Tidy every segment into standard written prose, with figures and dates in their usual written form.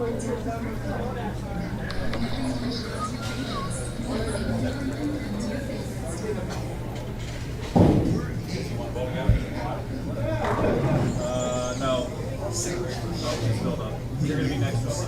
No. Still not. You're going to be next to us.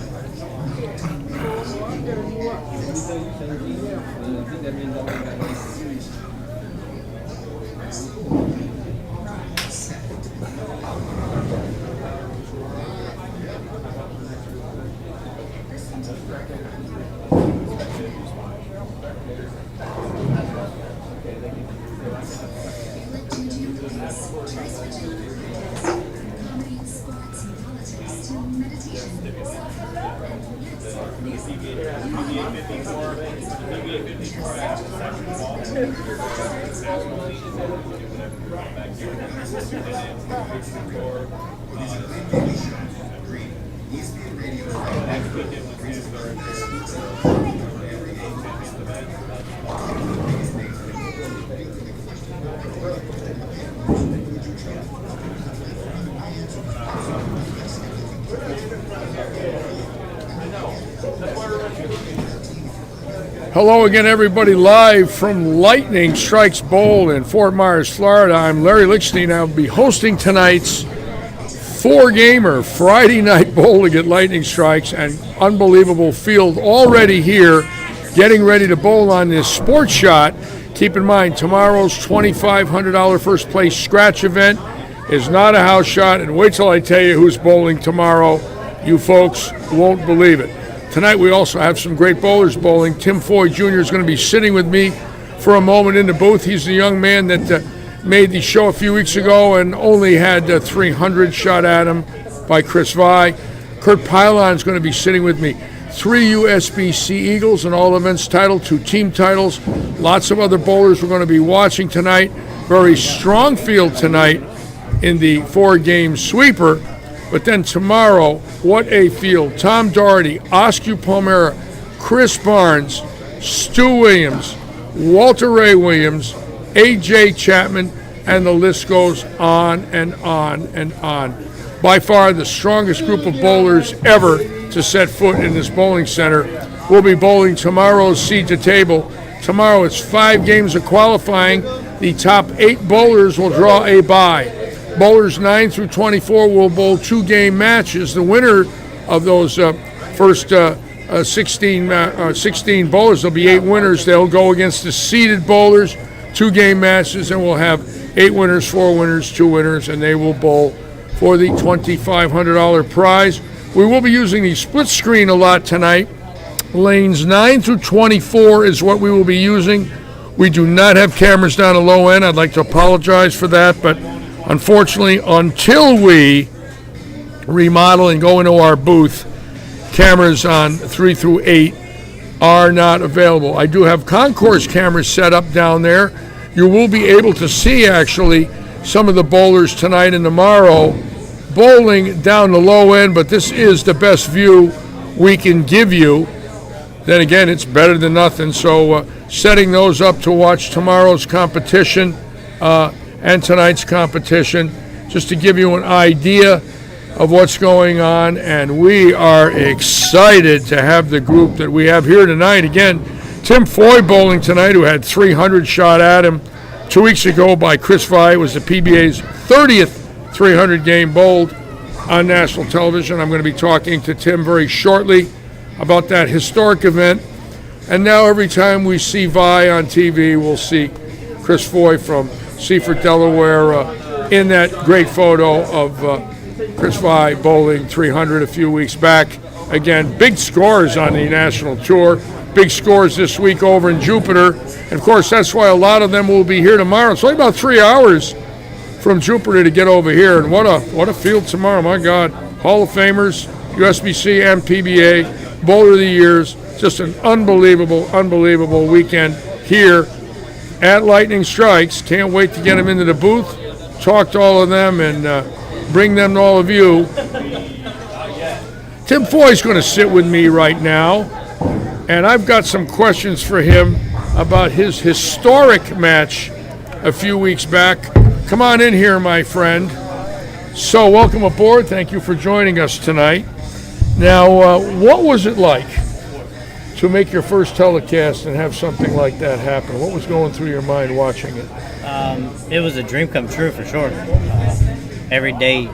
Hello again, everybody, live from Lightning Strikes Bowl in Fort Myers, Florida. I'm Larry Lichtenstein. I'll be hosting tonight's four-gamer Friday night bowling at Lightning Strikes, an unbelievable field already here, getting ready to bowl on this sports shot. Keep in mind, tomorrow's $2,500 first place scratch event is not a house shot, and wait till I tell you who's bowling tomorrow. You folks won't believe it. Tonight we also have some great bowlers bowling. Tim Foy Jr. is going to be sitting with me for a moment in the booth. He's the young man that made the show a few weeks ago and only had 300 shot at him by Chris Vi. Kurt Pylon is going to be sitting with me. 3 USBC Eagles in all events title, 2 team titles. Lots of other bowlers we're going to be watching tonight. Very strong field tonight in the 4-game sweeper. But then tomorrow, what a field. Tom Doherty, Oscar Palmera, Chris Barnes, Stu Williams, Walter Ray Williams, A.J. Chapman, and the list goes on and on and on. By far the strongest group of bowlers ever to set foot in this bowling center. We'll be bowling tomorrow's seed to table. Tomorrow it's 5 games of qualifying. The top 8 bowlers will draw a bye. Bowlers 9 through 24 will bowl 2-game matches. The winner of those first 16 bowlers, there'll be 8 winners. They'll go against the seeded bowlers, 2-game matches, and we'll have 8 winners, 4 winners, 2 winners, and they will bowl for the $2,500 prize. We will be using the split screen a lot tonight. Lanes 9 through 24 is what we will be using. We do not have cameras down the low end. I'd like to apologize for that, but unfortunately, until we remodel and go into our booth, cameras on 3 through 8 are not available. I do have concourse cameras set up down there. You will be able to see, actually, some of the bowlers tonight and tomorrow bowling down the low end, but this is the best view we can give you. Then again, it's better than nothing. So setting those up to watch tomorrow's competition and tonight's competition, just to give you an idea of what's going on. And we are excited to have the group that we have here tonight. Again, Tim Foy bowling tonight, who had 300 shot at him 2 weeks ago by Chris Vi. It was the PBA's 30th 300 game bowled on national television. I'm going to be talking to Tim very shortly about that historic event. And now every time we see Vi on TV, we'll see Chris Foy from Seaford, Delaware, in that great photo of Chris Vi bowling 300 a few weeks back. Again, big scores on the national tour, big scores this week over in Jupiter. And of course, that's why a lot of them will be here tomorrow. It's only about 3 hours from Jupiter to get over here. And what a field tomorrow, my God. Hall of Famers, USBC and PBA, Bowler of the Years. Just an unbelievable weekend here at Lightning Strikes. Can't wait to get them into the booth, talk to all of them, and bring them to all of you. Tim Foy's going to sit with me right now, and I've got some questions for him about his historic match a few weeks back. Come on in here, my friend. So welcome aboard. Thank you for joining us tonight. Now, what was it like to make your first telecast and have something like that happen? What was going through your mind watching it? It was a dream come true for sure. Every day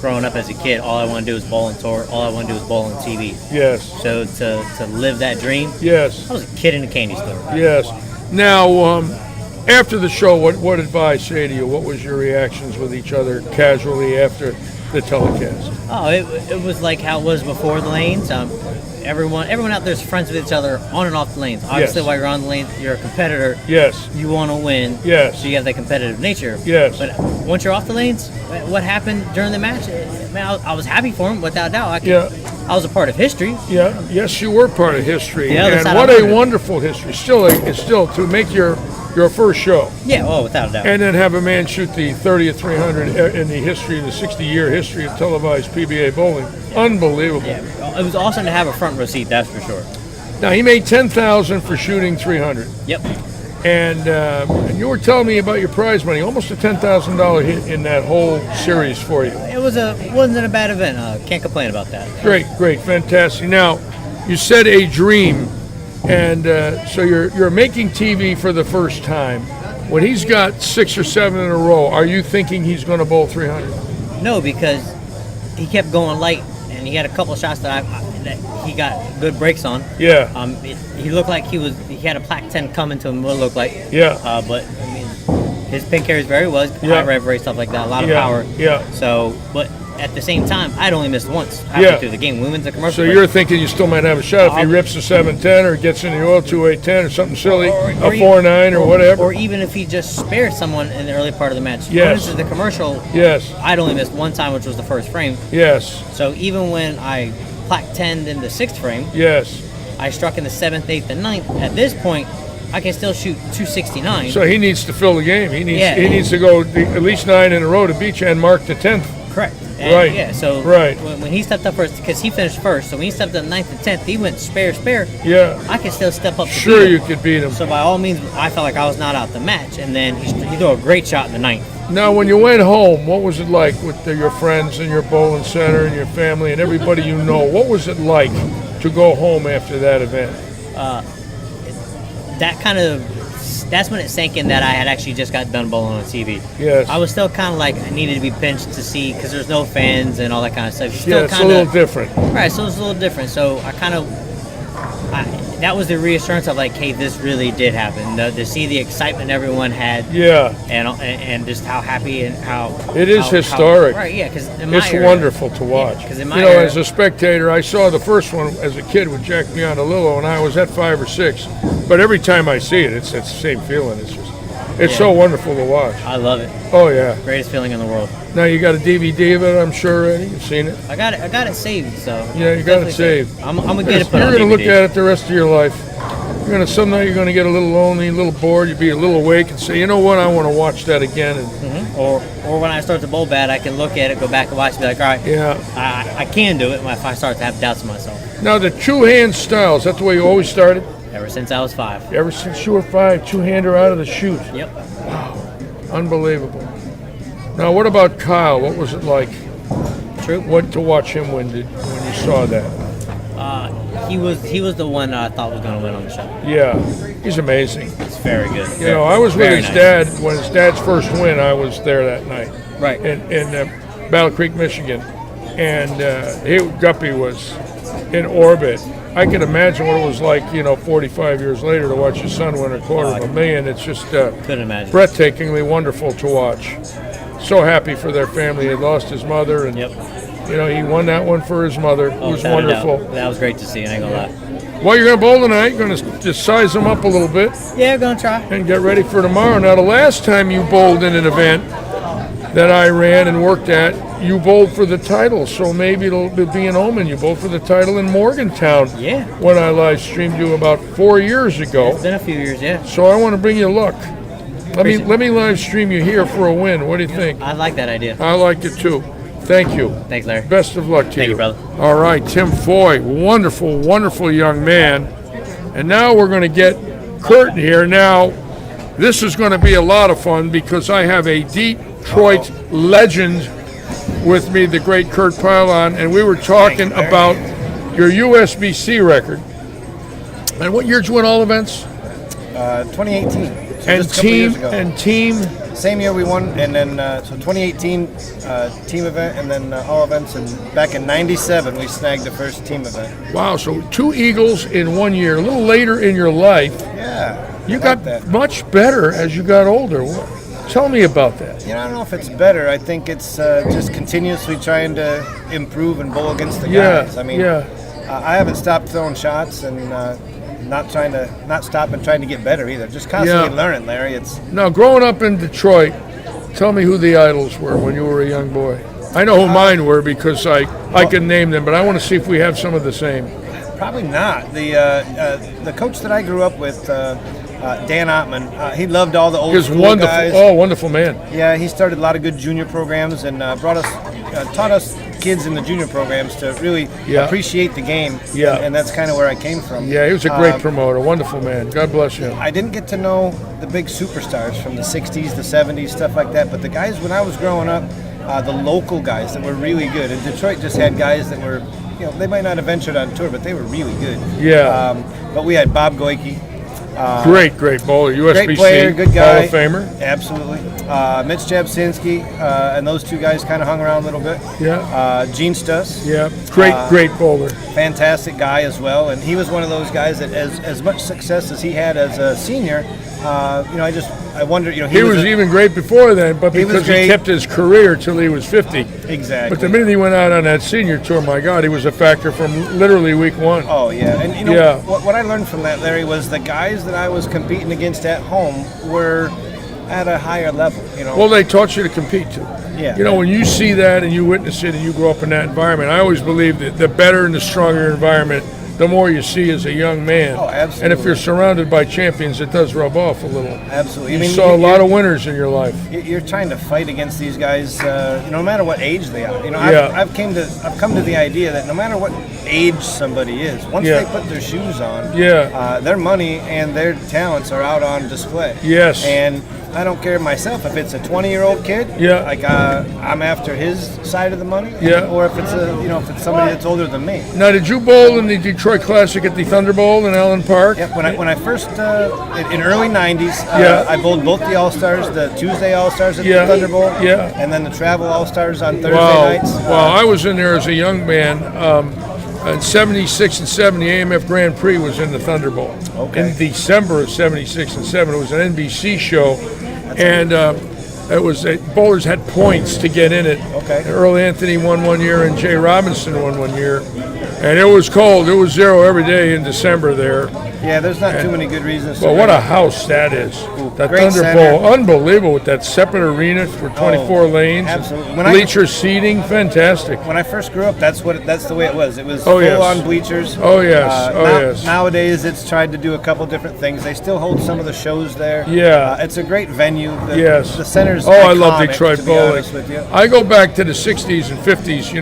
growing up as a kid, all I wanted to do was bowl and tour. All I wanted to do was bowl on TV. Yes. So to live that dream, Yes. I was a kid in a candy store. Yes. Now, after the show, what did Vi say to you? What was your reactions with each other casually after the telecast? Oh, it was like how it was before the lanes. Everyone out there's friends with each other on and off the lanes. Obviously, Yes. while you're on the lanes, you're a competitor. Yes. You want to win. Yes. So you have that competitive nature. Yes. But once you're off the lanes, what happened during the match? I was happy for him, without doubt. I was a part of history. Yeah. Yes, you were part of history, The other and side what of a it. wonderful history. Still to make your first show, Yeah, without a doubt. and then have a man shoot the 30th 300 in the history, the 60-year history of televised PBA bowling. Unbelievable. Yeah, it was awesome to have a front row seat, that's for sure. Now he made 10,000 for shooting 300. Yep. And you were telling me about your prize money, almost a $10,000 hit in that whole series for you. It wasn't a bad event. Can't complain about that. Great, fantastic. Now, you said a dream, and so you're making TV for the first time. When he's got 6 or 7 in a row, are you thinking he's going to bowl 300? No, because he kept going light, and he had a couple shots that he got good breaks on. Yeah. He looked like he had a plaque 10 coming to him. What it looked like. Yeah. But I mean, his pin carries very well. Yeah. High rev rate, stuff like that. A lot of Yeah. power. Yeah. So, but at the same time, I'd only missed once halfway through the game. We went to commercial. So break. you're thinking you still might have a shot if he rips a 7-10 or gets in the oil 2-8-10 or something silly, a 4-9 or whatever. Or even if he just spared someone in the early part of the match. Yes. Going into the commercial, Yes. I'd only missed one time, which was the first frame. Yes. So even when I plaque 10'd in the 6th frame, Yes. I struck in the 7th, 8th, and 9th. At this point, I can still shoot 269. So he needs to fill the game. He needs Yeah. to go at least 9 in a row to beat you and mark the 10th. Correct. And Right. Yeah, so Right. when he stepped up first, because he finished first, so when he stepped up 9th and 10th, he went spare. Yeah. I can still step up to Sure, beat him. you could beat him. So by all means, I felt like I was not out the match, and then he threw a great shot in the 9th. Now, when you went home, what was it like with your friends and your bowling center and your family and everybody you know? What was it like to go home after that event? That's when it sank in that I had actually just got done bowling on TV. Yes. I was still kind of like, I needed to be pinched to see, because there's no fans and all that kind of stuff. Still Yeah, it's a kinda, little different. Right, so it's a little different. So that was the reassurance of like, hey, this really did happen. To see the excitement everyone had. Yeah. And just how happy and how It is historic. Right, yeah, because It's wonderful to watch. Yeah, 'cause in you my know, era- as a spectator, I saw the first one as a kid with Jack Biondelillo, and I was at 5 or 6. But every time I see it, it's the same feeling. It's so wonderful to watch. I love it. Oh yeah. Greatest feeling in the world. Now you got a DVD of it, I'm sure already. You've seen it. I got it saved. So Yeah, you got it saved. I'm gonna get it put You're on gonna look DVD. at it the rest of your life. Someday you're gonna get a little lonely, a little bored. You'll be a little awake and say, you know what, I want to watch that again. And Or when I start to bowl bad, I can look at it, go back and watch, and be like, all right, yeah. I can do it. If I start to have doubts in myself. Now the two-hand style, is that the way you always started? Ever since I was 5. Ever since you were 5, two-hander out of the chute. Yep. Unbelievable. Now what about Kyle? What was it like? True. What to watch him when you saw that? He was the one I thought was going to win on the show. Yeah, he's amazing. It's very good. You know, I was with Very his nice. dad when his dad's first win. I was there that night. Right. In Battle Creek, Michigan, and Guppy was in orbit. I can imagine what it was like, 45 years later to watch his son win $250,000. It's just Couldn't imagine. breathtakingly wonderful to watch. So happy for their family. He had lost his mother, and Yep. he won that one for his mother. It was without a doubt. wonderful. That was great to see. I ain't gonna lie. Well, you're going to bowl tonight. You're going to just size them up a little bit Yeah, gonna try. and get ready for tomorrow. Now, the last time you bowled in an event that I ran and worked at, you bowled for the title, so maybe it'll be an omen. You bowled for the title in Morgantown. Yeah. When I live streamed you about 4 years ago. It's been a few years, yeah. So I want to bring you luck. Let me live stream you here for a win. What do you think? I like that idea. I like it too. Thank you. Thanks, Larry. Best of luck to Thank you, brother. All right, Tim Foy, wonderful, wonderful young man. And now we're going to get Kurt here. Now, this is going to be a lot of fun because I have a Detroit legend with me, the great Kurt Pylon, and we were talking about your USBC record. And what year did you win all events? 2018. So And just a couple years ago. team. Same year we won, and then so 2018 team event, and then all events. And back in '97 we snagged the first team event. Wow, so 2 Eagles in 1 year. A little later in your life, Yeah. you I got like that. much better as you got older. Tell me about that. You know, I don't know if it's better. I think it's just continuously trying to improve and bowl against the Yeah, guys. I mean, yeah. I haven't stopped throwing shots and not stopping trying to get better either. Just constantly Yeah. learning, Larry. It's Now, growing up in Detroit, tell me who the idols were when you were a young boy. I know who mine were because I can name them, but I want to see if we have some of the same. probably not the coach that I grew up with. Dan Ottman, he loved all the old He was school wonderful. guys. Oh, wonderful man. Yeah, he started a lot of good junior programs and taught us kids in the junior programs to really Yeah. appreciate the game. Yeah. And that's kind of where I came from. Yeah, he was a great promoter. Wonderful man. God bless him. I didn't get to know the big superstars from the 60s, the 70s, stuff like that. But the guys when I was growing up, the local guys that were really good. And Detroit just had guys that were, they might not have ventured on tour, but they were really good. Yeah. But we had Bob Goyke. Great bowler. USBC. Great player, good guy. Hall of Famer. Absolutely. Mitch Jabsinski, and those two guys kind of hung around a little bit. Yeah. Gene Stuss. Yeah. Great bowler. Fantastic guy as well. And he was one of those guys that as much success as he had as a senior, I wonder, He was even great before then, but He was because he great. kept his career till he was 50. Exactly. But the minute he went out on that senior tour, my God, he was a factor from literally week 1. Oh, yeah. And, Yeah. what I learned from that, Larry, was the guys that I was competing against at home were at a higher level, Well, they taught you to compete too. Yeah. When you see that and you witness it and you grow up in that environment, I always believe that the better and the stronger your environment, the more you see as a young man. Oh, absolutely. And if you're surrounded by champions, it does rub off a little. Absolutely. You saw a lot of winners in your life. You're trying to fight against these guys, no matter what age they are. Yeah. I've come to the idea that no matter what age somebody is, once Yeah. they put their shoes on, Yeah. their money and their talents are out on display. Yes. And I don't care myself if it's a 20-year-old kid. Yeah. Like I'm after his side of the money. Yeah. Or if it's if it's somebody that's older than me. Now, did you bowl in the Detroit Classic at the Thunder Bowl in Allen Park? Yep. When I first in early '90s, Yeah. I bowled both the All Stars, the Tuesday All Stars at Yeah. the Thunder Bowl, Yeah. and then the Travel All Stars on Thursday Wow. nights. Wow. I was in there as a young man. In 76 and 70, AMF Grand Prix was in the Thunder Bowl. Okay. In December of 76 and 7, it was an NBC show. And it was bowlers had points to get in it. Okay. And Earl Anthony won 1 year and Jay Robinson won 1 year. And it was cold. It was 0 every day in December there. Yeah, there's not too many good reasons. Well, what a house that is. That Great Thunder center. Bowl, unbelievable with that separate arena for 24 lanes. absolutely. Bleacher seating, fantastic. When I first grew up, that's the way it was. It was Oh, full yes. on bleachers. Oh, yes. Yes. Nowadays, it's tried to do a couple different things. They still hold some of the shows there. Yeah. It's a great venue. Yes. The center's I love iconic, Detroit to be bowling. honest with you. I go back to the 60s and 50s.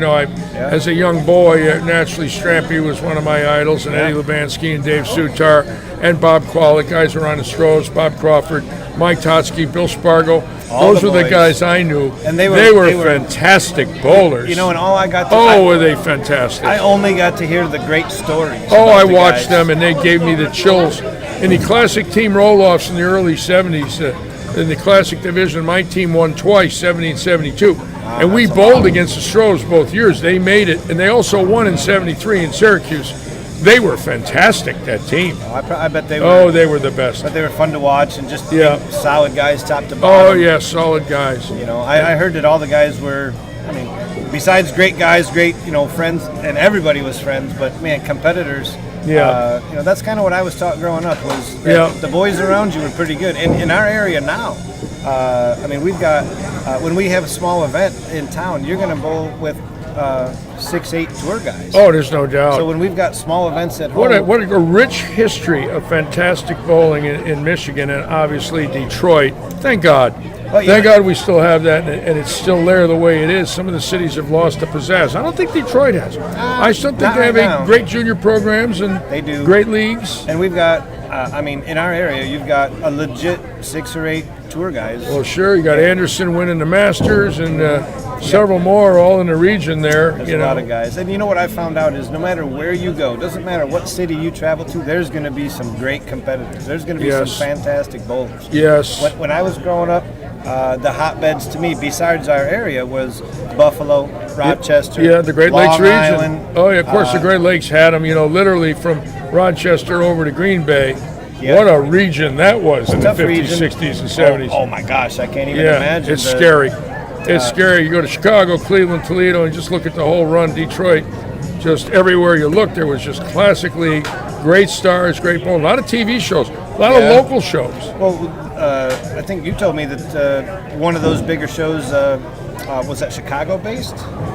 As a young boy, naturally Strampy was one of my idols, and Eddie Lebansky and Dave Sutar and Bob Qualick. Guys were on the Strohs, Bob Crawford, Mike Totsky, Bill Spargo. All Those the were the boys. guys I knew. And they were were fantastic bowlers. And all I got to were they fantastic. I only got to hear the great stories. Oh, about I the watched guys. them, and they gave me the chills. In the classic team roll-offs in the early 70s, in the classic division, my team won twice, 70 and 72. And we bowled against the Strohs both years. They made it, and they also won in 73 in Syracuse. They were fantastic, that team. I bet they were. Oh, they were the best. But they were fun to watch and just Yeah. solid guys, top to Oh, bottom. yeah, solid guys. I heard that all the guys were, besides great guys, great, friends, and everybody was friends, but man, competitors. Yeah. That's kind of what I was taught growing up was that Yeah. the boys around you were pretty good. In our area now, we've got, when we have a small event in town, you're going to bowl with 6-8 tour guys. Oh, there's no doubt. So when we've got small events at home. What a rich history of fantastic bowling in Michigan and obviously Detroit. Thank God. Well, Thank God we still have that, and it's still there the way it is. Some of the cities have lost the pizzazz. I don't think Detroit has. I still think not they have right now. great junior programs and They do. great leagues. And we've got, in our area, you've got a legit 6 or 8 tour guys. Well, sure, you got Anderson winning the Masters and several more all in the region there. There's you a know. lot of guys. And you know what I found out is no matter where you go, doesn't matter what city you travel to, there's going to be some great competitors. There's going to be Yes. some fantastic bowlers. Yes. When I was growing up, the hotbeds to me, besides our area, was Buffalo, Rochester, Yeah, the Great Long Lakes region. Island. Oh, yeah, of course, the Great Lakes had them, literally from Rochester over to Green Bay. Yeah. What a region that was in the Tough 50s, region. 60s, and 70s. Oh my gosh, I can't even yeah, imagine. it's scary. It's scary. You go to Chicago, Cleveland, Toledo, and just look at the whole run. Detroit, just everywhere you look, there was just classically great stars, great bowling. A lot of TV shows, a lot of local shows. Well, I think you told me that one of those bigger shows was that Chicago-based?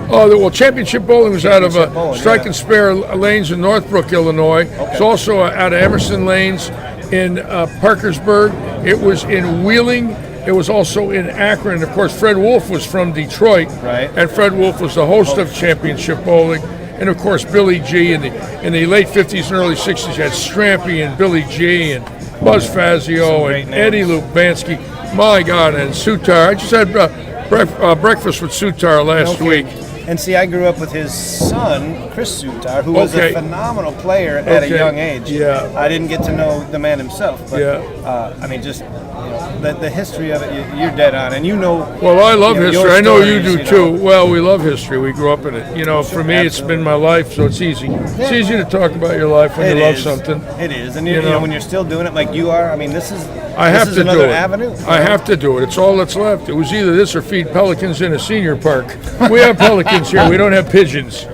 Oh, well, Championship Bowling was out of Championship Bowling, Strike yeah. and Spare Lanes in Northbrook, Illinois. It's also out of Emerson Lanes in Parkersburg. It was in Wheeling. It was also in Akron. Of course, Fred Wolf was from Detroit. Right. And Fred Wolf was the host of Championship Bowling. And, of course, Billy G. In the late 50s and early 60s, you had Strampy and Billy G. and Buzz Fazio great and names. Eddie Lubansky. My God, and Sutar. I just had breakfast with Sutar last Okay. week. And see, I grew up with his son, Chris Sutar, who was Okay. a phenomenal player at a Okay. young age. Yeah. I didn't get to know the man himself, but Yeah. just the history of it, you're dead on, and Well, I love your history. I know you stories, do too. Well, we love history. We grew up in it. For me, it's absolutely. been my life, so it's easy. It's easy to talk about your life when It you love is. something. It is, and You know. when you're still doing it like you are, this is I have to another do it. avenue. I have to do it. It's all that's left. It was either this or feed pelicans in a senior park. We have pelicans here. We don't have pigeons.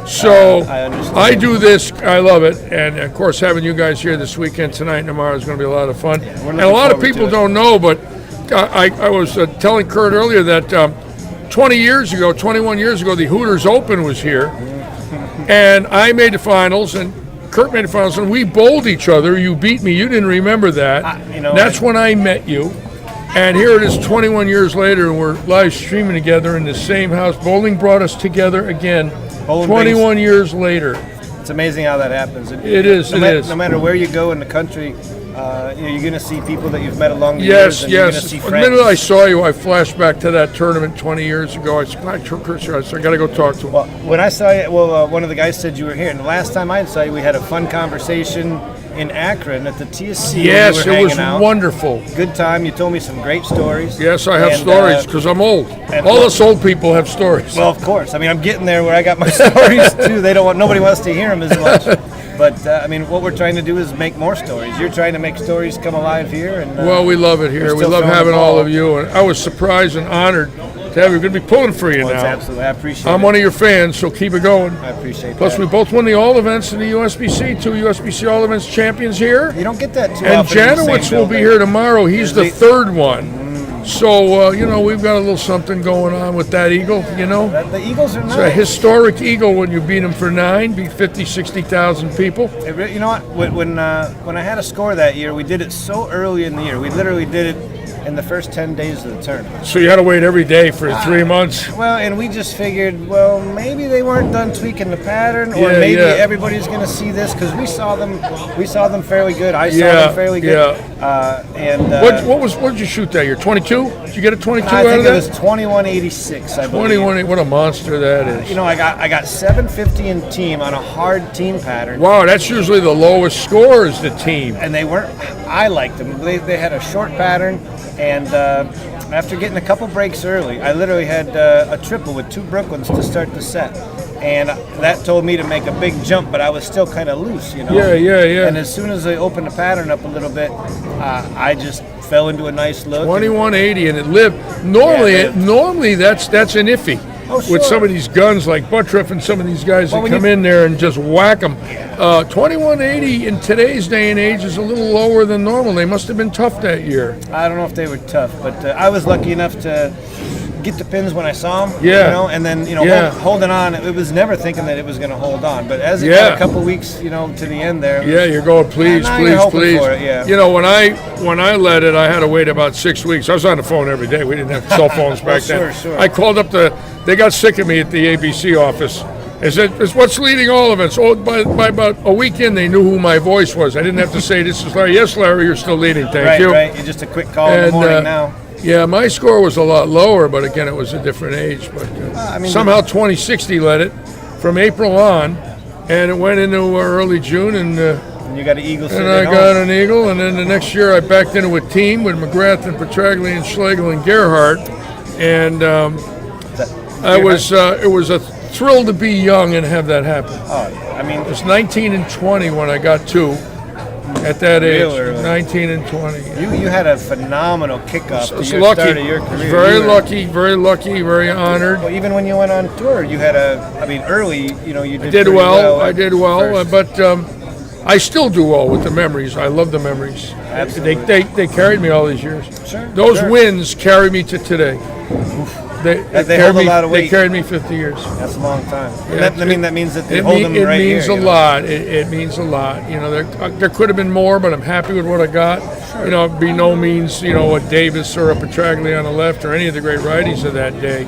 So I understand. I do this. I love it, and of course, having you guys here this weekend, tonight, and tomorrow is going to be a lot of fun. we're And a looking lot of forward to people it. don't know, but I was telling Kurt earlier that 21 years ago, the Hooters Open was here, and I made the finals, and Kurt made the finals, and we bowled each other. You beat me. You didn't remember that. That's when I met you. And here it is 21 years later, and we're live streaming together in the same house. Bowling brought us together again Bowling 21 years later. It's amazing how that happens. It is, it is. No matter where you go in the country, you're going to see people that you've met along the Yes, years. And You're going yes. to see The friends. minute I saw you, I flashed back to that tournament 20 years ago. I said, I got to go talk to him. Well, when I saw you, one of the guys said you were here, and the last time I saw you, we had a fun conversation in Akron at the TSC. Yes, we were it was hanging out. wonderful. Good time. You told me some great stories. Yes, I have And, stories because I'm old. and- All us old people have stories. Well, of course. I'm getting there where I got my stories too. Nobody wants to hear them as much. But what we're trying to do is make more stories. You're trying to make stories come alive here, and Well, we love it here. we're We still love throwing having the all ball. of you. And I was surprised and honored to have you. We're going to be pulling for you Well, it's now. absolutely. I appreciate I'm it. one of your fans, so keep it going. I appreciate Plus, that. we both won the All Events in the USBC, 2 USBC All Events champions here. You don't get that too And often. in the same Janowitz will be building. here tomorrow. He's the Is he? third one. So, we've got a little something going on with that Eagle, The Eagles are It's a nice. historic Eagle when you beat them for 9, beat 50, 60,000 people. You know what? When I had a score that year, we did it so early in the year. We literally did it in the first 10 days of the tournament. So you had to wait every day for 3 months. Well, and we just figured, maybe they weren't done tweaking the pattern, or Yeah, maybe yeah. everybody's going to see this because we saw them fairly good. I saw Yeah, them fairly good. What did you shoot that year? 22? Did you get a 22 I out of think it was that? 2186. I believe. 21. What a monster that is. I got 750 in team on a hard team pattern. Wow, that's usually the lowest score is the team. And they weren't. I liked them. They had a short pattern, and after getting a couple breaks early, I literally had a triple with 2 Brooklyns to start the set, and that told me to make a big jump, but I was still kind of loose, Yeah. And as soon as I opened the pattern up a little bit, I just fell into a nice look. 2180 and it lived. Normally that's an iffy. Oh, With sure. some of these guns like Buttriff and some of these guys Well, that when come you- in there and just whack them. 2180 in today's day and age is a little lower than normal. They must have been tough that year. I don't know if they were tough, but I was lucky enough to get the pins when I saw them. Yeah. You know, and then holding on. It was never thinking that it was going to hold on, but as it got a couple weeks, to the end there. Yeah, you're going, please, now you're please, hoping please. for it, yeah. When I led it, I had to wait about 6 weeks. I was on the phone every day. We didn't have cell phones back then. Sure. I called up they got sick of me at the ABC office. They said, "It's what's leading all events." Oh, by about a week in, they knew who my voice was. I didn't have to say, "This is Larry." Yes, Larry, you're still leading. Thank you. Right. You're just a quick call in the morning now. Yeah, my score was a lot lower, but again, it was a different age. But somehow 2060 led it from April on, and it went into early June, and you got an eagle sitting I got an eagle, and then the next year I backed into a team with McGrath and Petraglia and Schlegel and Gerhardt, and it was a thrill to be young and have that happen. It was 19 and 20 when I got two. At that age, early. 19 and 20. You had a phenomenal kickoff to your lucky. start of your career. Very lucky, very honored. Well, even when you went on tour, you had early, you did did pretty well. I did well, first. but I still do well with the memories. I love the memories. Absolutely. They carried me all these years. Sure. Those wins carry me to today. They hold a lot of weight. They carried me 50 years. That's a long time. Yeah, that means that they hold them right here. It means a lot. It means a lot. There could have been more, but I'm happy with what I got. Sure. It'd be no means, a Davis or a Petraglia on the left or any of the great righties of that day.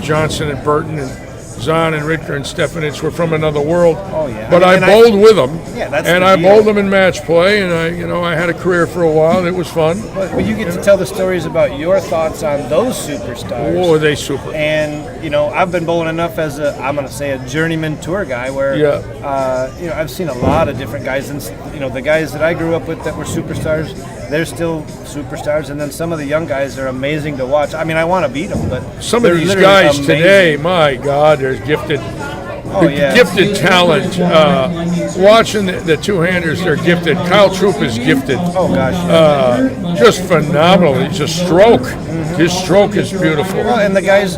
Johnson and Burton and Zahn and Ritker and Stefanich were from another world. Oh yeah. But I bowled with them. Yeah, that's and the I deal. bowled them in match play, and I had a career for a while. It was fun. But you get to tell the stories about your thoughts on those superstars. Oh, they super. And I've been bowling enough as a journeyman tour guy where I've seen a lot of different guys, and the guys that I grew up with that were superstars, they're still superstars, and then some of the young guys are amazing to watch. I want to beat them, but some of these guys today, my God, there's gifted. Gifted talent. Watching the two-handers, they're gifted. Kyle Troop is gifted. Oh, gosh. Just phenomenal. He's a stroke. Mm-hmm. His stroke is beautiful. Well, and the guys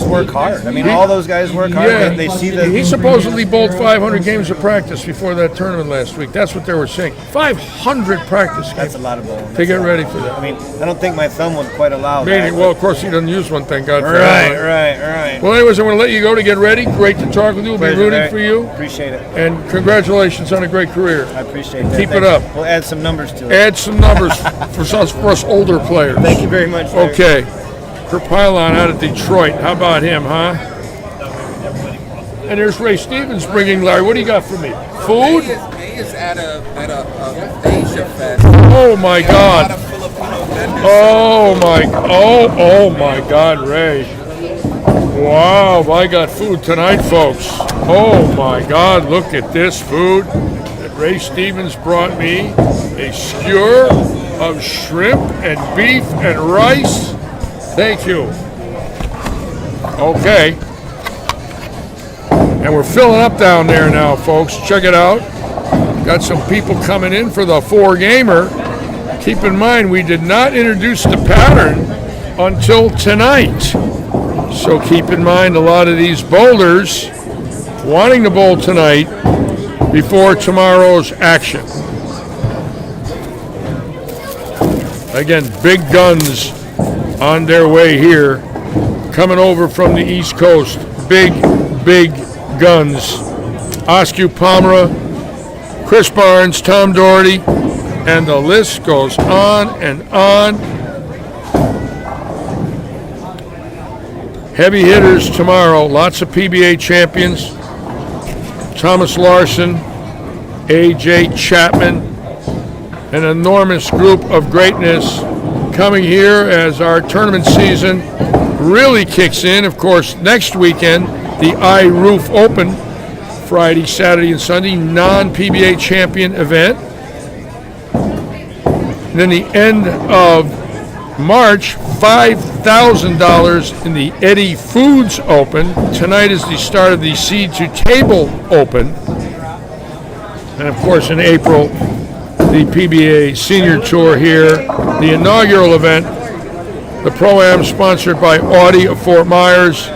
work hard. All those guys work hard. Yeah. They see He supposedly bowled 500 games of practice before that tournament last week. That's what they were saying. 500 practice games. That's a lot of bowling. To get ready for that. I don't think my thumb would quite allow that. Well, of course, he doesn't use one, thank God for that. Right. Well, anyways, I'm going to let you go to get ready. Great to talk with you. We'll be rooting for you. Appreciate it. And congratulations on a great career. I appreciate that. Keep it up. We'll add some numbers to it. Add some numbers for us older players. Thank you very much, Larry. Okay. Kerpylon out of Detroit. How about him, huh? And there's Ray Stevens bringing Larry. What do you got for me? Food? May is at a Asia Fest. Oh my God. Oh my God, Ray. Wow, I got food tonight, folks. Oh my God, look at this food that Ray Stevens brought me. A skewer of shrimp and beef and rice. Thank you. Okay. And we're filling up down there now, folks. Check it out. Got some people coming in for the 4-gamer. Keep in mind, we did not introduce the pattern until tonight. So keep in mind a lot of these bowlers wanting to bowl tonight before tomorrow's action. Again, big guns on their way here, coming over from the East Coast. Big guns. Oscar Palmera, Chris Barnes, Tom Doherty, and the list goes on and on. Heavy hitters tomorrow, lots of PBA champions. Thomas Larson, A.J. Chapman, an enormous group of greatness coming here as our tournament season really kicks in. Of course, next weekend, the iRoof Open, Friday, Saturday, and Sunday, non-PBA champion event. And then the end of March, $5,000 in the Eddie Foods Open. Tonight is the start of the Seed to Table Open. And of course, in April, the PBA Senior Tour here, the inaugural event, the Pro-Am sponsored by Audi of Fort Myers.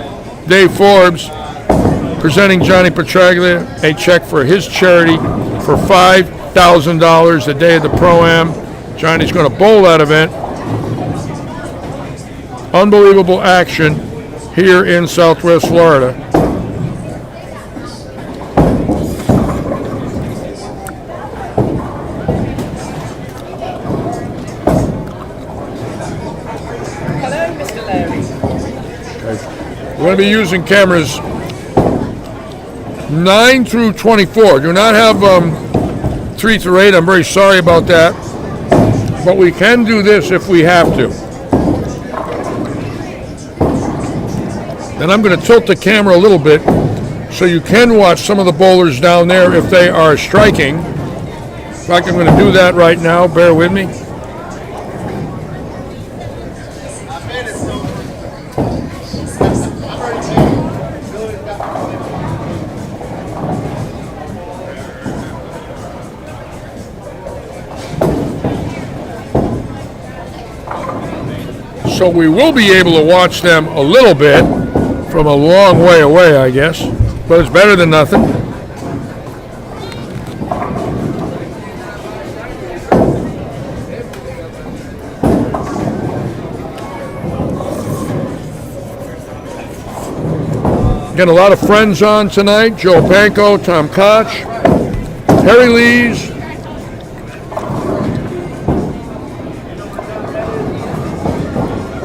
Dave Forbes presenting Johnny Petraglia a check for his charity for $5,000 the day of the Pro-Am. Johnny's going to bowl that event. unbelievable action here in Southwest Florida. Hello, Mr. Larry. We're going to be using cameras 9 through 24. Do not have 3 through 8. I'm very sorry about that. But we can do this if we have to. And I'm going to tilt the camera a little bit so you can watch some of the bowlers down there if they are striking. In fact, I'm going to do that right now. Bear with me. So we will be able to watch them a little bit from a long way away, I guess. But it's better than nothing. Got a lot of friends on tonight. Joe Panko, Tom Koch, Harry Lees,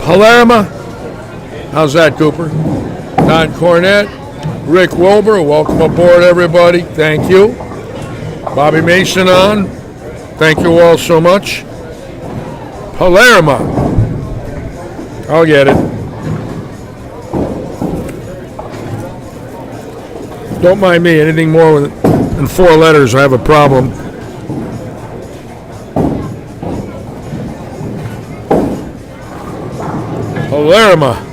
Palermo. How's that, Cooper? Don Cornett, Rick Wilbur. Welcome aboard, everybody. Thank you. Bobby Mason on. Thank you all so much. Palermo. I'll get it. Don't mind me. Anything more than 4 letters, I have a problem. Palermo.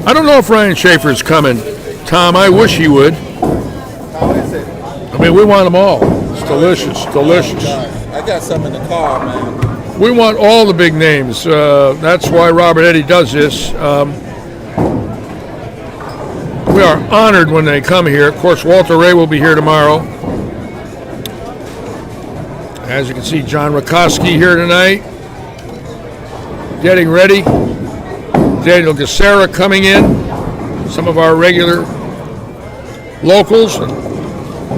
I don't know if Ryan Schaefer's coming. Tom, I wish he would. How is it? I mean, we want them all. It's delicious, delicious. I got some in the car, man. We want all the big names. That's why Robert Eddy does this. We are honored when they come here. Of course, Walter Ray will be here tomorrow. As you can see, John Rakoski here tonight. Getting ready. Daniel Gacera coming in. Some of our regular locals and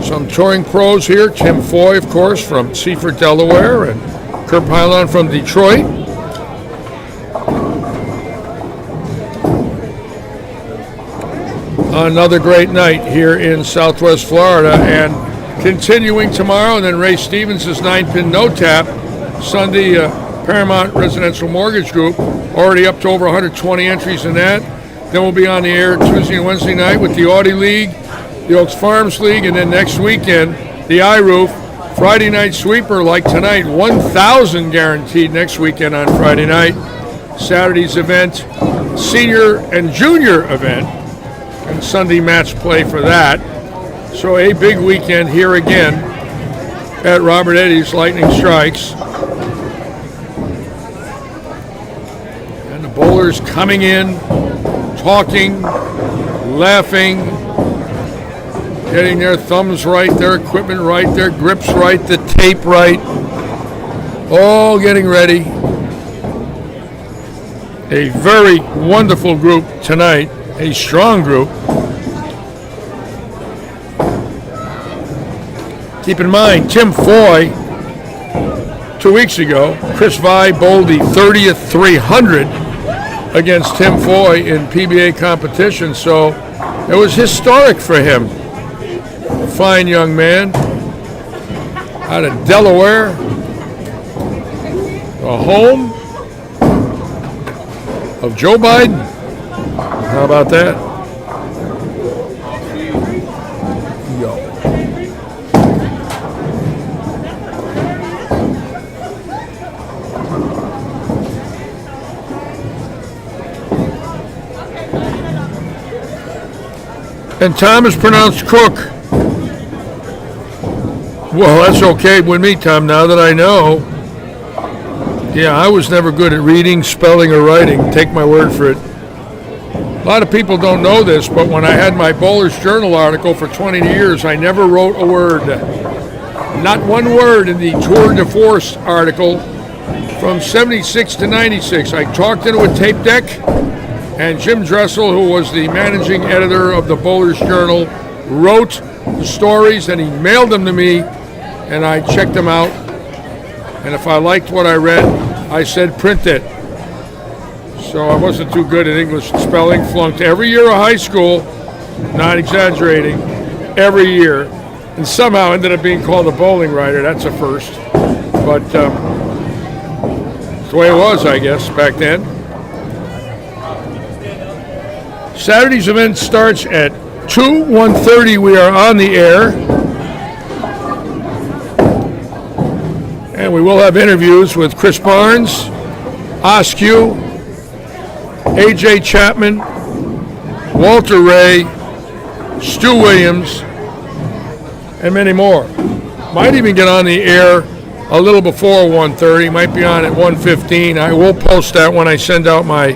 some touring pros here. Tim Foy, of course, from Seaford, Delaware, and Kurt Pylon from Detroit. Another great night here in Southwest Florida, and continuing tomorrow, and then Ray Stevens' 9-pin no-tap. Sunday, Paramount Residential Mortgage Group, already up to over 120 entries in that. Then we'll be on the air Tuesday and Wednesday night with the Audi League, the Oaks Farms League, and then next weekend, the iRoof. Friday night sweeper like tonight, 1,000 guaranteed next weekend on Friday night. Saturday's event, senior and junior event, and Sunday match play for that. So a big weekend here again at Robert Eddy's Lightning Strikes. And the bowlers coming in, talking, laughing, getting their thumbs right, their equipment right, their grips right, the tape right, all getting ready. A very wonderful group tonight, a strong group. Keep in mind, Tim Foy, 2 weeks ago, Chris Vi bowled the 30th 300 against Tim Foy in PBA competition, so it was historic for him. Fine young man out of Delaware, a home of Joe Biden. How about that? Yo. And Tom is pronounced Cook. Well, that's okay with me, Tom, now that I know. Yeah, I was never good at reading, spelling, or writing. Take my word for it. A lot of people don't know this, but when I had my Bowler's Journal article for 20 years, I never wrote a word. Not one word in the Tour de Force article from 76 to 96. I talked into a tape deck, and Jim Dressel, who was the managing editor of the Bowlers Journal, wrote the stories, and he mailed them to me, and I checked them out. And if I liked what I read, I said print it. So I wasn't too good at English and spelling. Flunked every year of high school, not exaggerating, every year. And somehow ended up being called a bowling writer. That's a first. But it's the way it was, I guess, back then. Saturday's event starts at 2, 1:30. We are on the air. And we will have interviews with Chris Barnes, Askew, A.J. Chapman, Walter Ray, Stu Williams, and many more. Might even get on the air a little before 1:30. Might be on at 1:15. I will post that when I send out my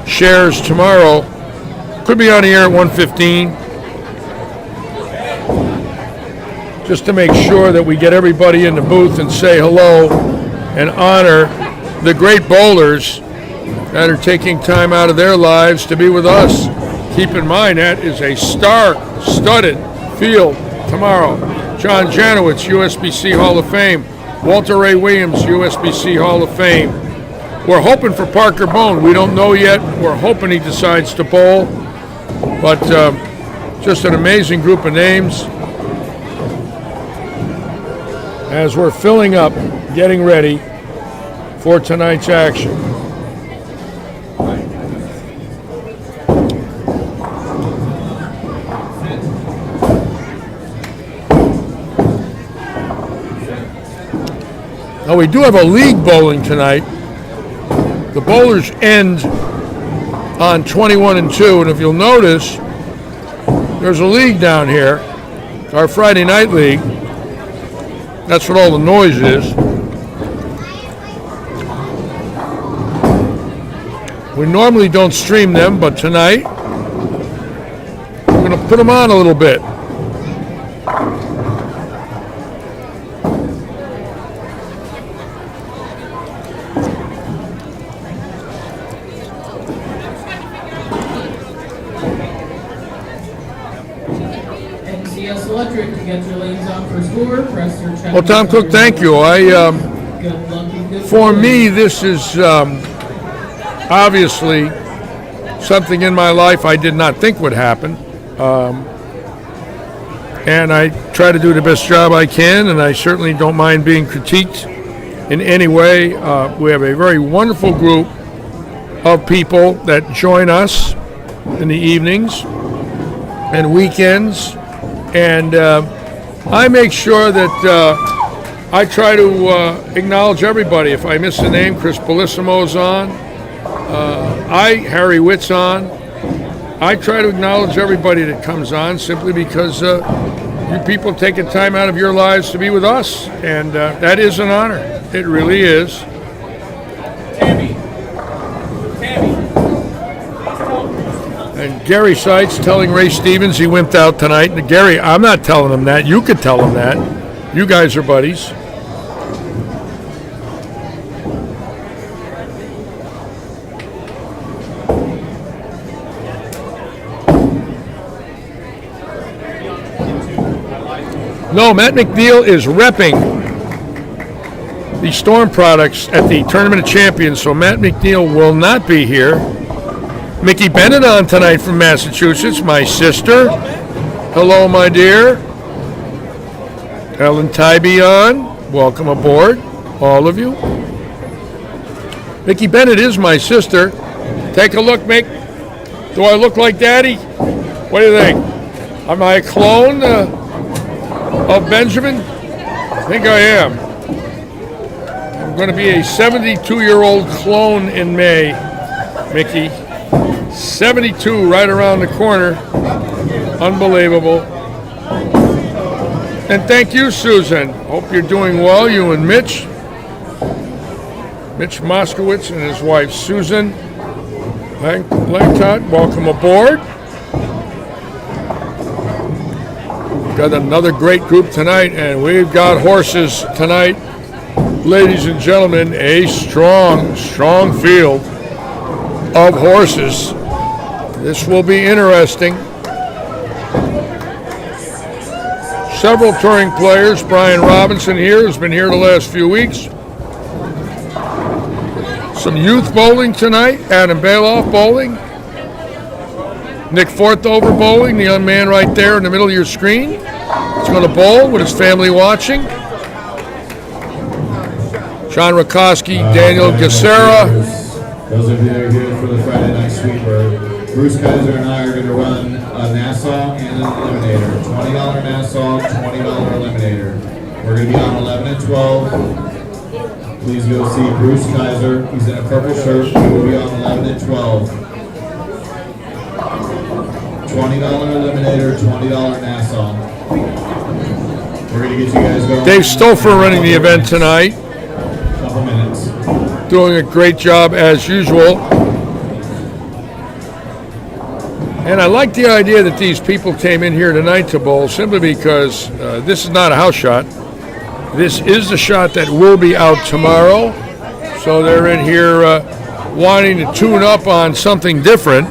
shares tomorrow. Could be on the air at 1:15. Just to make sure that we get everybody in the booth and say hello and honor the great bowlers that are taking time out of their lives to be with us. Keep in mind, that is a star-studded field tomorrow. John Janowitz, USBC Hall of Fame. Walter Ray Williams, USBC Hall of Fame. We're hoping for Parker Bone. We don't know yet. We're hoping he decides to bowl. But just an amazing group of names. As we're filling up, getting ready for tonight's action. Now we do have a league bowling tonight. The bowlers end on 21 and 2, and if you'll notice, there's a league down here, our Friday night league. That's what all the noise is. We normally don't stream them, but tonight we're going to put them on a little bit. Well, Tom Cook, thank you. For me, this is obviously something in my life I did not think would happen. And I try to do the best job I can, and I certainly don't mind being critiqued in any way. We have a very wonderful group of people that join us in the evenings and weekends, and I make sure that I try to acknowledge everybody. If I miss a name, Chris Bellissimo's on. Harry Witt's on. I try to acknowledge everybody that comes on simply because you people taking time out of your lives to be with us, and that is an honor. It really is. And Gary Seitz telling Ray Stevens he wimped out tonight. And Gary, I'm not telling him that. You could tell him that. You guys are buddies. No, Matt McNeil is repping the Storm products at the Tournament of Champions, so Matt McNeil will not be here. Mickey Bennett on tonight from Massachusetts, my sister. Hello, my dear. Ellen Tybee on. Welcome aboard, all of you. Mickey Bennett is my sister. Take a look, Mick. Do I look like Daddy? What do you think? Am I a clone of Benjamin? I think I am. I'm going to be a 72-year-old clone in May, Mickey. 72 right around the corner. Unbelievable. And thank you, Susan. Hope you're doing well, you and Mitch. Mitch Moskowitz and his wife, Susan Langtot. Welcome aboard. Got another great group tonight, and we've got horses tonight. ladies and gentlemen, a strong field of horses. This will be interesting. Several touring players. Brian Robinson here, who's been here the last few weeks. Some youth bowling tonight. Adam Bailoff bowling. Nick Forthover bowling, the young man right there in the middle of your screen. He's going to bowl with his family watching. John Rakoski, Daniel Gacera. Those of you that are here for the Friday night sweeper, Bruce Kaiser and I are going to run a Nassau and an Eliminator. $20 Nassau, $20 Eliminator. We're going to be on 11 and 12. Please go see Bruce Kaiser. He's in a purple shirt. He will be on 11 and 12. $20 Eliminator, $20 Nassau. We're going to get you guys going. Dave Stouffer running the event tonight. Couple minutes. Doing a great job as usual. And I like the idea that these people came in here tonight to bowl simply because this is not a house shot. This is the shot that will be out tomorrow. So they're in here wanting to tune up on something different.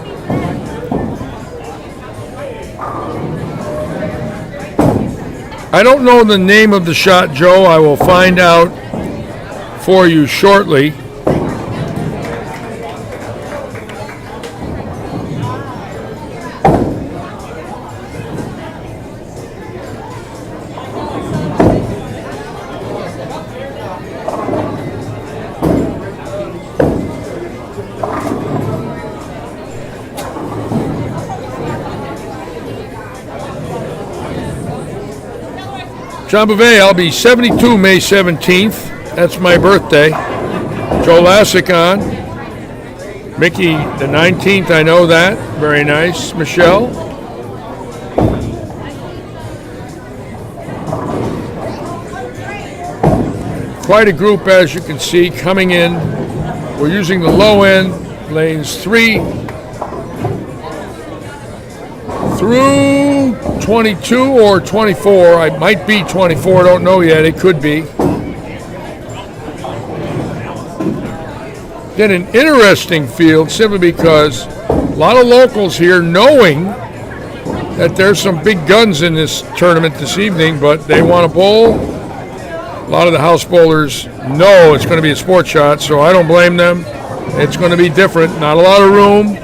I don't know the name of the shot, Joe. I will find out for you shortly. John Bouvet, I'll be 72 May 17th. That's my birthday. Joe Lassick on. Mickey, the 19th, I know that. Very nice. Michelle. Quite a group, as you can see, coming in. We're using the low end, lanes 3 through 22 or 24. I might be 24, don't know yet. It could be. Then an interesting field simply because a lot of locals here knowing that there's some big guns in this tournament this evening, but they want to bowl. A lot of the house bowlers know it's going to be a sport shot, so I don't blame them. It's going to be different. Not a lot of room.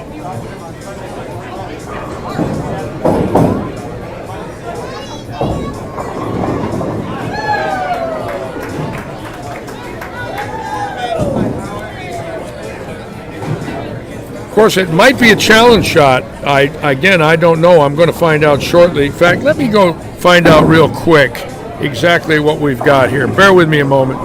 Of course, it might be a challenge shot. I don't know. I'm going to find out shortly. In fact, let me go find out real quick exactly what we've got here. Bear with me a moment.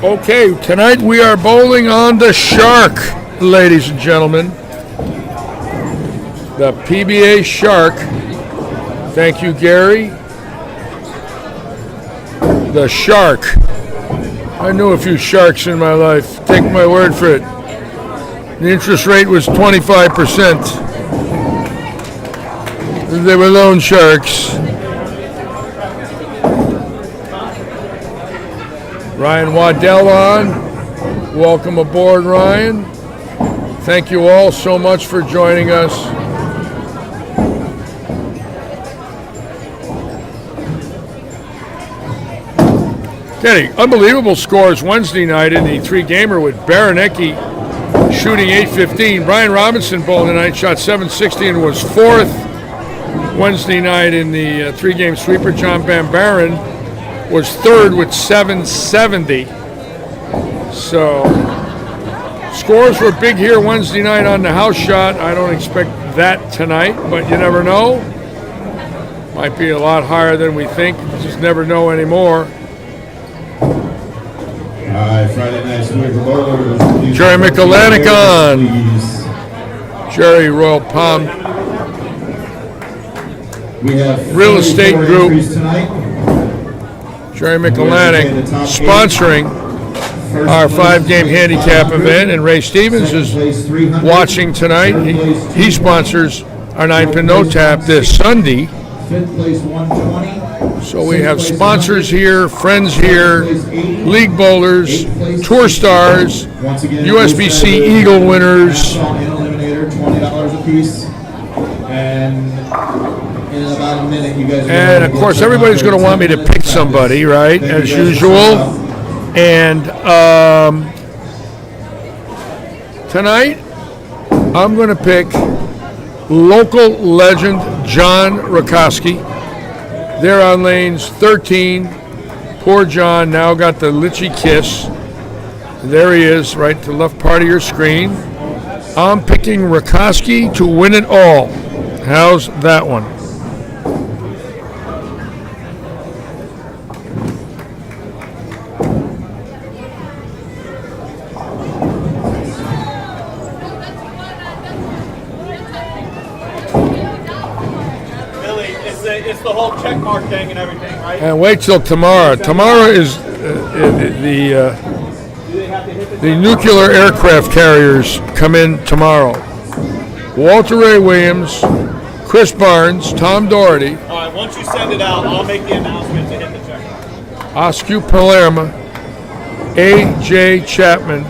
Okay, tonight we are bowling on the Shark, ladies and gentlemen. The PBA Shark. Thank you, Gary. The Shark. I knew a few sharks in my life. Take my word for it. The interest rate was 25%. They were loan sharks. Ryan Waddell on. Welcome aboard, Ryan. Thank you all so much for joining us. Kenny, unbelievable scores Wednesday night in the 3-gamer with Baranecki shooting 815. Brian Robinson bowling tonight, shot 760 and was 4th. Wednesday night in the 3-game sweeper, John Van Baren was 3rd with 770. So scores were big here Wednesday night on the house shot. I don't expect that tonight, but you never know. Might be a lot higher than we think. Just never know anymore. All right, Friday night sweeper bowlers. Jerry Michalanic on. Jerry Royal Palm We have Real Estate Group. tonight. Jerry McElhanning sponsoring our 5-game handicap event, and Ray Stevens is watching tonight. He sponsors our 9-pin no tap this Sunday. 5th place 120. So we have sponsors here, friends here, league bowlers, tour stars, USBC Eagle winners. Eliminator, $20 a piece. And in about a minute, you guys. And of course, everybody's going to want me to pick somebody, right? As usual. And tonight, I'm going to pick local legend John Rakoski. They're on lanes 13. Poor John now got the Litchi kiss. There he is, right to the left part of your screen. I'm picking Rakoski to win it all. How's that one? It's the whole check mark thing and everything, right? And wait till tomorrow. Tomorrow is the nuclear aircraft carriers come in tomorrow. Walter Ray Williams, Chris Barnes, Tom Doherty, All right, once you send it out, I'll make the announcement to hit the check mark. Oscar Palermo, A.J. Chapman,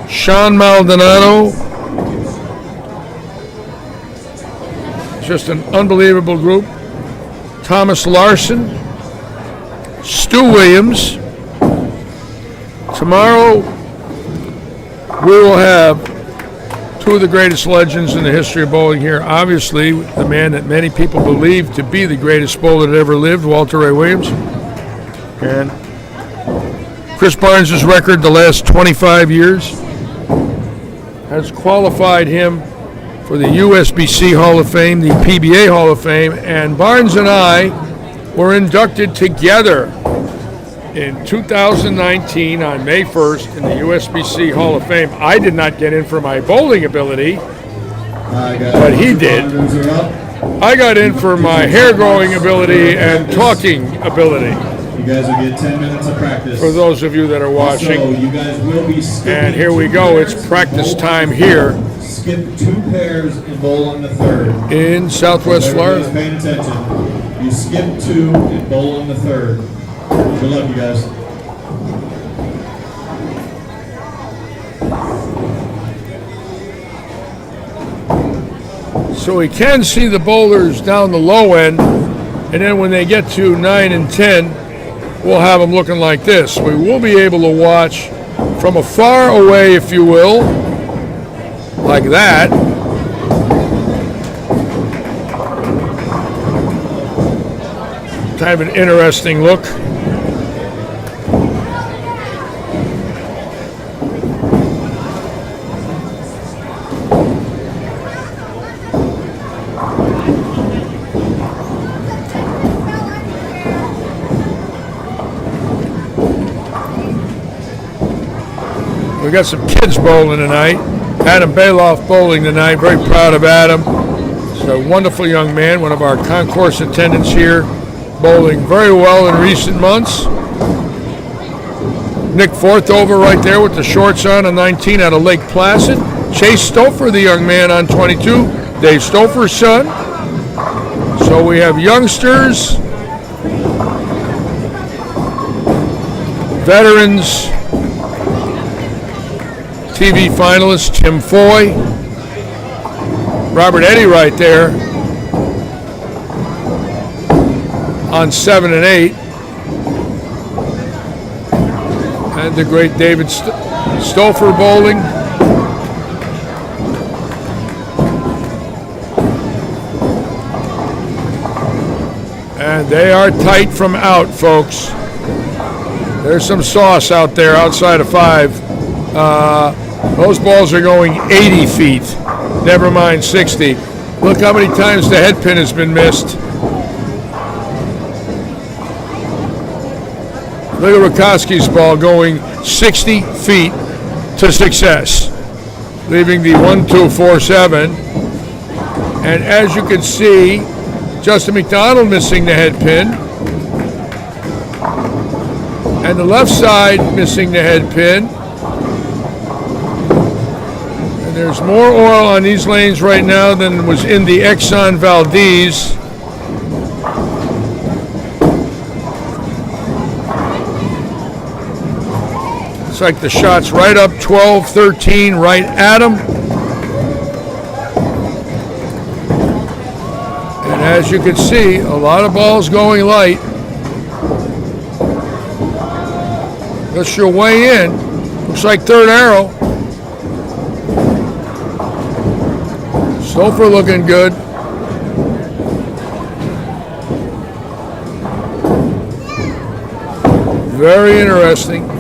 Sean Maldonado. Just an unbelievable group. Thomas Larson, Stu Williams. Tomorrow we will have two of the greatest legends in the history of bowling here. Obviously, the man that many people believe to be the greatest bowler that ever lived, Walter Ray Williams. And Chris Barnes' record the last 25 years has qualified him for the USBC Hall of Fame, the PBA Hall of Fame, and Barnes and I were inducted together in 2019 on May 1st in the USBC Hall of Fame. I did not get in for my bowling ability, but he did. I got in for my hair growing ability and talking ability. You guys will get 10 minutes of practice. For those of you that are watching. So you guys will be skipping. And here we go. It's practice time here. Skip 2 pairs and bowl on the 3rd. In Southwest Florida. Paying attention. You skip 2 and bowl on the 3rd. Good luck, you guys. So we can see the bowlers down the low end, and then when they get to 9 and 10, we'll have them looking like this. We will be able to watch from afar away, if you will, like that. Kind of an interesting look. We got some kids bowling tonight. Adam Bailoff bowling tonight. Very proud of Adam. He's a wonderful young man, one of our concourse attendants here, bowling very well in recent months. Nick Forthover right there with the shorts on 19 out of Lake Placid. Chase Stouffer, the young man on 22. Dave Stouffer's son. So we have youngsters, veterans, TV finalist Tim Foy, Robert Eddy right there on 7 and 8, and the great David Stouffer bowling. And they are tight from out, folks. There's some sauce out there outside of 5. Those balls are going 80 feet, never mind 60. Look how many times the head pin has been missed. Look at Rakoski's ball going 60 feet to success, leaving the 1-2-4-7. And as you can see, Justin McDonald missing the head pin. And the left side missing the head pin. And there's more oil on these lanes right now than was in the Exxon Valdez. It's like the shot's right up 12, 13, right at him. And as you can see, a lot of balls going light. Let's your way in. Looks like third arrow. Stouffer looking good. Very interesting.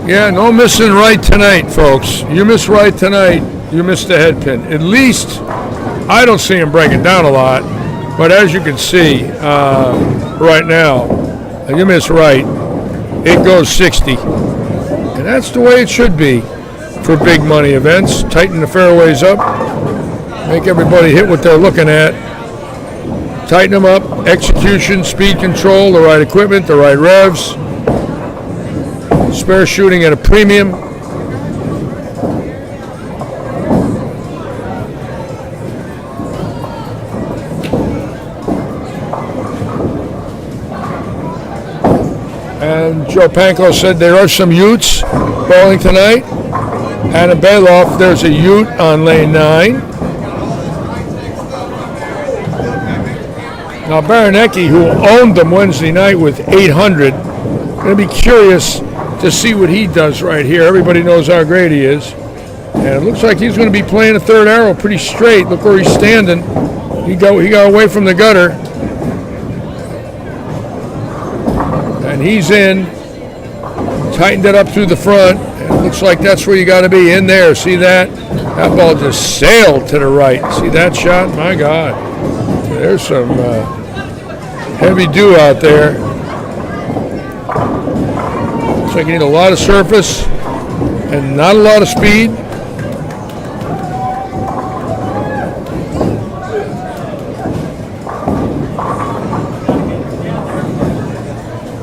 Yeah, no missing right tonight, folks. You miss right tonight, you miss the head pin. At least, I don't see him breaking down a lot, but as you can see right now, you miss right, it goes 60. And that's the way it should be for big money events. Tighten the fairways up, make everybody hit what they're looking at. Tighten them up, execution, speed control, the right equipment, the right revs. Spare shooting at a premium. And Joe Panko said there are some Utes bowling tonight. Anna Bailoff, there's a Ute on lane 9. Now Baranecki, who owned them Wednesday night with 800, going to be curious to see what he does right here. Everybody knows how great he is. And it looks like he's going to be playing a third arrow pretty straight. Look where he's standing. He got away from the gutter. And he's in. Tightened it up through the front. And it looks like that's where you got to be, in there. See that? That ball just sailed to the right. See that shot? My God. There's some heavy dew out there. So you need a lot of surface and not a lot of speed.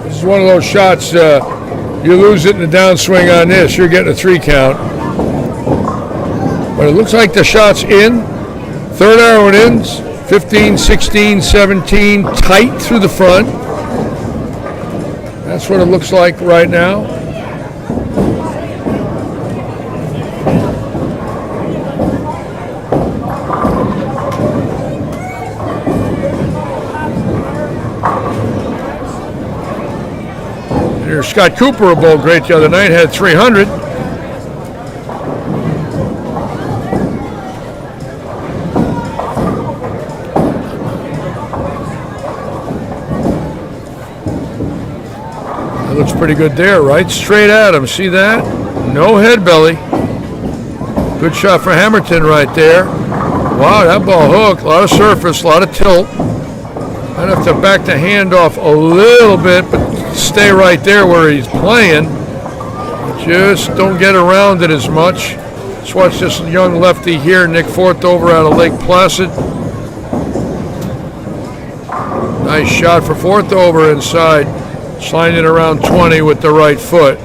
This is one of those shots, you lose it in the downswing on this, you're getting a 3 count. But it looks like the shot's in. Third arrow it ends. 15, 16, 17, tight through the front. That's what it looks like right now. Here's Scott Cooper, a bowled great the other night, had 300. Looks pretty good there, right straight at him. See that? No head belly. Good shot for Hamilton right there. Wow, that ball hooked. A lot of surface, a lot of tilt. I'd have to back the hand off a little bit, but stay right there where he's playing. Just don't get around it as much. Let's watch this young lefty here, Nick Forthover out of Lake Placid. Nice shot for Forthover inside. Sliding it around 20 with the right foot.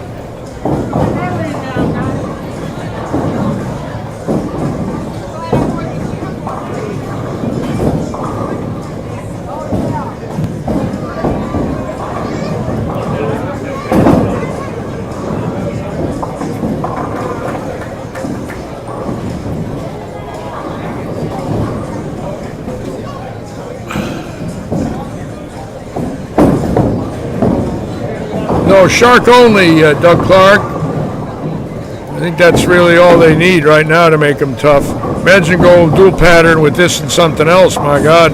No, shark only, Doug Clark. I think that's really all they need right now to make them tough. Imagine going dual pattern with this and something else, my God.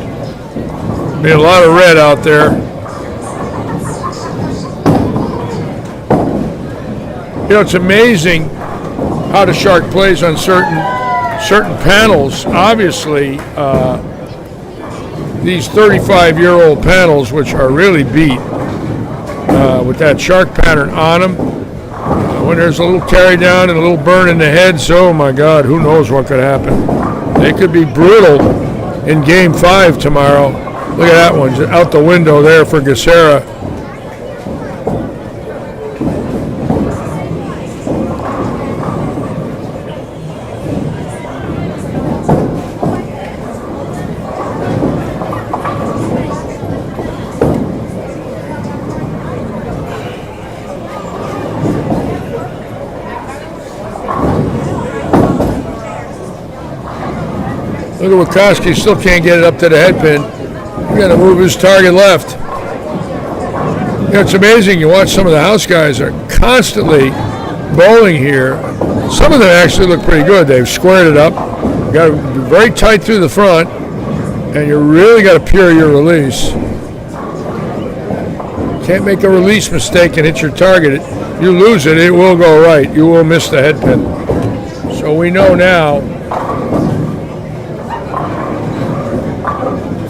Be a lot of red out there. You know, it's amazing how the shark plays on certain panels. Obviously, these 35-year-old panels, which are really beat, with that shark pattern on them. When there's a little carry down and a little burn in the head, so, oh my God, who knows what could happen. They could be brutal in Game 5 tomorrow. Look at that one, just out the window there for Gacera. Look at Wachowski, still can't get it up to the head pin. He's got to move his target left. You know, it's amazing. You watch some of the house guys are constantly bowling here. Some of them actually look pretty good. They've squared it up. You got to be very tight through the front, and you really got to pure your release. Can't make a release mistake and hit your target. You lose it, it will go right. You will miss the head pin. So we know now.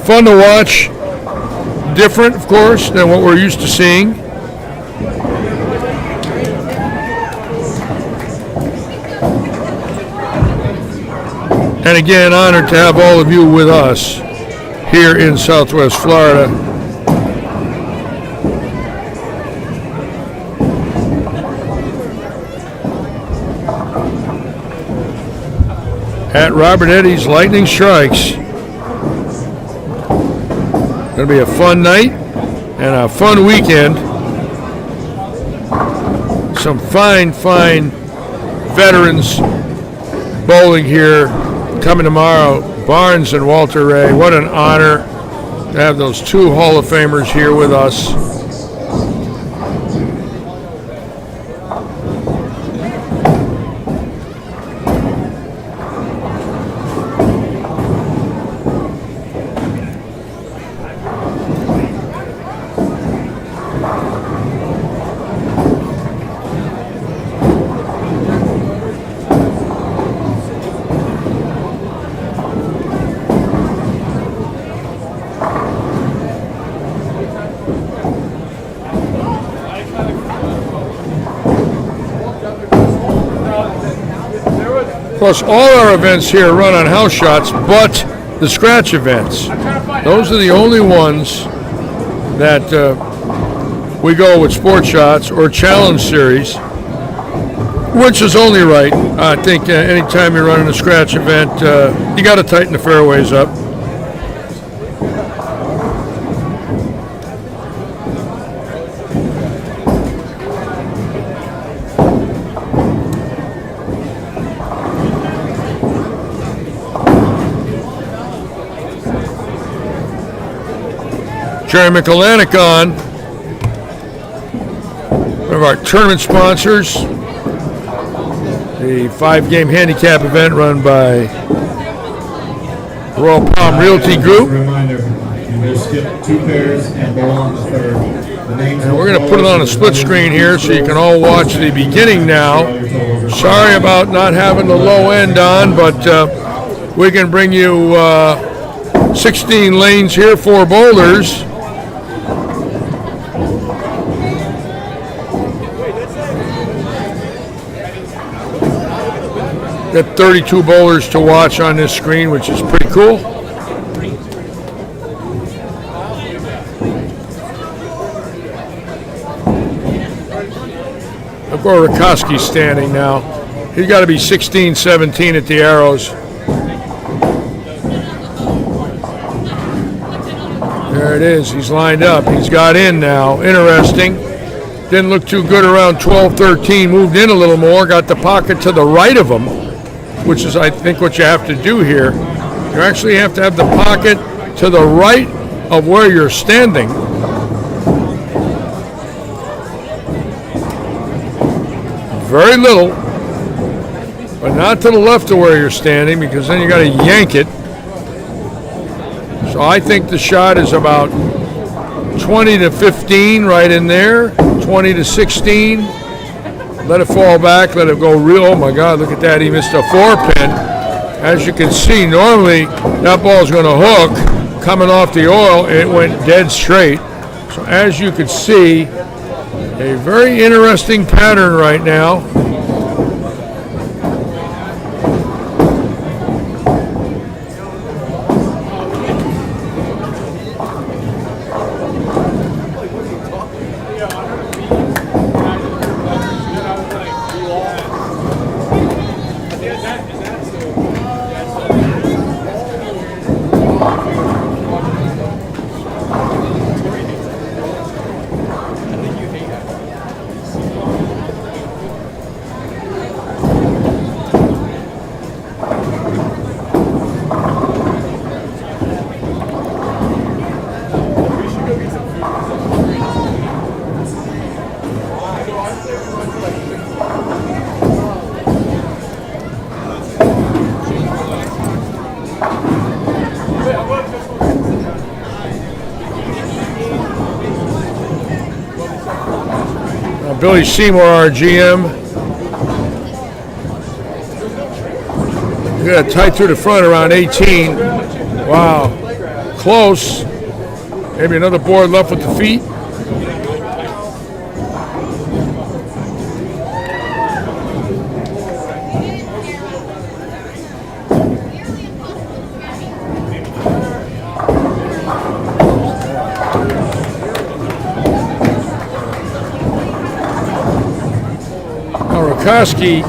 Fun to watch. Different, of course, than what we're used to seeing. And again, honored to have all of you with us here in Southwest Florida. At Robert Eddy's Lightning Strikes. Going to be a fun night and a fun weekend. Some fine veterans bowling here coming tomorrow. Barnes and Walter Ray. What an honor to have those two Hall of Famers here with us. Of course, all our events here run on house shots, but the scratch events. Those are the only ones that we go with sport shots or challenge series, which is only right. I think anytime you're running a scratch event, you got to tighten the fairways up. Jerry McElanick on, one of our tournament sponsors, the 5-game handicap event run by Royal Palm Realty Group. Reminder, you will skip 2 pairs and bowl on the 3rd. And we're going to put it on a split screen here so you can all watch the beginning now. Sorry about not having the low end on, but we can bring you 16 lanes here, 4 boulders. Got 32 bowlers to watch on this screen, which is pretty cool. Look where Rakoski's standing now. He's got to be 16, 17 at the arrows. There it is. He's lined up. He's got in now. Interesting. Didn't look too good around 12, 13. Moved in a little more. Got the pocket to the right of him, which is, I think, what you have to do here. You actually have to have the pocket to the right of where you're standing. Very little, but not to the left of where you're standing, because then you got to yank it. So I think the shot is about 20 to 15 right in there, 20 to 16. Let it fall back, let it go real. Oh my God, look at that. He missed a 4-pin. As you can see, normally that ball's going to hook coming off the oil, and it went dead straight. So as you can see, A very interesting pattern right now. Billy Seymour, our GM. We got tight through the front around 18. Wow. Close. Maybe another board left with the feet. Koski,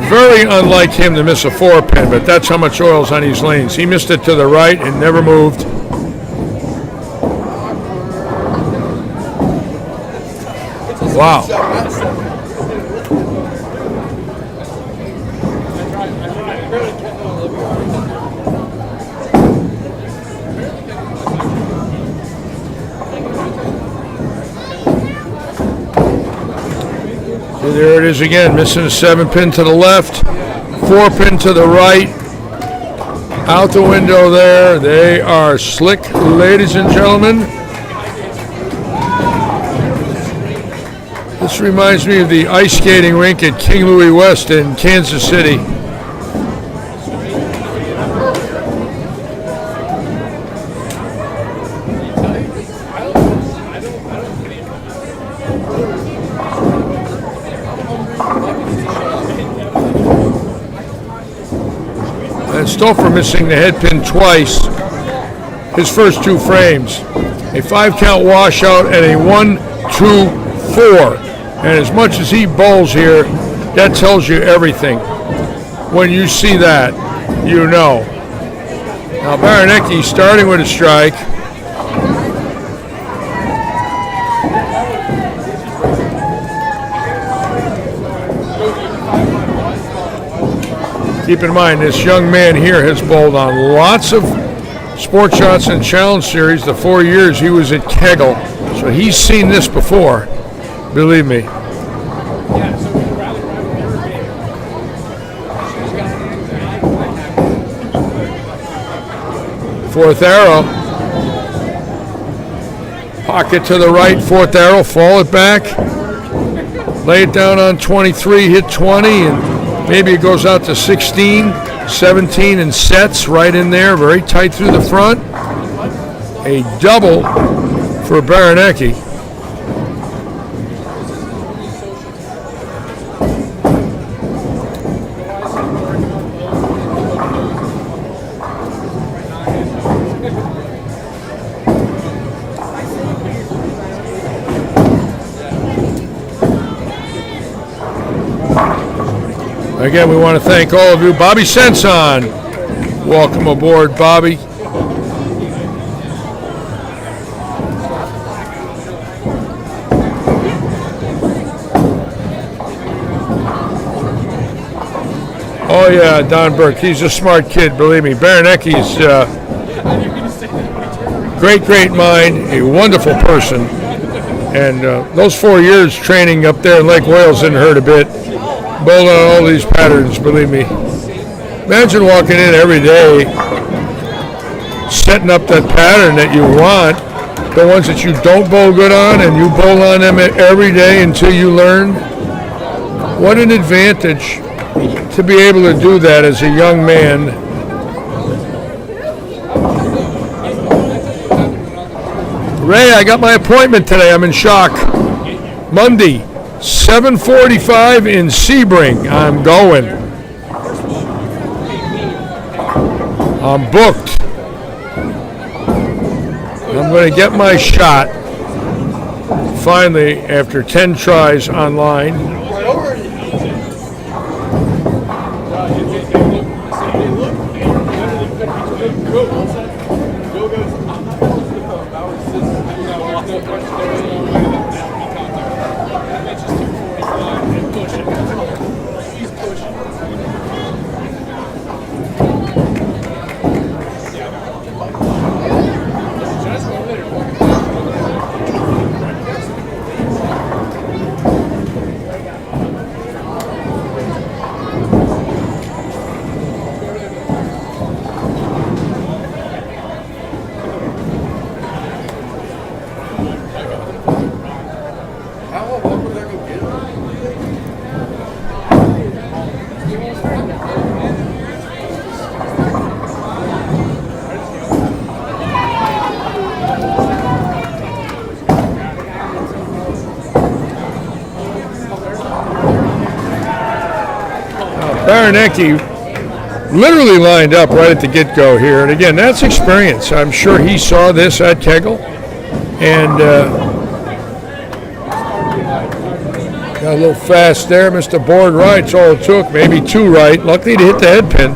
very unlike him to miss a 4-pin, but that's how much oil's on these lanes. He missed it to the right and never moved. Wow. There it is again, missing a 7-pin to the left, 4-pin to the right. Out the window there. They are slick, ladies and gentlemen. This reminds me of the ice skating rink at King Louis West in Kansas City. And Stouffer missing the head pin twice, his first 2 frames. A 5-count washout and a 1-2-4. And as much as he bowls here, that tells you everything. When you see that, you know. Now Baranecki starting with a strike. Keep in mind, this young man here has bowled on lots of Sport Shots and Challenge Series. The 4 years he was at Kegel, so he's seen this before, believe me. Fourth arrow. Pocket to the right, 4th arrow, fall it back. Lay it down on 23, hit 20, and maybe it goes out to 16, 17, and sets right in there, very tight through the front. A double for Baranecki. Again, we want to thank all of you. Bobby Senson, welcome aboard, Bobby. Oh yeah, Don Burke, he's a smart kid, believe me. Baranecki's great mind, a wonderful person. And those 4 years training up there in Lake Wales didn't hurt a bit. Bowled on all these patterns, believe me. Imagine walking in every day, setting up that pattern that you want, the ones that you don't bowl good on, and you bowl on them every day until you learn. What an advantage to be able to do that as a young man. Ray, I got my appointment today. I'm in shock. Monday, 7:45 in Sebring. I'm going. I'm booked. I'm going to get my shot. Finally, after 10 tries online. Baranecki literally lined up right at the get-go here. And again, that's experience. I'm sure he saw this at Kegel. And got a little fast there. Missed the board right. It's all it took. Maybe 2 right. Luckily to hit the head pin.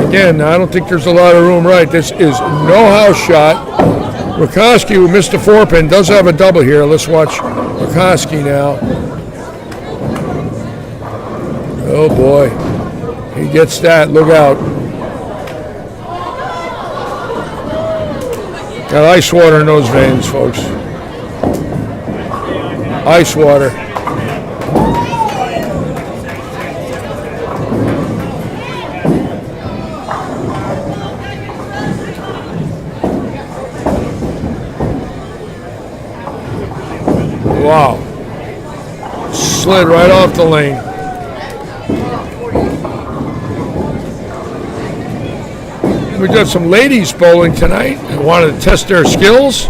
Again, I don't think there's a lot of room right. This is no house shot. Rakoski, who missed the 4-pin, does have a double here. Let's watch Rakoski now. Oh boy, he gets that, look out. Got ice water in those veins, folks. Ice water. Wow. Slid right off the lane. We got some ladies bowling tonight who wanted to test their skills.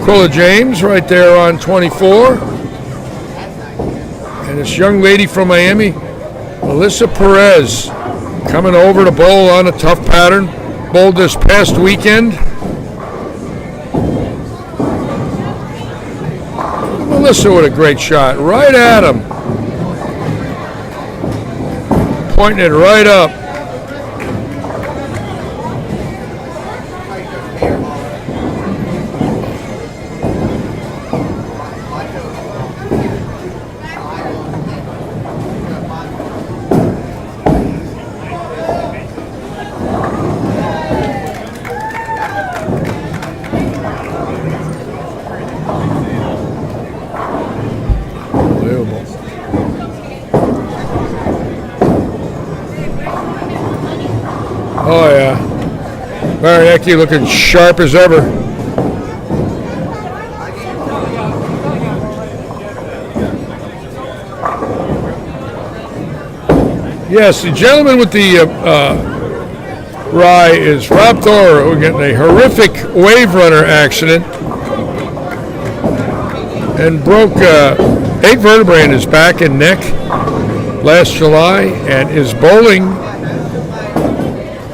Quilla James right there on 24. And this young lady from Miami, Melissa Perez, coming over to bowl on a tough pattern. Bowled this past weekend. Melissa with a great shot. Right at him. Pointing it right up. Oh yeah, Baranecki looking sharp as ever. Yes, the gentleman with the rye is Rob Thor, who got a horrific wave runner accident and broke 8 vertebrae in his back and neck last July, and is bowling.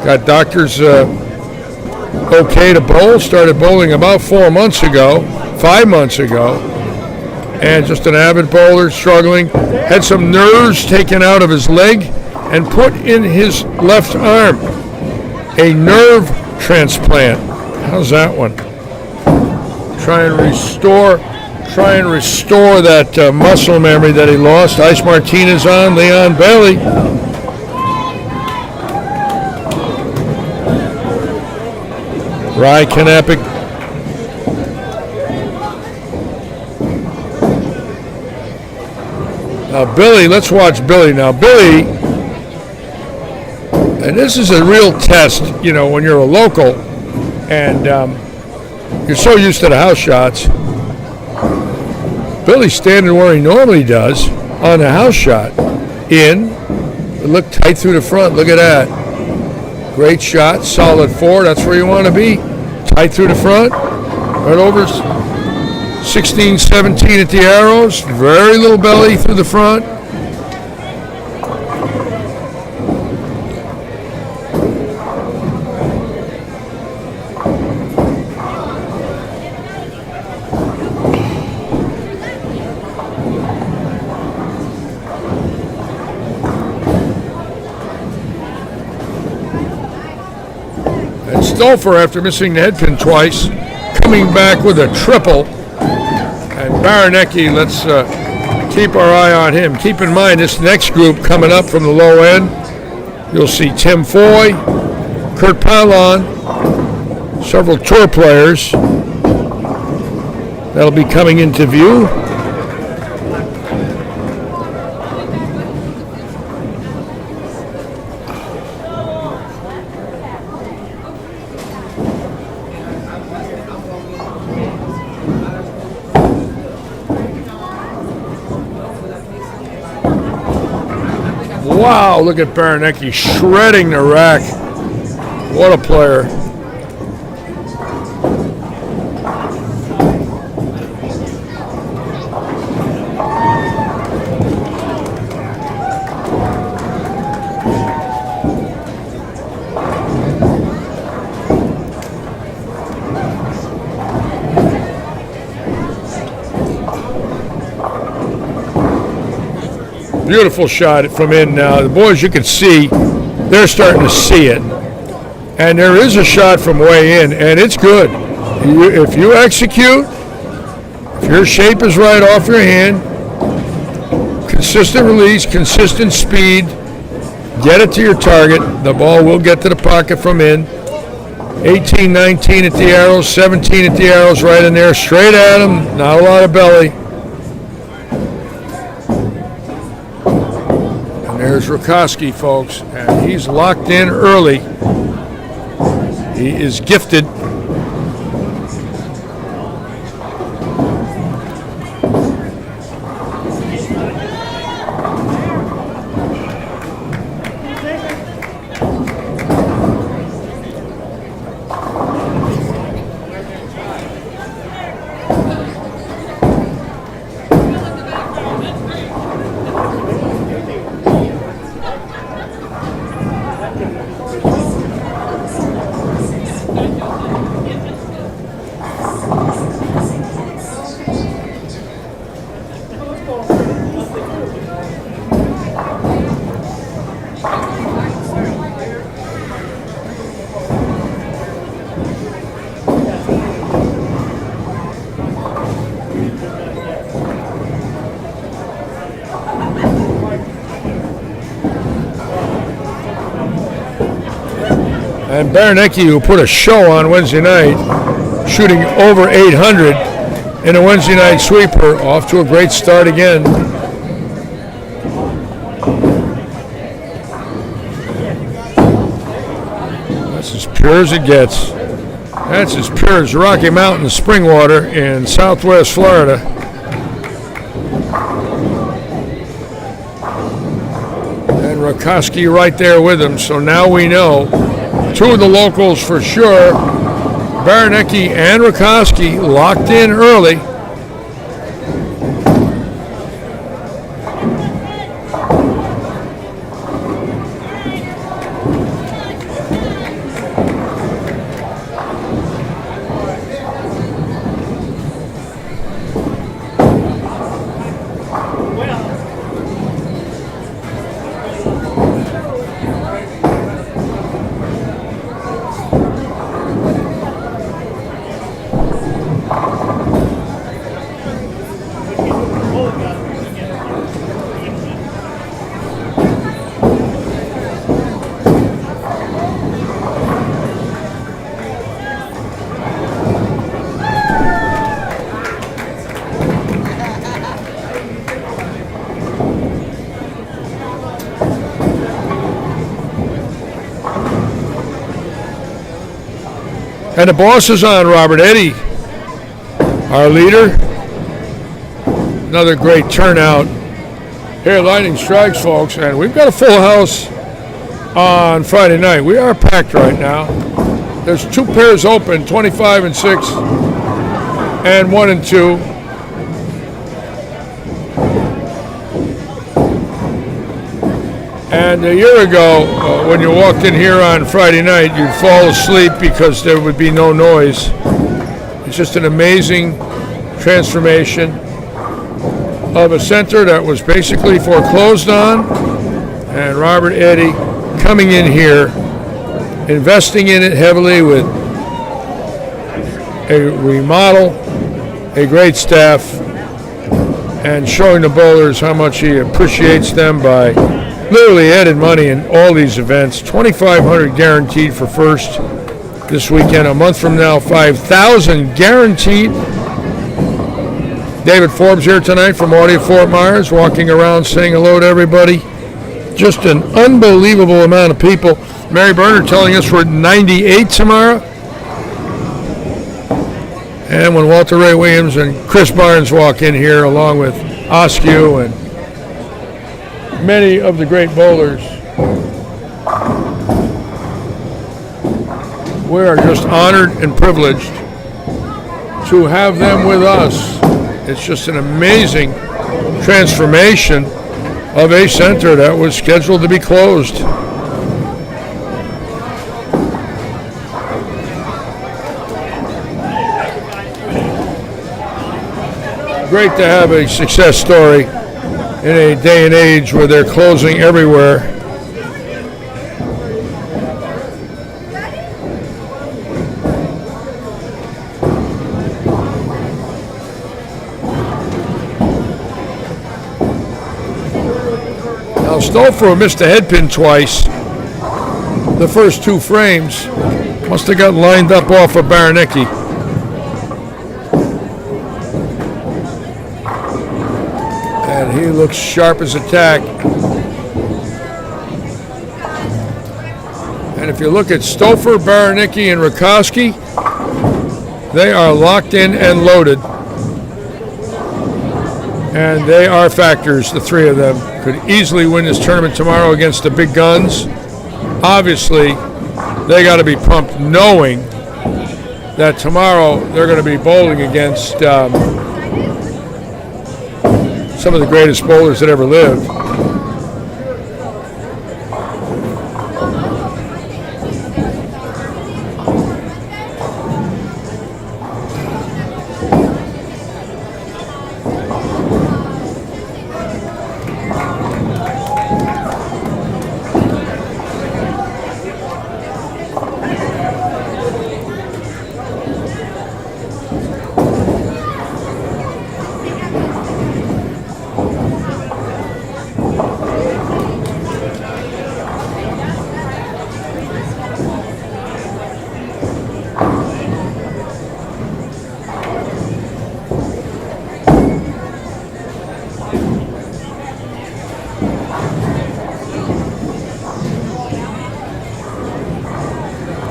Got doctors okay to bowl. Started bowling about 5 months ago, and just an avid bowler, struggling. Had some nerves taken out of his leg and put in his left arm. A nerve transplant. How's that one? Try and restore that muscle memory that he lost. Ice Martinez on, Leon Bailey. Rye Kanapic. Now Billy, let's watch Billy now. Billy, and this is a real test, you know, when you're a local and you're so used to the house shots. Billy's standing where he normally does on the house shot. Look tight through the front, look at that. Great shot, solid 4, that's where you want to be. Tight through the front, Right over 16, 17 at the arrows. Very little belly through the front. And Stolfer, after missing the head pin twice, coming back with a triple. And Baranecki, let's keep our eye on him. Keep in mind this next group coming up from the low end. You'll see Tim Foy, Kurt Palon, several tour players that'll be coming into view. Wow, look at Baranecki shredding the rack. What a player. Beautiful shot from in now. The boys, you can see, they're starting to see it. And there is a shot from way in, and it's good. If you execute, if your shape is right off your hand, consistent release, consistent speed, get it to your target, the ball will get to the pocket from in. 18, 19 at the arrows, 17 at the arrows, right in there, straight at him, not a lot of belly. There's Rakoski, folks, and he's locked in early. He is gifted. And Baranecki, who put a show on Wednesday night, shooting over 800 in a Wednesday night sweeper, off to a great start again. That's as pure as it gets. That's as pure as Rocky Mountain spring water in Southwest Florida. And Rakoski right there with him, so now we know. Two of the locals for sure, Baranecki and Rakoski, locked in early. And the boss is on, Robert Eddy, our leader. Another great turnout here at Lightning Strikes, folks. And we've got a full house on Friday night. We are packed right now. There's two pairs open, 25 and 6. and 1 and 2. And a year ago, when you walked in here on Friday night, you'd fall asleep because there would be no noise. It's just an amazing transformation of a center that was basically foreclosed on, and Robert Eddy coming in here, investing in it heavily with a remodel, a great staff, and showing the bowlers how much he appreciates them by literally added money in all these events. $2,500 guaranteed for first this weekend. A month from now, $5,000 guaranteed. David Forbes here tonight from Audio Fort Myers, walking around saying hello to everybody. Just an unbelievable amount of people. Mary Berner telling us we're at 98 tomorrow. And when Walter Ray Williams and Chris Barnes walk in here, along with Oskew and many of the great bowlers, we are just honored and privileged to have them with us. It's just an amazing transformation of a center that was scheduled to be closed. Great to have a success story in a day and age where they're closing everywhere. Now Stouffer missed a headpin twice. The first 2 frames must have got lined up off of Baranecki. And he looks sharp as a tack. And if you look at Stouffer, Baranecki, and Rakowski, they are locked in and loaded. And they are factors, the 3 of them. Could easily win this tournament tomorrow against the big guns. Obviously, they got to be pumped knowing that tomorrow they're going to be bowling against some of the greatest bowlers that ever lived.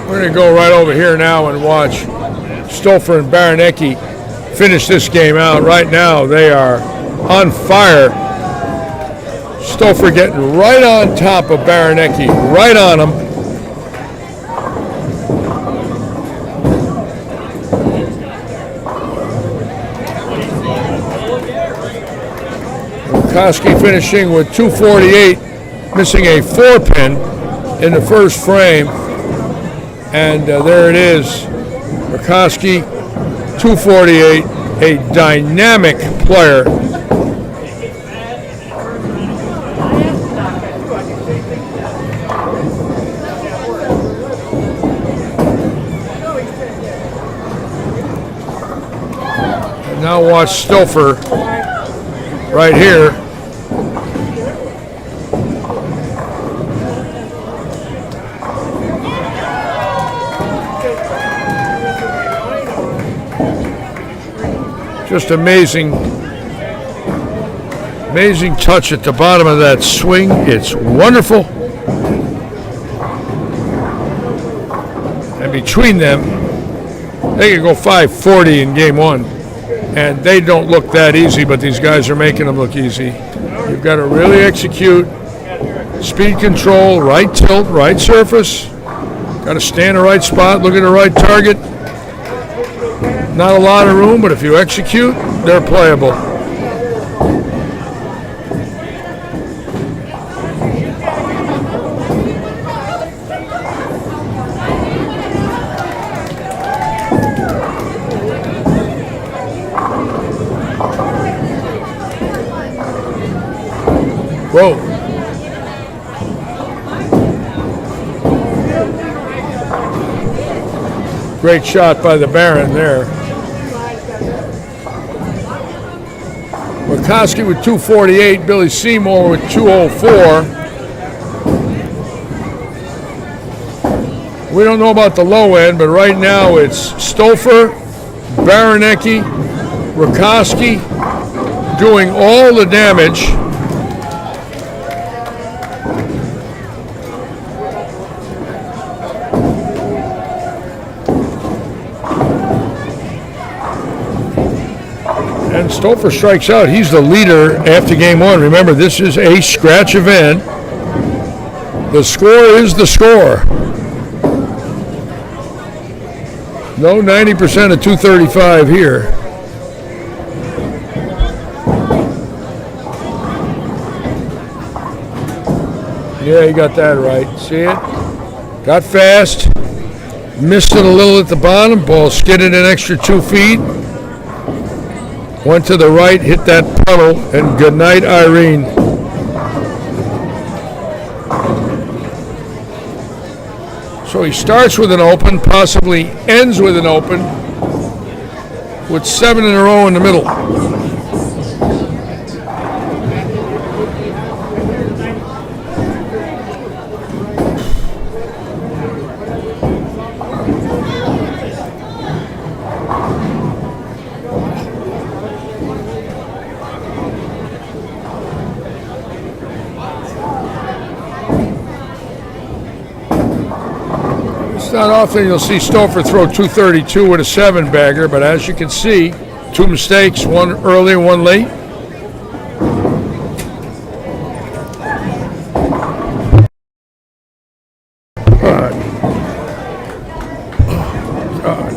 We're going to go right over here now and watch Stouffer and Baranecki finish this game out. Right now, they are on fire. Stouffer getting right on top of Baranecki, right on him. Koski finishing with 248, missing a 4-pin in the first frame. And there it is, Rakowski, 248, a dynamic player. And now watch Stouffer right here. Just amazing touch at the bottom of that swing. It's wonderful. And between them, they could go 540 in game 1. And they don't look that easy, but these guys are making them look easy. You've got to really execute speed control, right tilt, right surface. Got to stand in the right spot, look at the right target. Not a lot of room, but if you execute, they're playable. Whoa. Great shot by the Baron there. Wachowski with 248, Billy Seymour with 204. We don't know about the low end, but right now it's Stouffer, Baranecki, Wachowski doing all the damage. And Stouffer strikes out. He's the leader after game one. Remember, this is a scratch event. The score is the score. No 90% of 235 here. Yeah, you got that right. See it? Got fast. Missed it a little at the bottom. Ball skidded an extra 2 feet. Went to the right, hit that puddle, and good night, Irene. So he starts with an open, possibly ends with an open, with 7 in a row in the middle. Not often you'll see Stouffer throw 232 with a 7-bagger, but as you can see, 2 mistakes, one early, one late. God. Oh, God.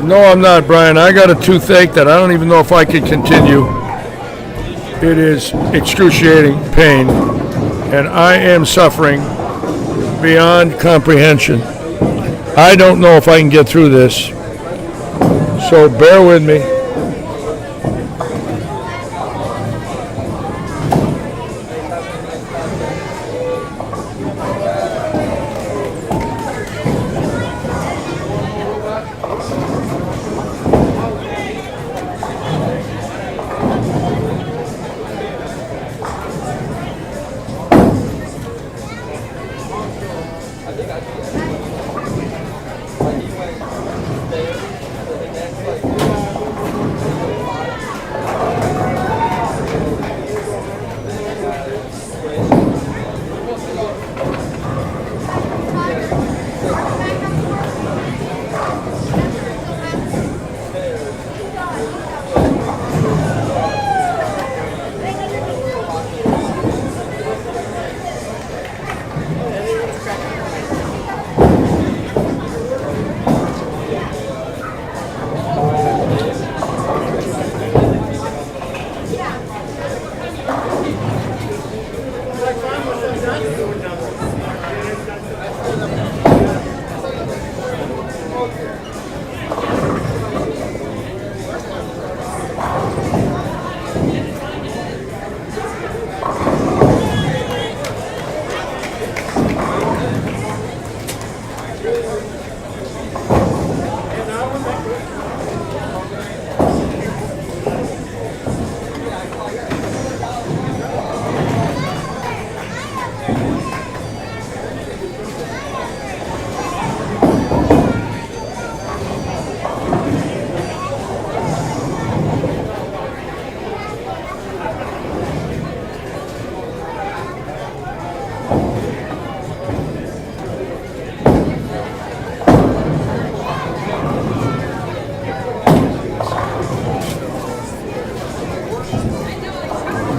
No, I'm not, Brian. I got a toothache that I don't even know if I can continue. It is excruciating pain, and I am suffering beyond comprehension. I don't know if I can get through this, so bear with me.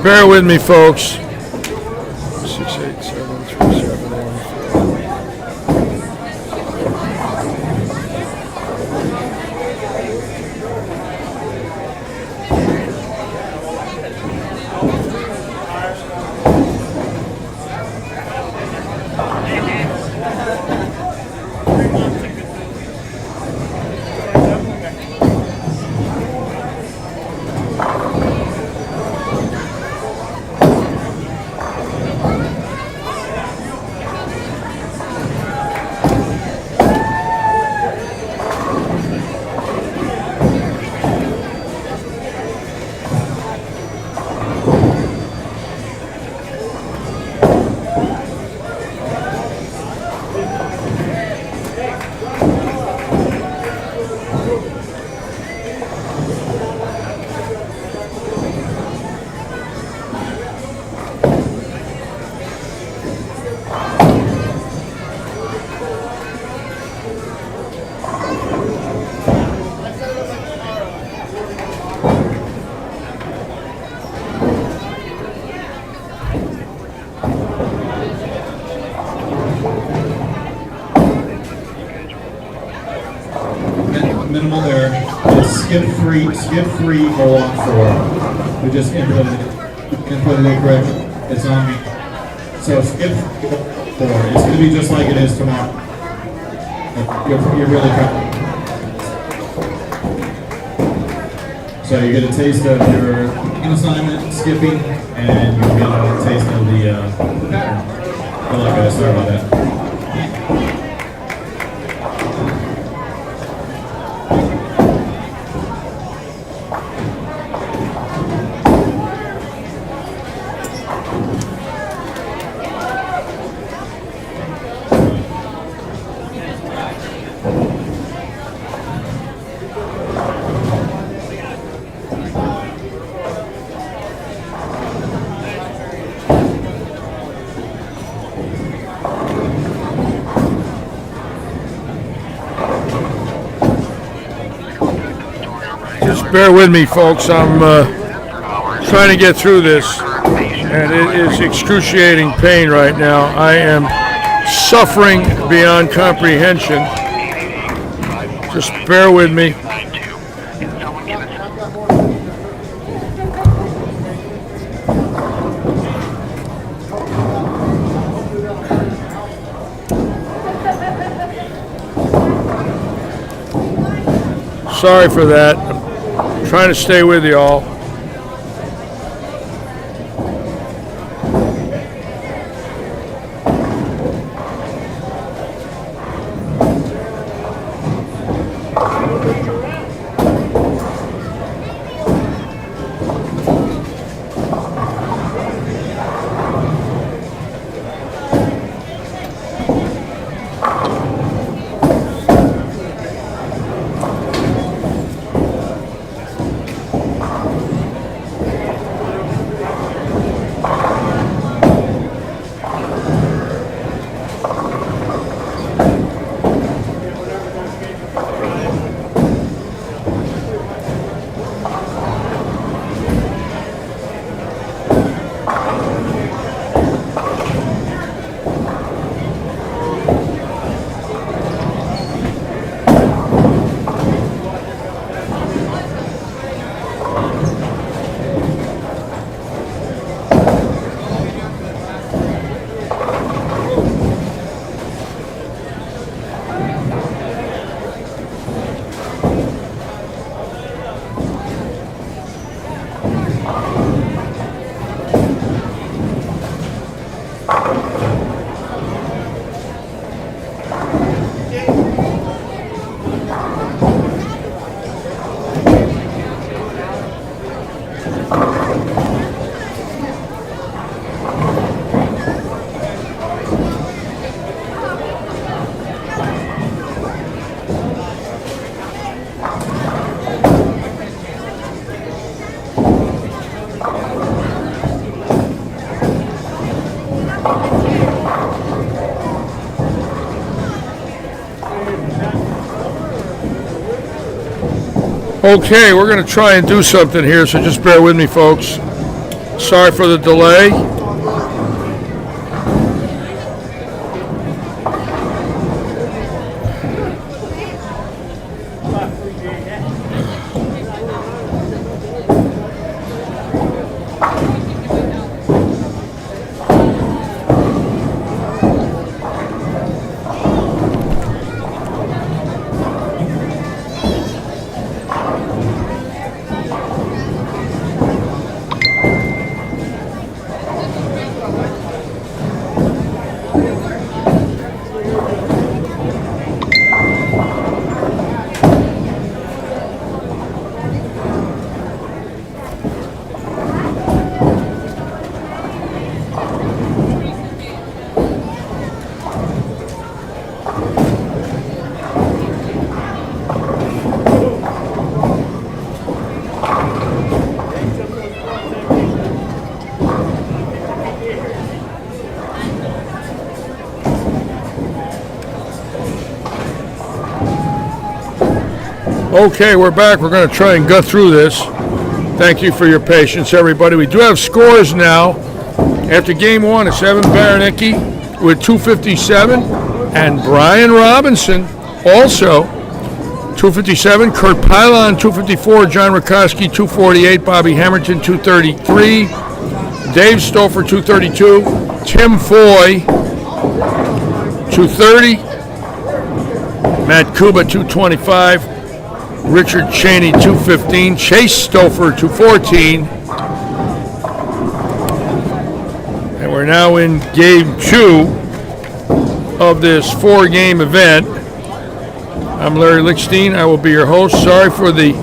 Bear with me, folks. 6873714. Minimal there. It's skip three, go on 4. We just inputted it correct. It's on me. So skip 4. It's going to be just like it is tomorrow. You're really trying. So you get a taste of your assignment, skipping, and you'll get a taste of the pattern. Good luck, guys. Sorry about that. Just bear with me, folks. I'm trying to get through this, and it is excruciating pain right now. I am suffering beyond comprehension. Just bear with me. Sorry for that. I'm trying to stay with you all. Okay, we're going to try and do something here, so just bear with me, folks. Sorry for the delay. Okay, we're back. We're going to try and gut through this. Thank you for your patience, everybody. We do have scores now. After game one, it's Evan Baranecki with 257, and Brian Robinson also 257. Kurt Pylon 254, John Rakoski 248, Bobby Hamilton 233, Dave Stouffer 232, Tim Foy 230, Matt Kuba 225. Richard Cheney, 215. Chase Stouffer, 214. And we're now in game 2 of this 4-game event. I'm Larry Lichtenstein. I will be your host. Sorry for the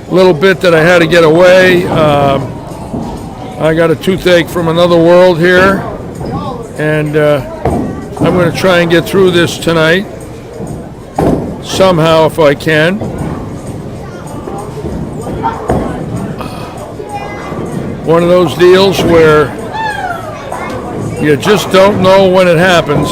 little bit that I had to get away. I got a toothache from another world here. And I'm going to try and get through this tonight. Somehow, if I can. One of those deals where you just don't know when it happens.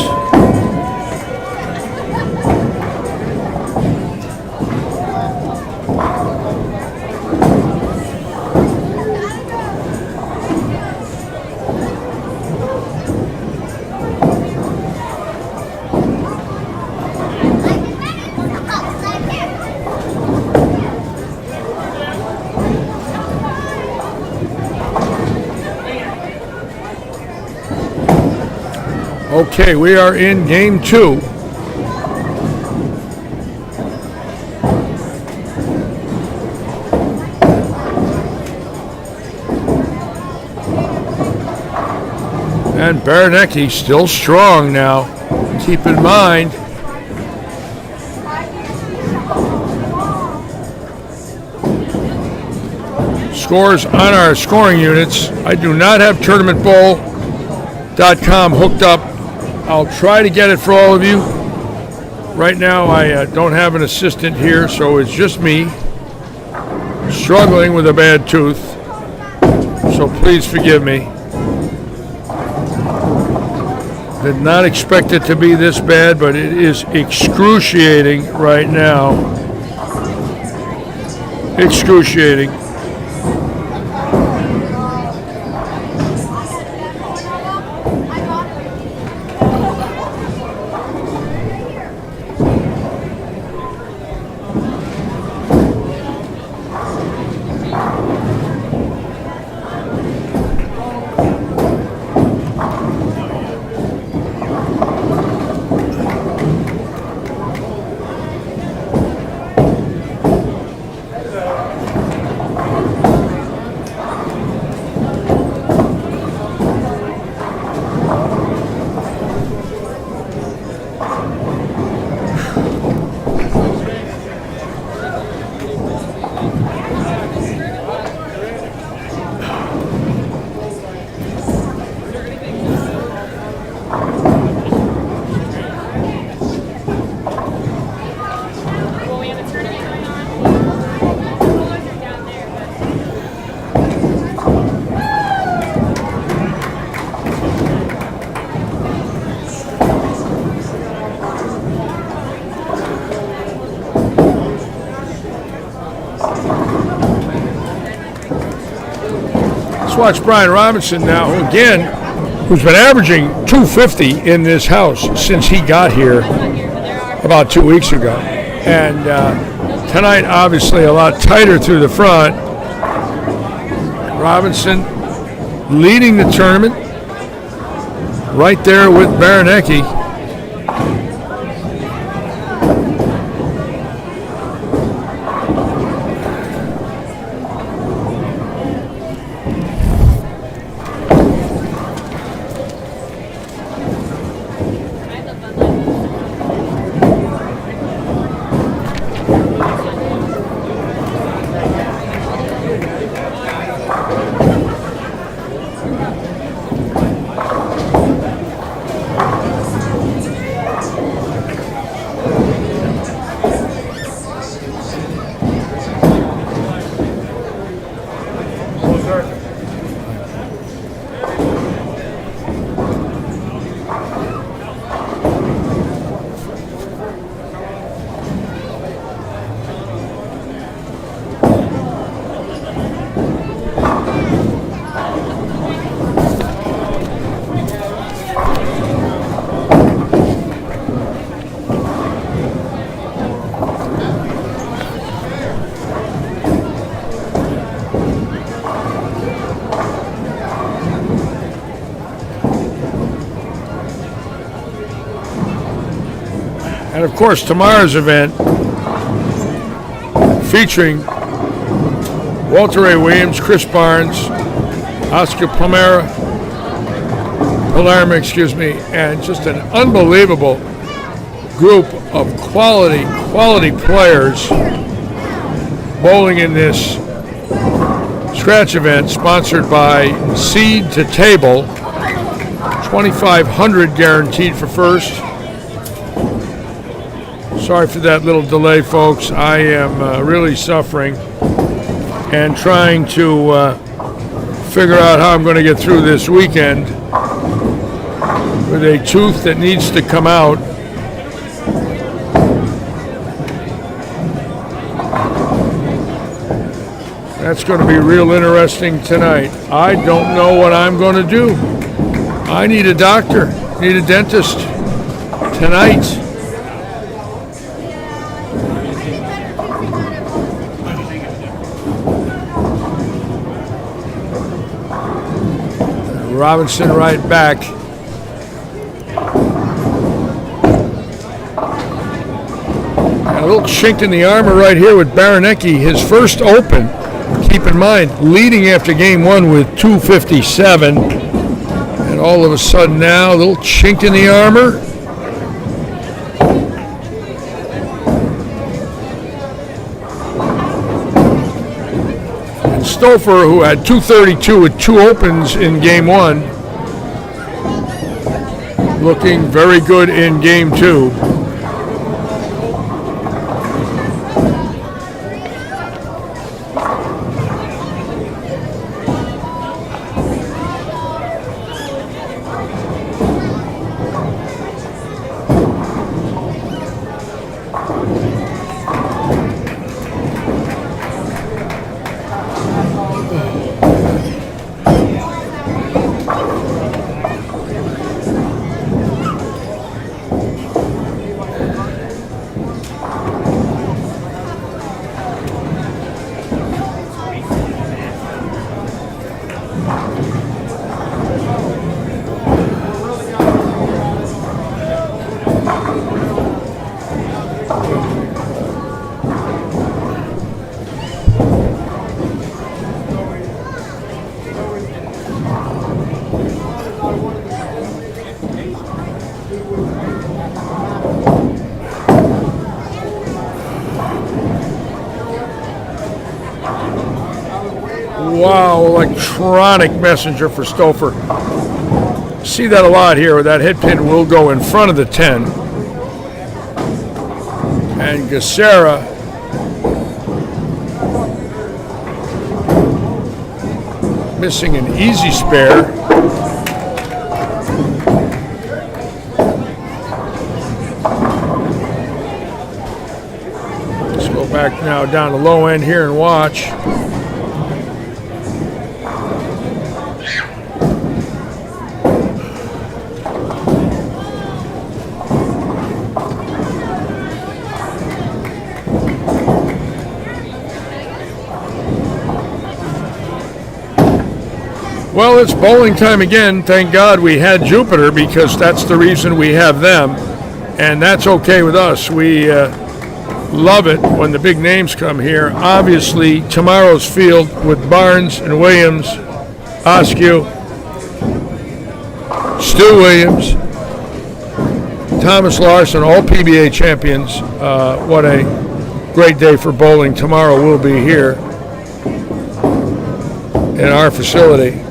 Okay, we are in game 2. And Baranecki still strong now. Keep in mind, scores on our scoring units. I do not have TournamentBowl.com hooked up. I'll try to get it for all of you. Right now, I don't have an assistant here, so it's just me struggling with a bad tooth. So please forgive me. Did not expect it to be this bad, but it is excruciating right now. Excruciating. Let's watch Brian Robinson now, who again, who's been averaging 250 in this house since he got here about 2 weeks ago. And tonight, obviously, a lot tighter through the front. Robinson leading the tournament, right there with Baranecki. And of course, tomorrow's event featuring Walter Ray Williams, Chris Barnes, Oscar Palermo, and just an unbelievable group of quality players bowling in this scratch event sponsored by Seed to Table. 2,500 guaranteed for first. Sorry for that little delay, folks. I am really suffering and trying to figure out how I'm going to get through this weekend with a tooth that needs to come out. That's going to be real interesting tonight. I don't know what I'm going to do. I need a doctor, need a dentist tonight. Robinson right back. And a little chink in the armor right here with Baranecki, his first open. Keep in mind, leading after game one with 257. And all of a sudden now, a little chink in the armor. Stouffer, who had 232 with two opens in game one, looking very good in game two. Wow, electronic messenger for Stouffer. See that a lot here, where that head pin will go in front of the 10. And Gacera missing an easy spare. Let's go back now down the low end here and watch. Well, it's bowling time again. Thank God we had Jupiter, because that's the reason we have them. And that's okay with us. We love it when the big names come here. Obviously, tomorrow's field with Barnes and Williams, Askew, Stu Williams, Thomas Larson, all PBA champions. What a great day for bowling. Tomorrow we'll be here in our facility.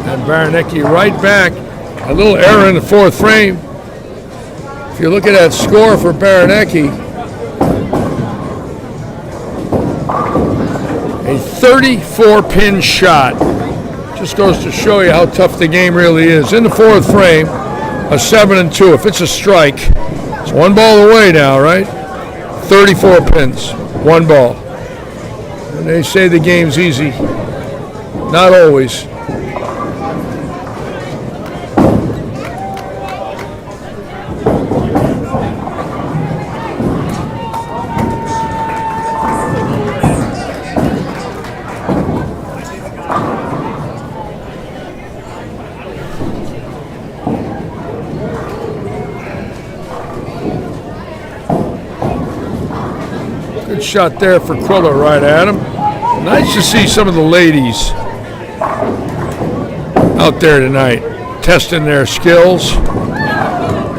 And Baranecki right back. A little error in the fourth frame. If you look at that score for Baranecki, a 34-pin shot. Just goes to show you how tough the game really is. In the fourth frame, a 7-2. If it's a strike, it's one ball away now, right? 34 pins, one ball. And they say the game's easy. Not always. Good shot there for Quilla, right at him. Nice to see some of the ladies out there tonight testing their skills.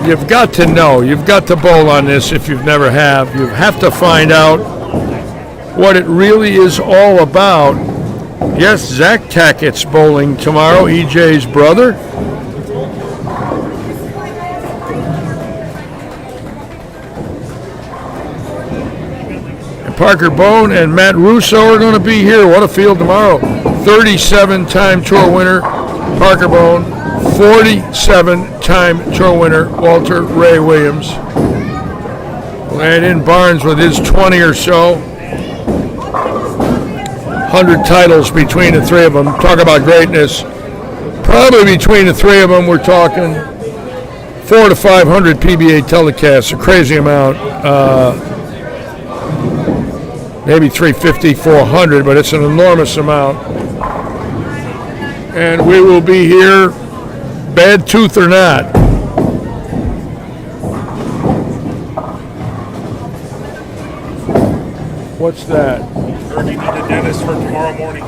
You've got to know, you've got to bowl on this if you've never have. You have to find out what it really is all about. Yes, Zach Tackett's bowling tomorrow, EJ's brother. Parker Bone and Matt Russo are going to be here. What a field tomorrow. 37-time tour winner, Parker Bone. 47-time tour winner, Walter Ray Williams. We'll add in Barnes with his 20 or so. 100 titles between the three of them. Talk about greatness. Probably between the three of them, we're talking 400 to 500 PBA telecasts, a crazy amount. Maybe 350, 400, but it's an enormous amount. And we will be here, bad tooth or not. What's that? Heard you need a dentist for tomorrow morning.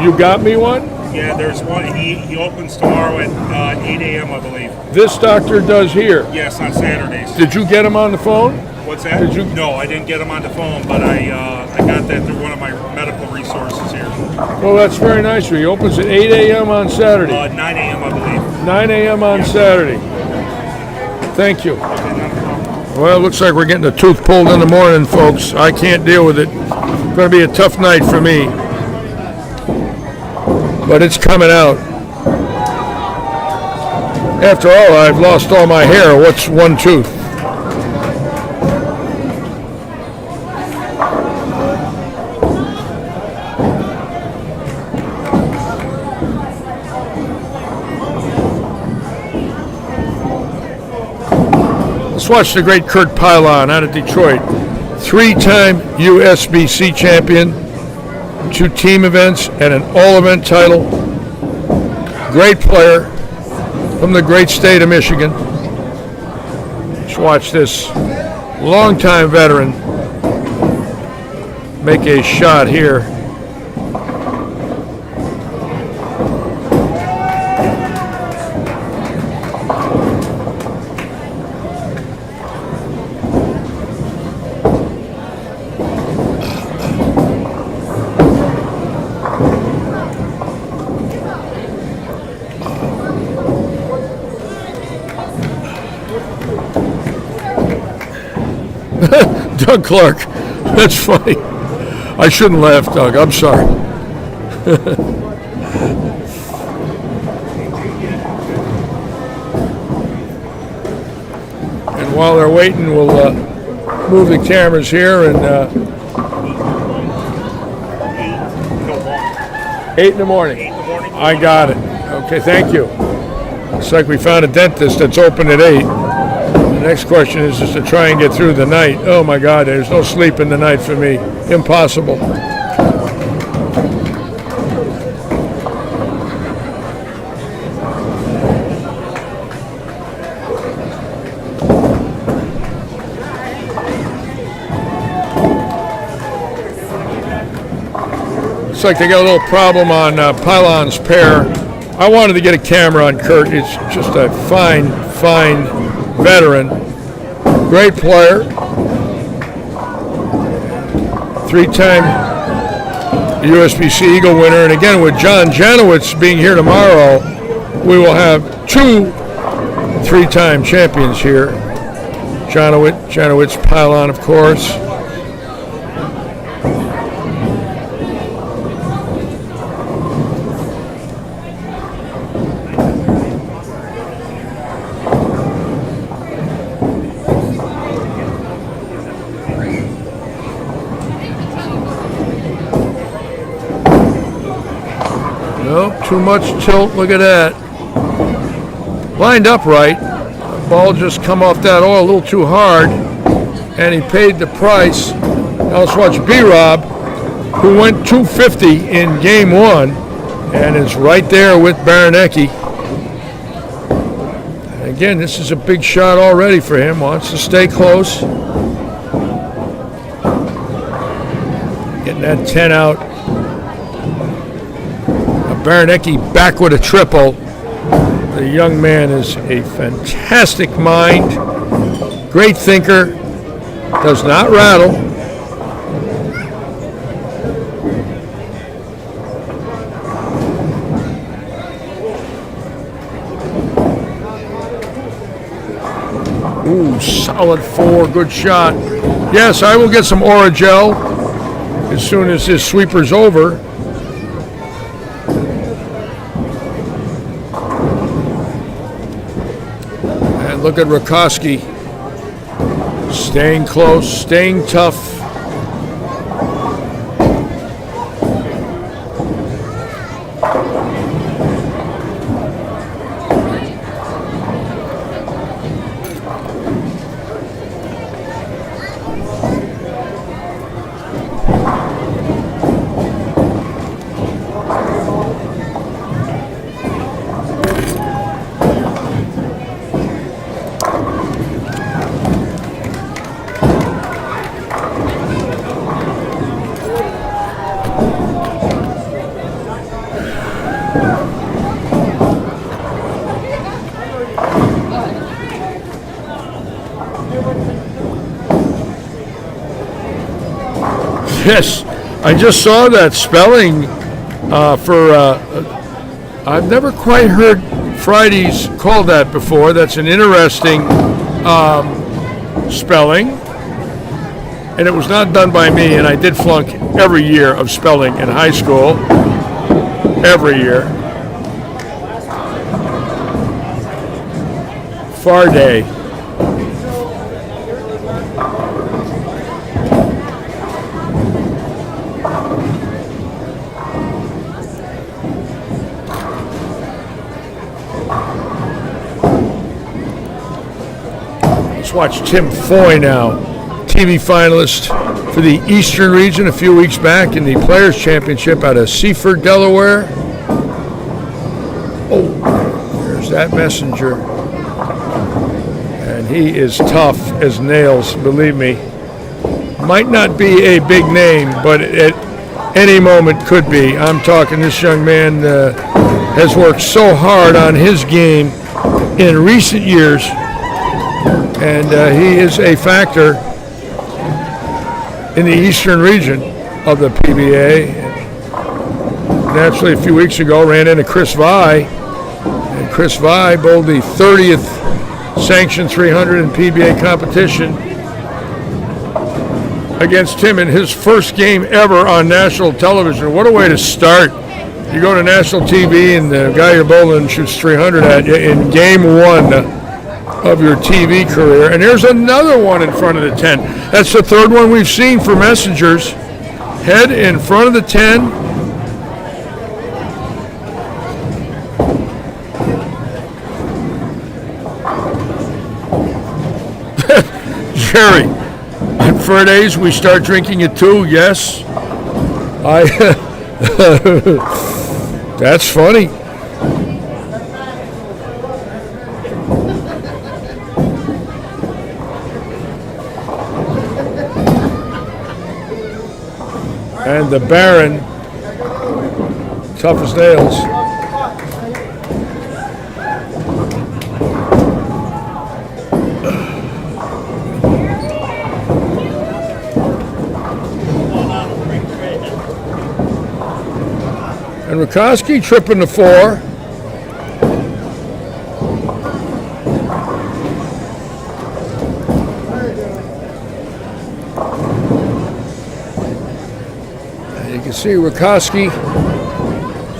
You got me one? Yeah, there's one. He opens tomorrow at 8 a.m., I believe. This doctor does here. Yes, on Saturdays. Did you get him on the phone? What's that? Did you? No, I didn't get him on the phone, but I got that through one of my medical resources here. Well, that's very nice. He opens at 8 a.m. on Saturday. 9 a.m., I believe. 9 a.m. on Saturday. Thank you. Well, it looks like we're getting a tooth pulled in the morning, folks. I can't deal with it. It's going to be a tough night for me. But it's coming out. After all, I've lost all my hair. What's one tooth? Let's watch the great Kurt Pylon out of Detroit. 3-time USBC champion, 2 team events, and an all-event title. Great player from the great state of Michigan. Let's watch this longtime veteran make a shot here. Doug Clark. That's funny. I shouldn't laugh, Doug. I'm sorry. And while they're waiting, we'll move the cameras here and 8 in the morning. 8 in the morning. I got it. Okay, thank you. Looks like we found a dentist that's open at 8. The next question is just to try and get through the night. Oh my God, there's no sleep in the night for me. Impossible. Looks like they got a little problem on Pylon's pair. I wanted to get a camera on Kurt. It's just a fine veteran. Great player. 3-time USBC Eagle winner. And again, with John Janowitz being here tomorrow, we will have 2 3-time champions here. Janowitz, Pylon, of course. Nope, too much tilt. Look at that. Lined up right. The ball just come off that oil a little too hard, and he paid the price. Now let's watch B-Rob, who went 250 in game 1, and is right there with Baranecki. Again, this is a big shot already for him. Wants to stay close. Getting that 10 out. Baranecki back with a triple. The young man is a fantastic mind, great thinker, does not rattle. Ooh, solid 4, good shot. Yes, I will get some Oragel as soon as this sweeper's over. Look at Rakoski, staying close, staying tough. Yes, I just saw that spelling I've never quite heard Fridays called that before. That's an interesting spelling. And it was not done by me, and I did flunk every year of spelling in high school. Every year. Farday. Let's watch Tim Foy now, TV finalist for the Eastern region a few weeks back in the Players' Championship out of Seaford, Delaware. Oh, there's that messenger. And he is tough as nails, believe me. Might not be a big name, but at any moment could be. I'm talking this young man has worked so hard on his game in recent years. And he is a factor in the Eastern region of the PBA. Naturally, a few weeks ago, ran into Chris Vai. And Chris Vai bowled the 30th sanctioned 300 in PBA competition against him in his first game ever on national television. What a way to start. You go to national TV and the guy you're bowling shoots 300 at you in game 1 of your TV career. And there's another one in front of the 10. That's the third one we've seen for Messengers. Head in front of the 10. Jerry, on Fridays we start drinking at 2, yes. That's funny. And the Baron, tough as nails. And Rakoski tripping the 4. You can see Rakoski,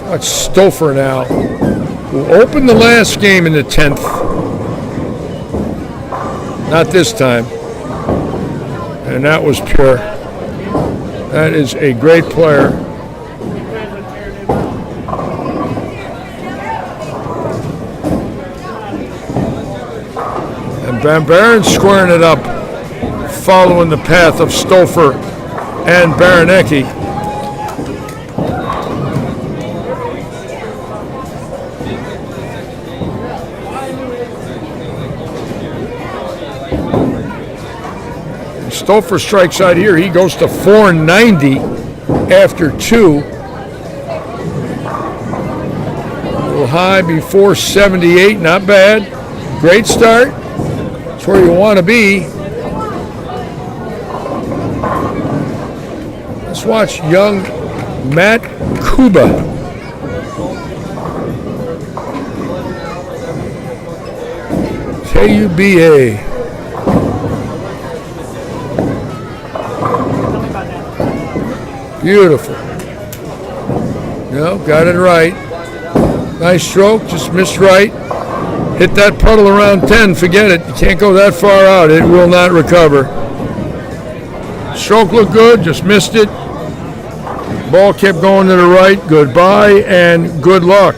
watch Stouffer now, who opened the last game in the 10th. Not this time. And that was pure. That is a great player. And Van Baeren squaring it up, following the path of Stouffer and Baranecki. Stouffer strikes out here. He goes to 490 after 2. A little high before 78. Not bad. Great start. That's where you want to be. Let's watch young Matt Kuba. Kuba. Beautiful. No, got it right. Nice stroke, just missed right. Hit that puddle around 10, forget it. You can't go that far out, it will not recover. Stroke looked good, just missed it. Ball kept going to the right. Goodbye and good luck.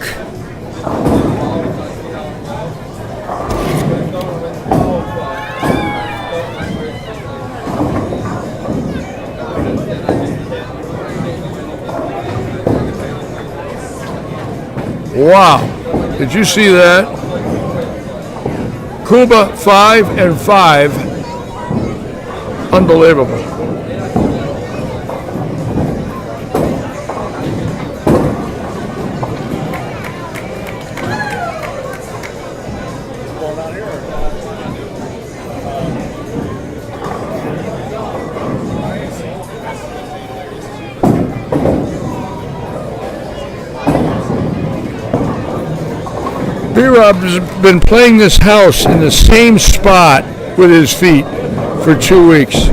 Wow, did you see that? Kuba 5 and 5. Unbelievable. B-Rob has been playing this house in the same spot with his feet for 2 weeks.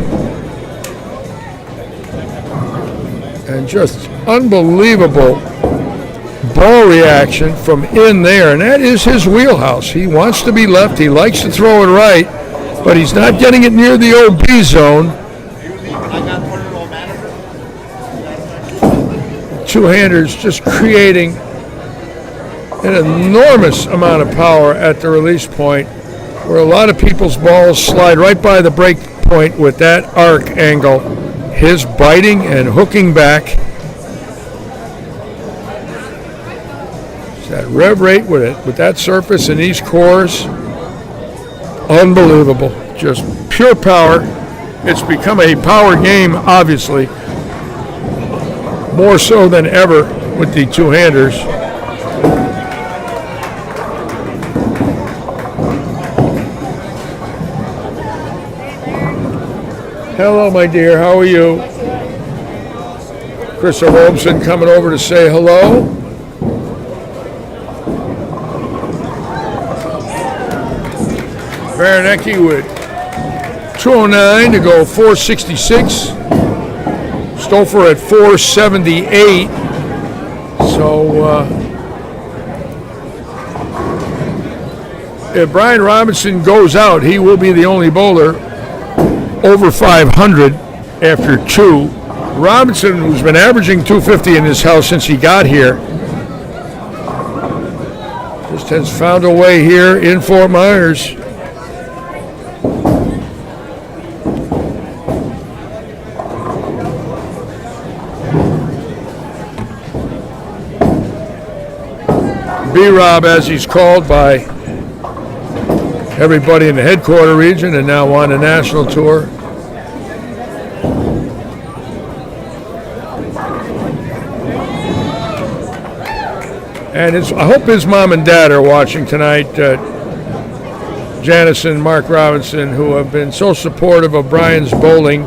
And just unbelievable ball reaction from in there. And that is his wheelhouse. He wants to be left. He likes to throw it right, but he's not getting it near the OB zone. Two-handers just creating an enormous amount of power at the release point, where a lot of people's balls slide right by the break point with that arc angle. His biting and hooking back. It's that rev rate with it, with that surface and these cores, unbelievable. Just pure power. It's become a power game, obviously, more so than ever with the two-handers. Hello, my dear. How are you? Krista Robeson coming over to say hello. Baranecki with 209 to go 466. Stouffer at 478. So if Brian Robinson goes out, he will be the only bowler over 500 after 2. Robinson, who's been averaging 250 in this house since he got here, just has found a way here in Fort Myers. B-Rob, as he's called by everybody in the headquarter region and now on the national tour. And I hope his mom and dad are watching tonight, Janice and Mark Robinson, who have been so supportive of Brian's bowling.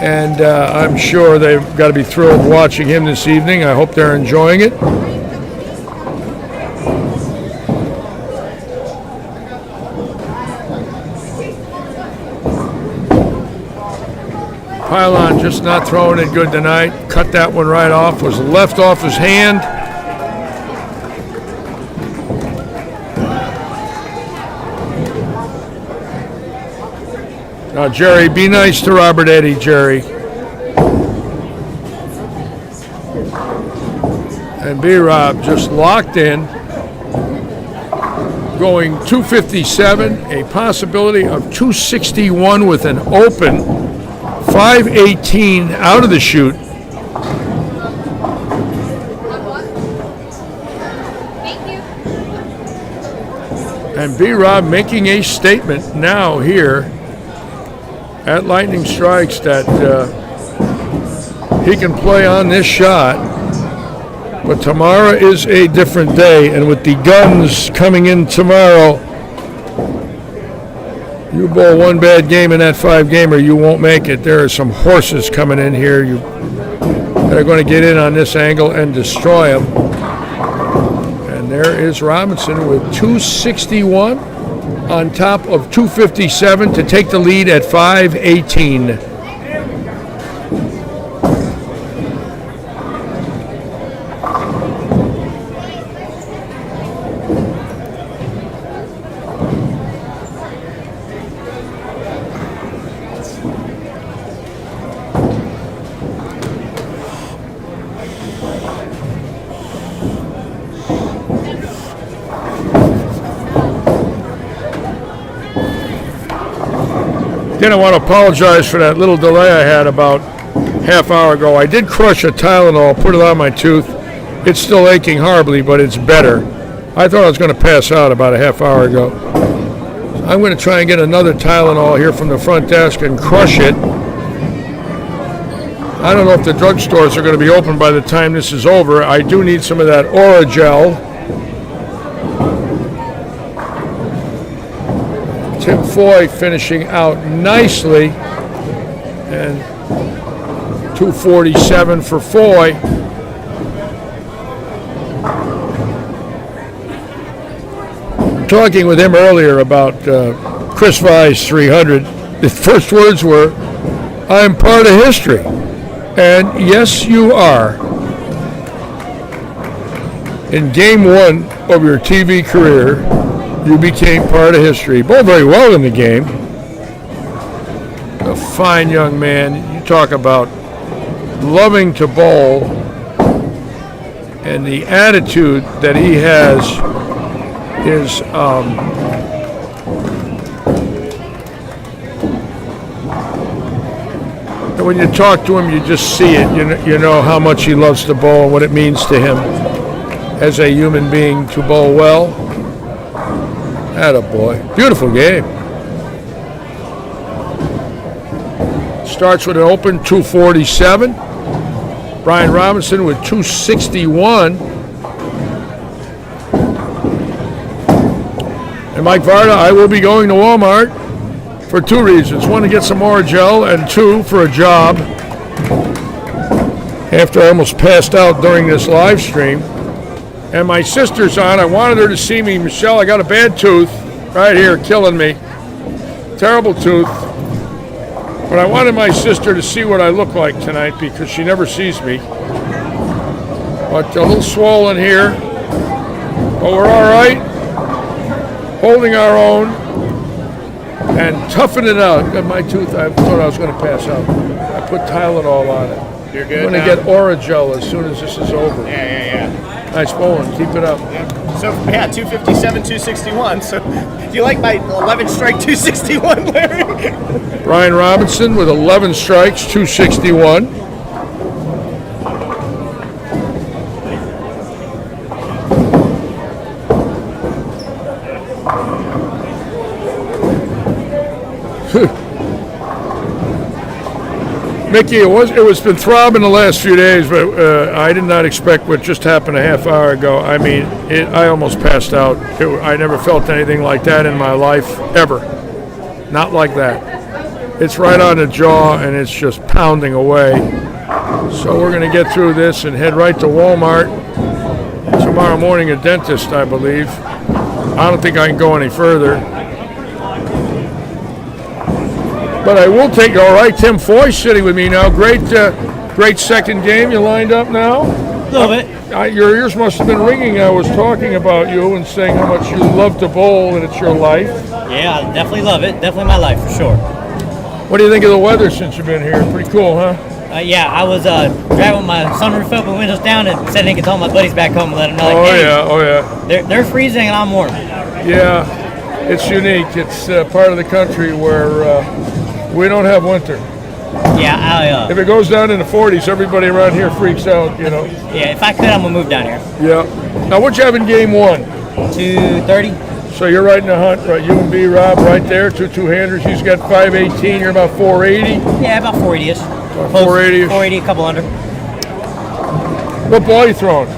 And I'm sure they've got to be thrilled watching him this evening. I hope they're enjoying it. Pylon just not throwing it good tonight. Cut that one right off. Was left off his hand. Now, Jerry, be nice to Robert Eddy, Jerry. And B-Rob just locked in. Going 257, a possibility of 261 with an open. 518 out of the chute. And B-Rob making a statement now here at Lightning Strikes that he can play on this shot, but tomorrow is a different day, and with the guns coming in tomorrow, you bowl one bad game in that 5-gamer, you won't make it. There are some horses coming in here that are going to get in on this angle and destroy them. And there is Robinson with 261 on top of 257 to take the lead at 518. Again, I want to apologize for that little delay I had about half hour ago. I did crush a Tylenol, put it on my tooth. It's still aching horribly, but it's better. I thought I was going to pass out about a half hour ago. I'm going to try and get another Tylenol here from the front desk and crush it. I don't know if the drugstores are going to be open by the time this is over. I do need some of that Oragel. Tim Foy finishing out nicely, and 247 for Foy. Talking with him earlier about Chris Vai's 300, the first words were, "I'm part of history." And yes, you are. In game one of your TV career, you became part of history. Bowled very well in the game. A fine young man. You talk about loving to bowl, and the attitude that he has is when you talk to him, you just see it. You know how much he loves to bowl and what it means to him as a human being to bowl well. Attaboy. Beautiful game. Starts with an open 247. Brian Robinson with 261. And Mike Varda, I will be going to Walmart for two reasons. One, to get some more gel, and two, for a job. After I almost passed out during this live stream. And my sister's on. I wanted her to see me. Michelle, I got a bad tooth right here, killing me. Terrible tooth. But I wanted my sister to see what I look like tonight because she never sees me. But a little swollen here. But we're all right. Holding our own. And toughing it out. Got my tooth, I thought I was going to pass out. I put Tylenol on it. You're good. I'm going to get Oragel as soon as this is over. Yeah. Nice bowling. Keep it up. Yeah. So, 257, 261. So, do you like my 11 strike 261, Larry? Brian Robinson with 11 strikes, 261. Mickey, it was been throbbing the last few days, but I did not expect what just happened a half hour ago. I mean, I almost passed out. I never felt anything like that in my life, ever. Not like that. It's right on the jaw, and it's just pounding away. So we're going to get through this and head right to Walmart. Tomorrow morning, a dentist, I believe. I don't think I can go any further. But I will take, all right, Tim Foy sitting with me now. Great second game. You lined up now? A little bit. Your ears must have been ringing. I was talking about you and saying how much you love to bowl and it's your life. Yeah, I definitely love it. Definitely my life, for sure. What do you think of the weather since you've been here? Pretty cool, huh? Yeah, I was driving with my sunroof up and windows down and said I could tell my buddies back home and let them know, like, hey, they're freezing and I'm warm. Yeah, it's unique. It's part of the country where we don't have winter. Yeah, if it goes down in the 40s, everybody around here freaks out, you know. Yeah, if I could, I'm going to move down here. Yeah. Now, what'd you have in game one? 230. So you're right in the hunt, right? You and B, Rob, right there, two-handers. He's got 518. You're about 480. Yeah, about 480-ish. 480-ish. 480, a couple under. What ball are you throwing?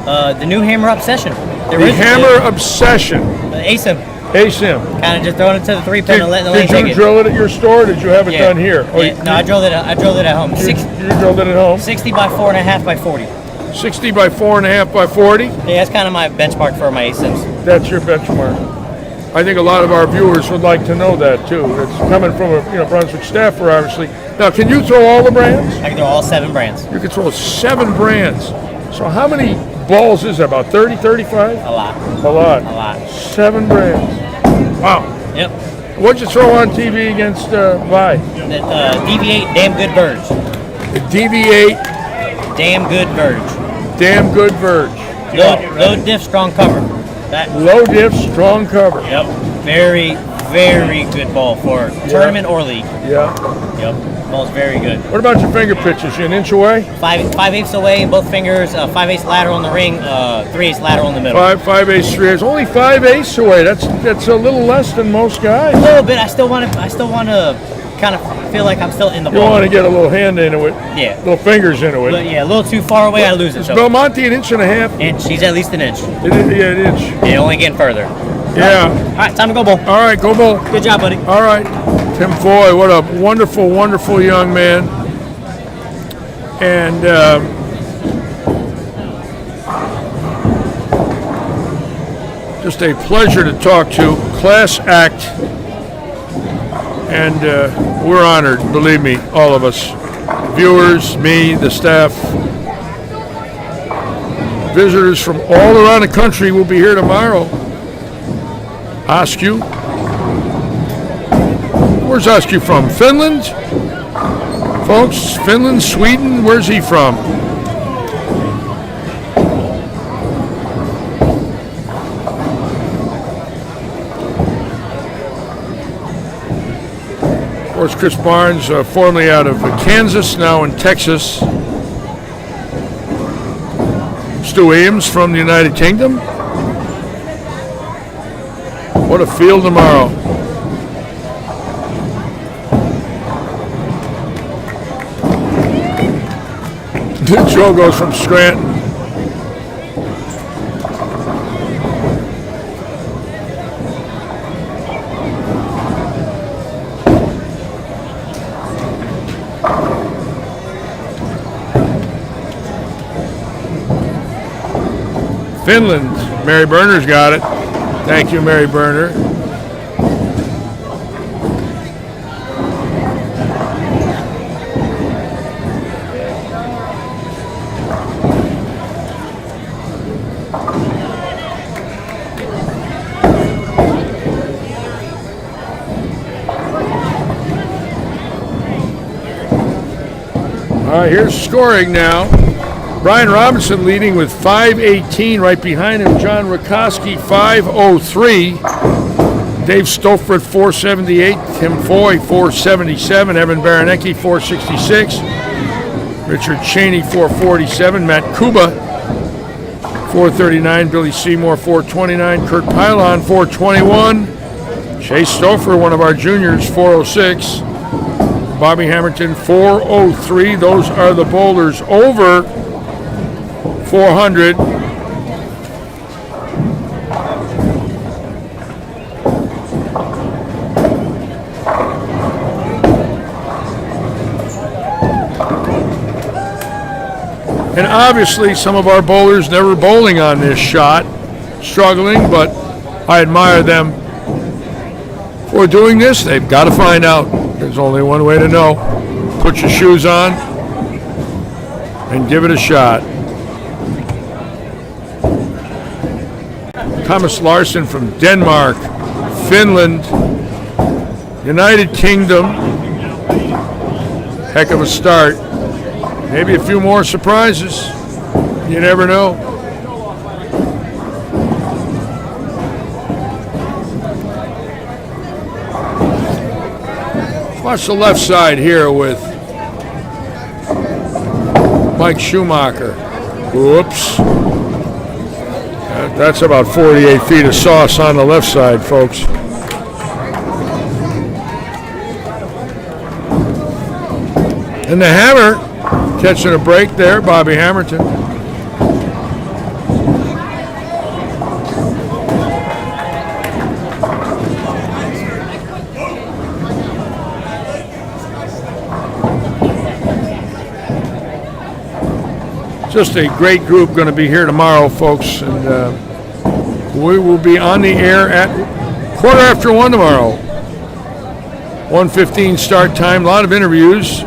The new Hammer Obsession. The Hammer Obsession. ASIM. ASIM. Kind of just throwing it to the 3-pin and letting the lane take it. Did you drill it at your store, or did you have it done here? No, I drilled it at home. You drilled it at home? 60 by 4.5 by 40. 60 by 4.5 by 40? Yeah, that's kind of my benchmark for my ASIMs. That's your benchmark. I think a lot of our viewers would like to know that too. It's coming from a Brunswick staffer, obviously. Now, can you throw all the brands? I can throw all 7 brands. You can throw 7 brands. So how many balls is that? About 30, 35? A lot. A lot. A lot. 7 brands. Wow. Yep. What'd you throw on TV against Vi? The DV8 Damn Good Verge. The DV8 Damn Good Verge. Damn Good Verge. Low diff, strong cover. Low diff, strong cover. Yep. Very, very good ball for tournament or league. Yeah. Yep. Ball's very good. What about your finger pitches? You an inch away? 5/8 away in both fingers. 5/8 lateral in the ring. 3/8 lateral in the middle. 5/8, 3/8. Only 5/8 away. That's a little less than most guys. A little bit. I still want to kind of feel like I'm still in the ball. You want to get a little hand into it. Yeah. Little fingers into it. Yeah, a little too far away, I lose it. Is Belmonte an inch and a half? Inch. He's at least an inch. An inch. Yeah, only getting further. Yeah. All right, time to go bowl. All right, go bowl. Good job, buddy. All right. Tim Foy, what a wonderful, wonderful young man. And just a pleasure to talk to. Class act. And we're honored, believe me, all of us. Viewers, me, the staff. Visitors from all around the country will be here tomorrow. Askew. Where's Askew from? Finland? Folks, Finland, Sweden, where's he from? Of course, Chris Barnes, formerly out of Kansas, now in Texas. Stu Williams from the United Kingdom. What a field tomorrow. Joe goes from Scranton. Finland, Mary Berner's got it. Thank you, Mary Berner. All right, here's scoring now. Brian Robinson leading with 518. Right behind him, John Rakoski, 503. Dave Stoffer, 478. Tim Foy, 477. Evan Baranecki, 466. Richard Cheney, 447. Matt Kuba, 439, Billy Seymour 429, Kurt Pylon 421, Chase Stouffer, one of our juniors, 406, Bobby Hamilton 403. Those are the boulders over 400. And obviously some of our bowlers never bowling on this shot, struggling, but I admire them for doing this. They've got to find out. There's only one way to know. Put your shoes on and give it a shot. Thomas Larson from Denmark, Finland, United Kingdom. Heck of a start. Maybe a few more surprises. You never know. Watch the left side here with Mike Schumacher. Whoops. That's about 48 feet of sauce on the left side, folks. And the hammer, catching a break there, Bobby Hamilton. Just a great group going to be here tomorrow, folks, and we will be on the air at 1:15 tomorrow. 1:15 start time, a lot of interviews.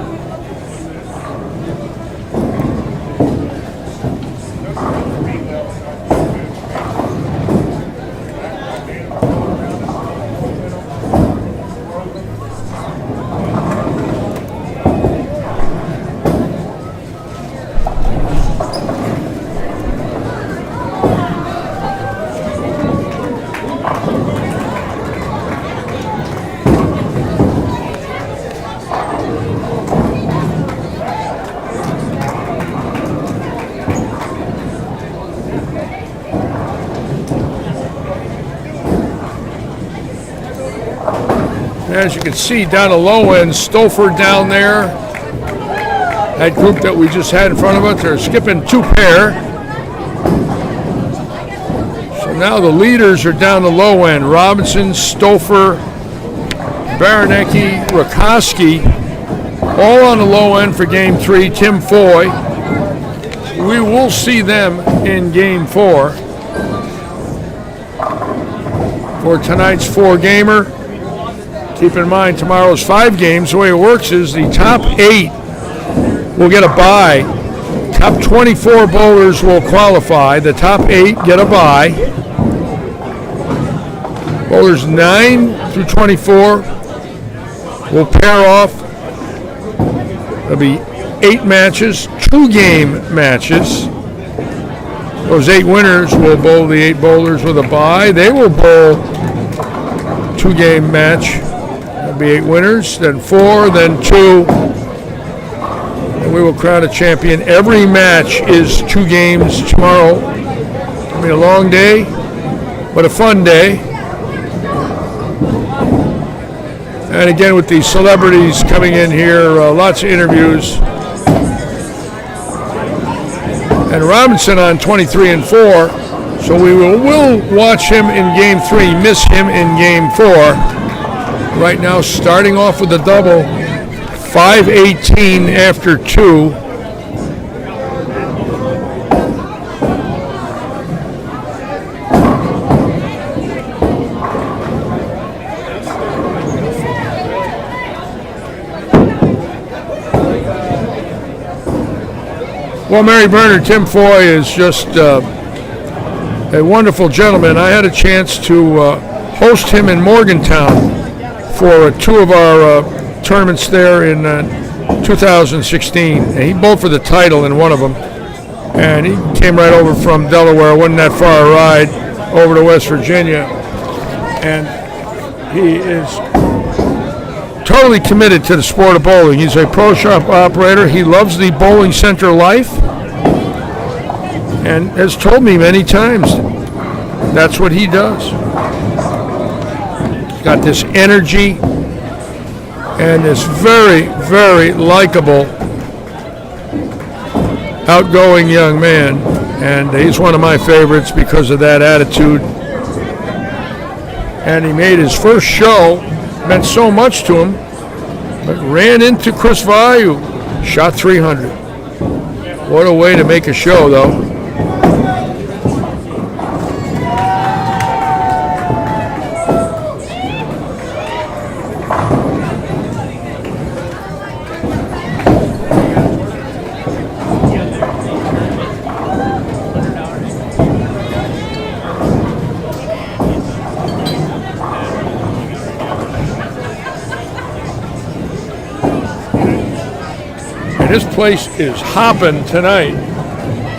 As you can see down the low end, Stouffer down there. That group that we just had in front of us, they're skipping two pair. So now the leaders are down the low end. Robinson, Stouffer, Baranecki, Rakoski, all on the low end for game 3. Tim Foy. We will see them in game 4 for tonight's 4-gamer. Keep in mind, tomorrow's 5 games, the way it works is the top 8 will get a bye. Top 24 bowlers will qualify. The top 8 get a bye. Bowlers 9 through 24 will pair off. There'll be 8 matches, 2-game matches. Those 8 winners will bowl the 8 bowlers with a bye. They will bowl 2-game match. There'll be 8 winners, then 4, then 2. And we will crown a champion. Every match is 2 games tomorrow. It'll be a long day, but a fun day. And again, with these celebrities coming in here, lots of interviews. And Robinson on 23 and 4, so we will watch him in game 3, miss him in game 4. Right now, starting off with a double, 5:18 after 2. Well, Mary Berner, Tim Foy is just a wonderful gentleman. I had a chance to host him in Morgantown for 2 of our tournaments there in 2016. And he bowled for the title in one of them. And he came right over from Delaware, wasn't that far a ride, over to West Virginia. And he is totally committed to the sport of bowling. He's a pro shop operator. He loves the bowling center life. and has told me many times that's what he does. He's got this energy and this very, very likable, outgoing young man, and he's one of my favorites because of that attitude. And he made his first show, meant so much to him, but ran into Chris Vai, who shot 300. What a way to make a show, though. This place is hopping tonight.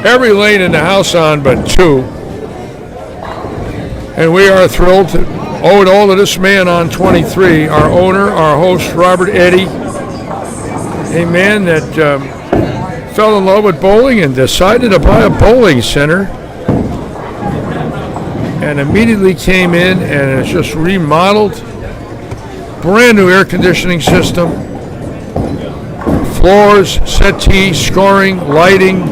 Every lane in the house on but 2. And we are thrilled to owe it all to this man on 23, our owner, our host, Robert Eddy, a man that fell in love with bowling and decided to buy a bowling center and immediately came in and it's just remodeled. Brand new air conditioning system. Floors, settee, scoring, lighting,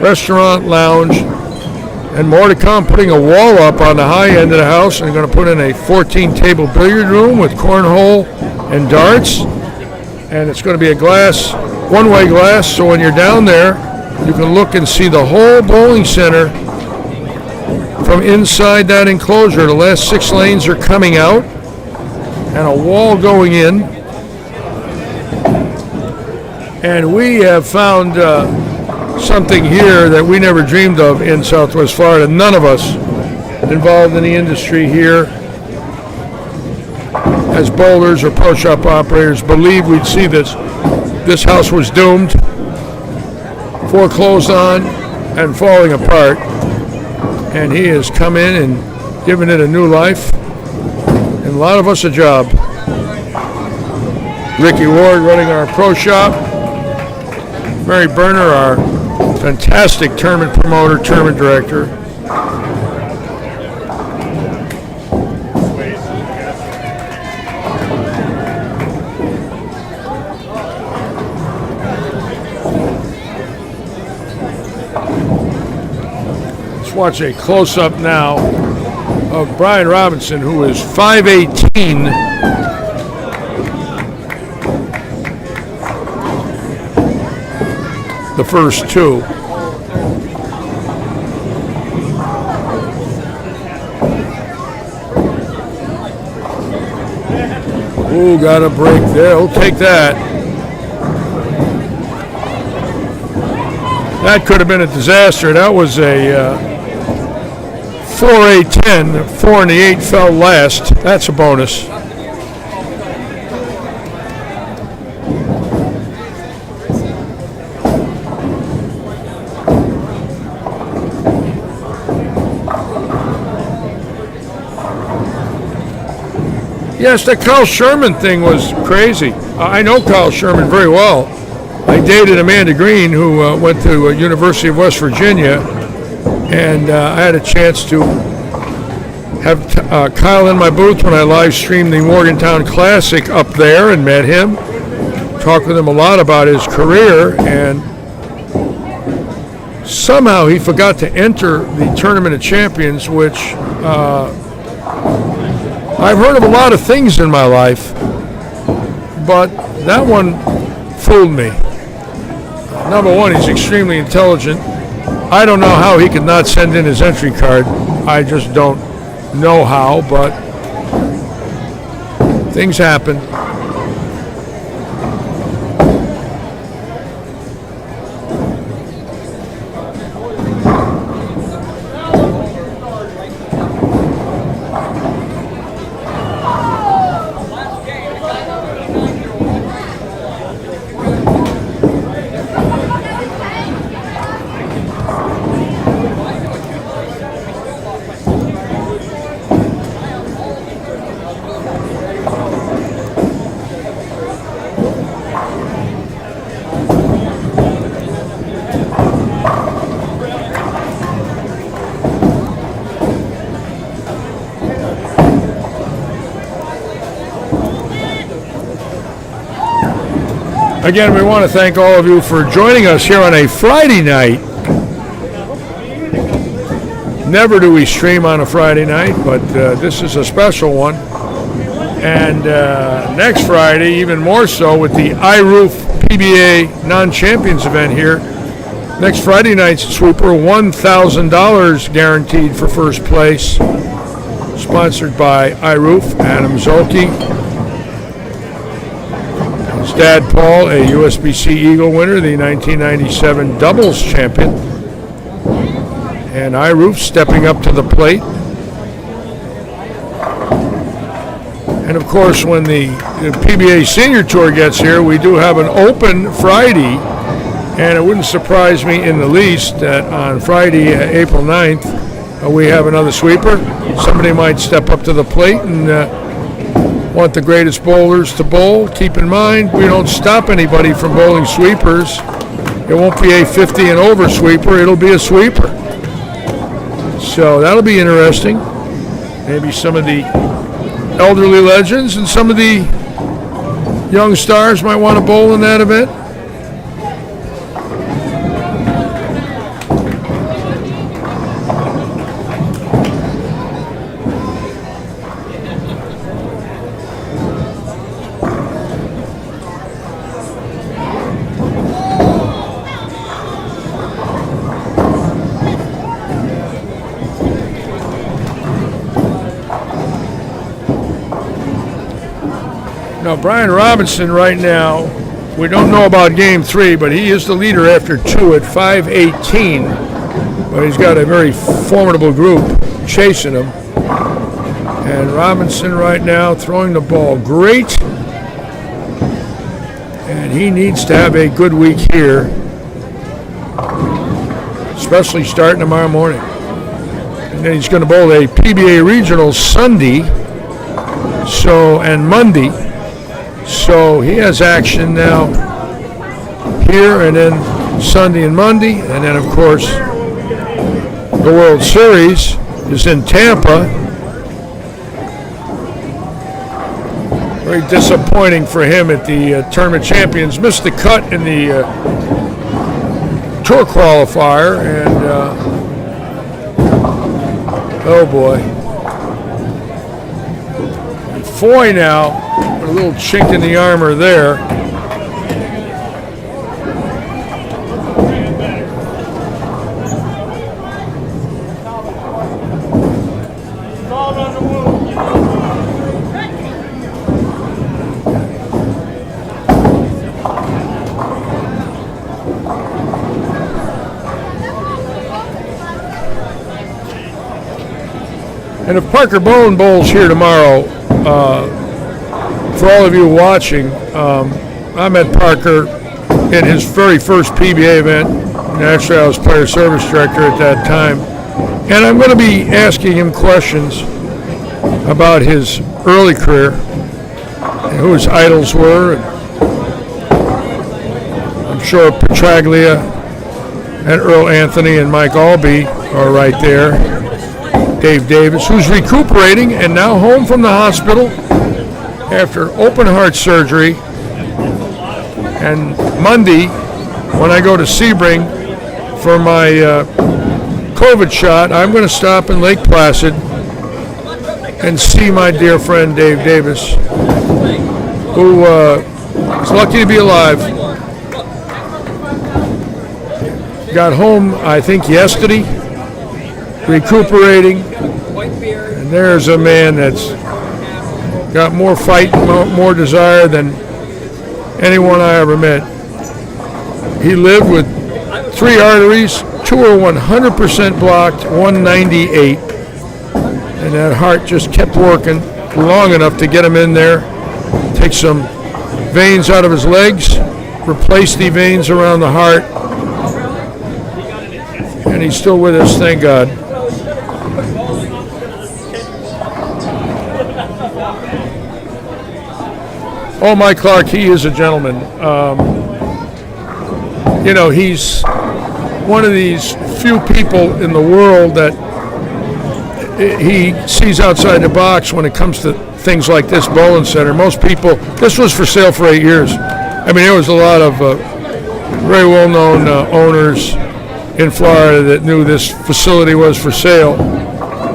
restaurant, lounge, and more to come. Putting a wall up on the high end of the house, and going to put in a 14-table billiard room with cornhole and darts. And it's going to be a glass, one-way glass, so when you're down there, you can look and see the whole bowling center from inside that enclosure. The last 6 lanes are coming out, and a wall going in. And we have found something here that we never dreamed of in Southwest Florida. None of us involved in the industry here as bowlers or pro shop operators believed we'd see this. This house was doomed, foreclosed on, and falling apart. And he has come in and given it a new life, and a lot of us a job. Ricky Ward running our pro shop. Mary Berner, our fantastic tournament promoter, tournament director. Let's watch a close-up now of Brian Robinson, who is 5'18". The first 2. Ooh, got a break there. He'll take that. That could have been a disaster. That was a 4-8-10. 4 and the 8 fell last. That's a bonus. Yes, the Carl Sherman thing was crazy. I know Carl Sherman very well. I dated Amanda Green, who went to University of West Virginia, and I had a chance to have Kyle in my booth when I live streamed the Morgantown Classic up there and met him. Talked with him a lot about his career, and somehow he forgot to enter the Tournament of Champions, which I've heard of a lot of things in my life, but that one fooled me. Number one, he's extremely intelligent. I don't know how he could not send in his entry card. I just don't know how, but things happen. Again, we want to thank all of you for joining us here on a Friday night. Never do we stream on a Friday night, but this is a special one. And next Friday, even more so, with the iRoof PBA non-champions event here. Next Friday night's sweeper, $1,000 guaranteed for first place. Sponsored by iRoof, Adam Zolke. His dad, Paul, a USBC Eagle winner, the 1997 doubles champion. And iRoof stepping up to the plate. And of course, when the PBA Senior Tour gets here, we do have an open Friday. And it wouldn't surprise me in the least that on Friday, April 9th, we have another sweeper. Somebody might step up to the plate and want the greatest bowlers to bowl. Keep in mind, we don't stop anybody from bowling sweepers. It won't be a 50 and over sweeper. It'll be a sweeper. So that'll be interesting. Maybe some of the elderly legends and some of the young stars might want to bowl in that event. Now, Brian Robinson right now, we don't know about game 3, but he is the leader after 2 at 518. But he's got a very formidable group chasing him. And Robinson right now throwing the ball great. And he needs to have a good week here, especially starting tomorrow morning. And then he's going to bowl a PBA Regional Sunday and Monday. So he has action now here and then Sunday and Monday. And then, of course, the World Series is in Tampa. Very disappointing for him at the Tournament Champions. Missed the cut in the Tour qualifier. And, oh boy. And Foy now. A little chink in the armor there. And if Parker Bone bowls here tomorrow, for all of you watching, I met Parker in his very first PBA event. Naturally, I was player service director at that time. And I'm going to be asking him questions about his early career and who his idols were. And I'm sure Petraglia and Earl Anthony and Mike Albee are right there. Dave Davis, who's recuperating and now home from the hospital after open heart surgery. And Monday, when I go to Sebring for my COVID shot, I'm going to stop in Lake Placid and see my dear friend Dave Davis, who is lucky to be alive. Got home, I think, yesterday, recuperating, and there's a man that's got more fight, more desire than anyone I ever met. He lived with 3 arteries, 2 are 100% blocked, 198, and that heart just kept working long enough to get him in there, take some veins out of his legs, replace the veins around the heart, and he's still with us, thank God. Oh, Mike Clark, he is a gentleman. You know, he's one of these few people in the world that he sees outside the box when it comes to things like this bowling center. Most people, this was for sale for 8 years. I mean, there was a lot of very well-known owners in Florida that knew this facility was for sale,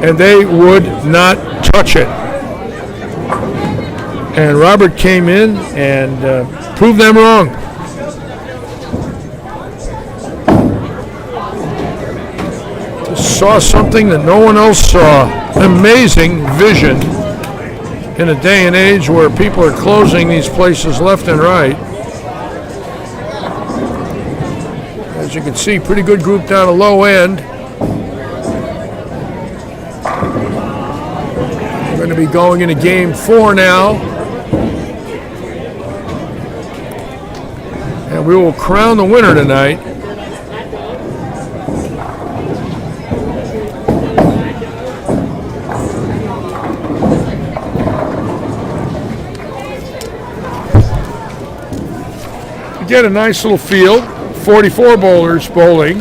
and they would not touch it. And Robert came in and proved them wrong. Just saw something that no one else saw. Amazing vision in a day and age where people are closing these places left and right. As you can see, pretty good group down the low end. We're going to be going into game 4 now. And we will crown the winner tonight. You get a nice little field. 44 bowlers bowling.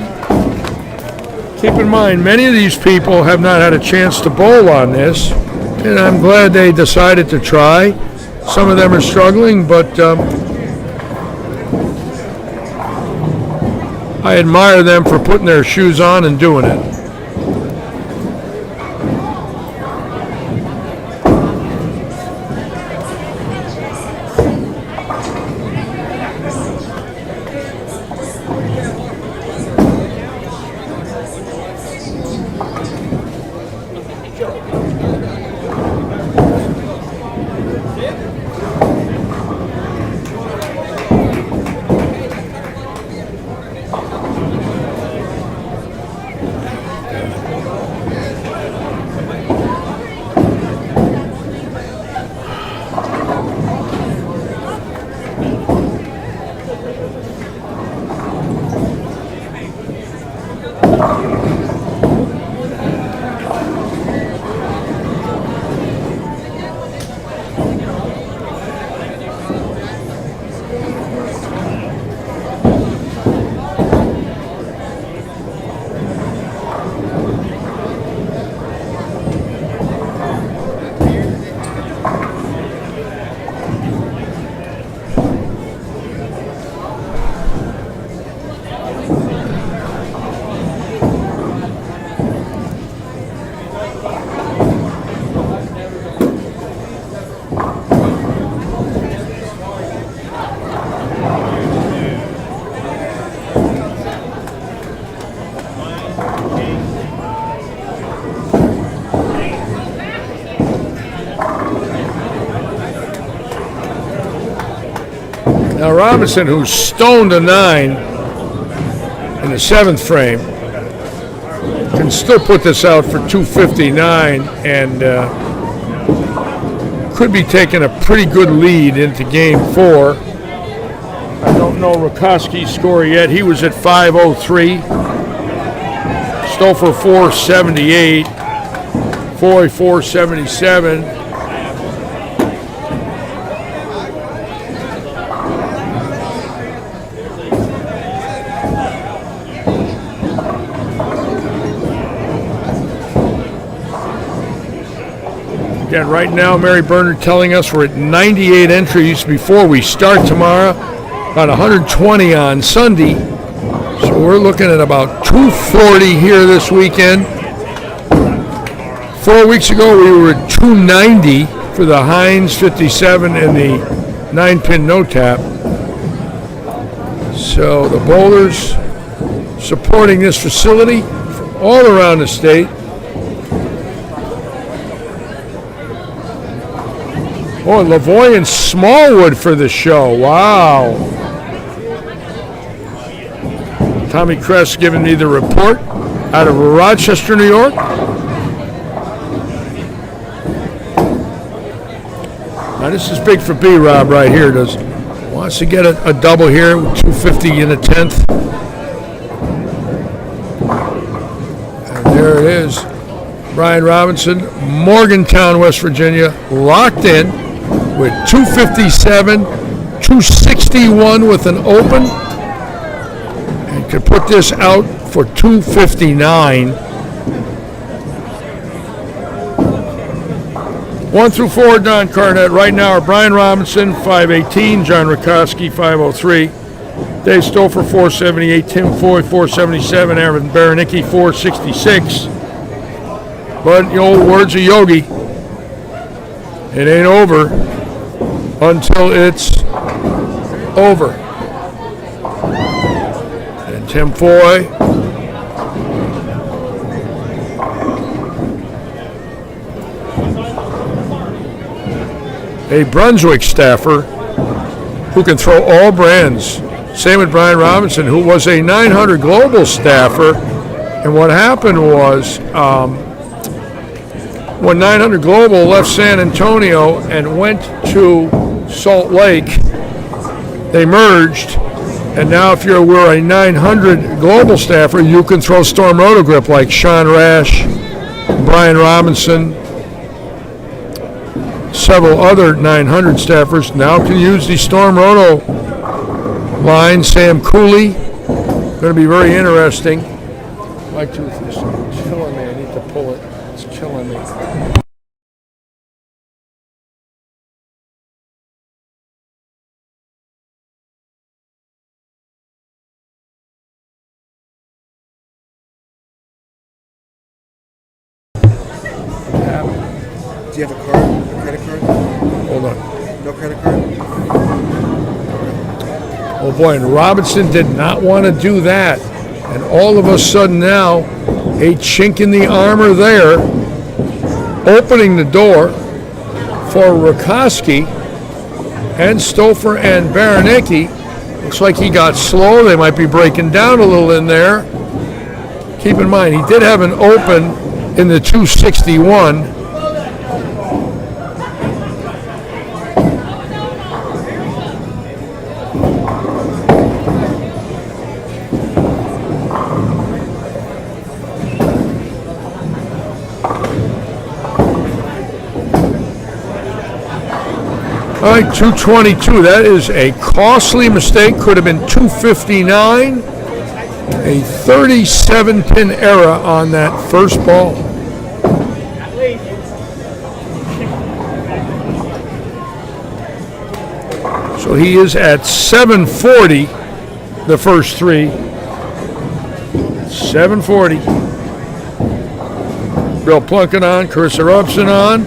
Keep in mind, many of these people have not had a chance to bowl on this, and I'm glad they decided to try. Some of them are struggling, but I admire them for putting their shoes on and doing it. Now Robinson, who's stoned a 9 in the 7th frame, can still put this out for 259 and could be taking a pretty good lead into game 4. I don't know Rakoski's score yet. He was at 503. Stouffer 478. Foy 477. Again, right now, Mary Bernard telling us we're at 98 entries before we start tomorrow, about 120 on Sunday. So we're looking at about 240 here this weekend. 4 weeks ago, we were at 290 for the Heinz 57 and the 9-pin no-tap. So the bowlers supporting this facility from all around the state. Oh, Lavoie and Smallwood for the show. Wow. Tommy Kress giving me the report out of Rochester, New York. Now this is big for B-Rob right here. Wants to get a double here with 250 in the 10th. And there it is. Brian Robinson, Morgantown, West Virginia, locked in with 257, 261 with an open, and could put this out for 259. 1 through 4, Don Carnett. Right now are Brian Robinson, 518, John Rakoski, 503, Dave Stouffer, 478, Tim Foy, 477, Aaron Baranicki, 466. But the old words of Yogi, it ain't over until it's over. And Tim Foy, a Brunswick staffer who can throw all brands. Same with Brian Robinson, who was a 900 global staffer. And what happened was, when 900 Global left San Antonio and went to Salt Lake, they merged. And now if you were a 900 Global staffer, you can throw Storm Rotogrip like Sean Rash, Brian Robinson, several other 900 staffers now can use the Storm Roto line. Sam Cooley, going to be very interesting. My tooth is killing me. I need to pull it. It's killing me. Do you have a card? A credit card? Hold on. No credit card? Oh boy, and Robinson did not want to do that. And all of a sudden now, a chink in the armor there, opening the door for Rakoski and Stouffer and Baranicki. Looks like he got slow. They might be breaking down a little in there. Keep in mind, he did have an open in the 261. All right, 222. That is a costly mistake. Could have been 259. A 37-pin error on that first ball. So he is at 740, the first three. 740. Bill Plunkett on, Carissa Robson on.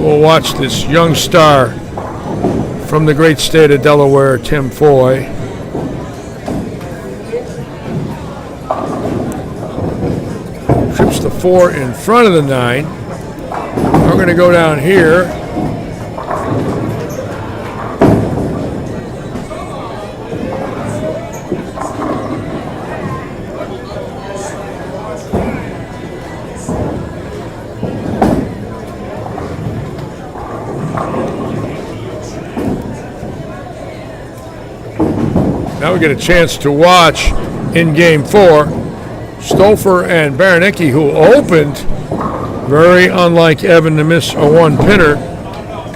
We'll watch this young star from the great state of Delaware, Tim Foy. Trips the 4 in front of the 9. We're going to go down here. Now we get a chance to watch in Game 4 Stouffer and Baranicki, who opened very unlike Evan to miss a one-pinner.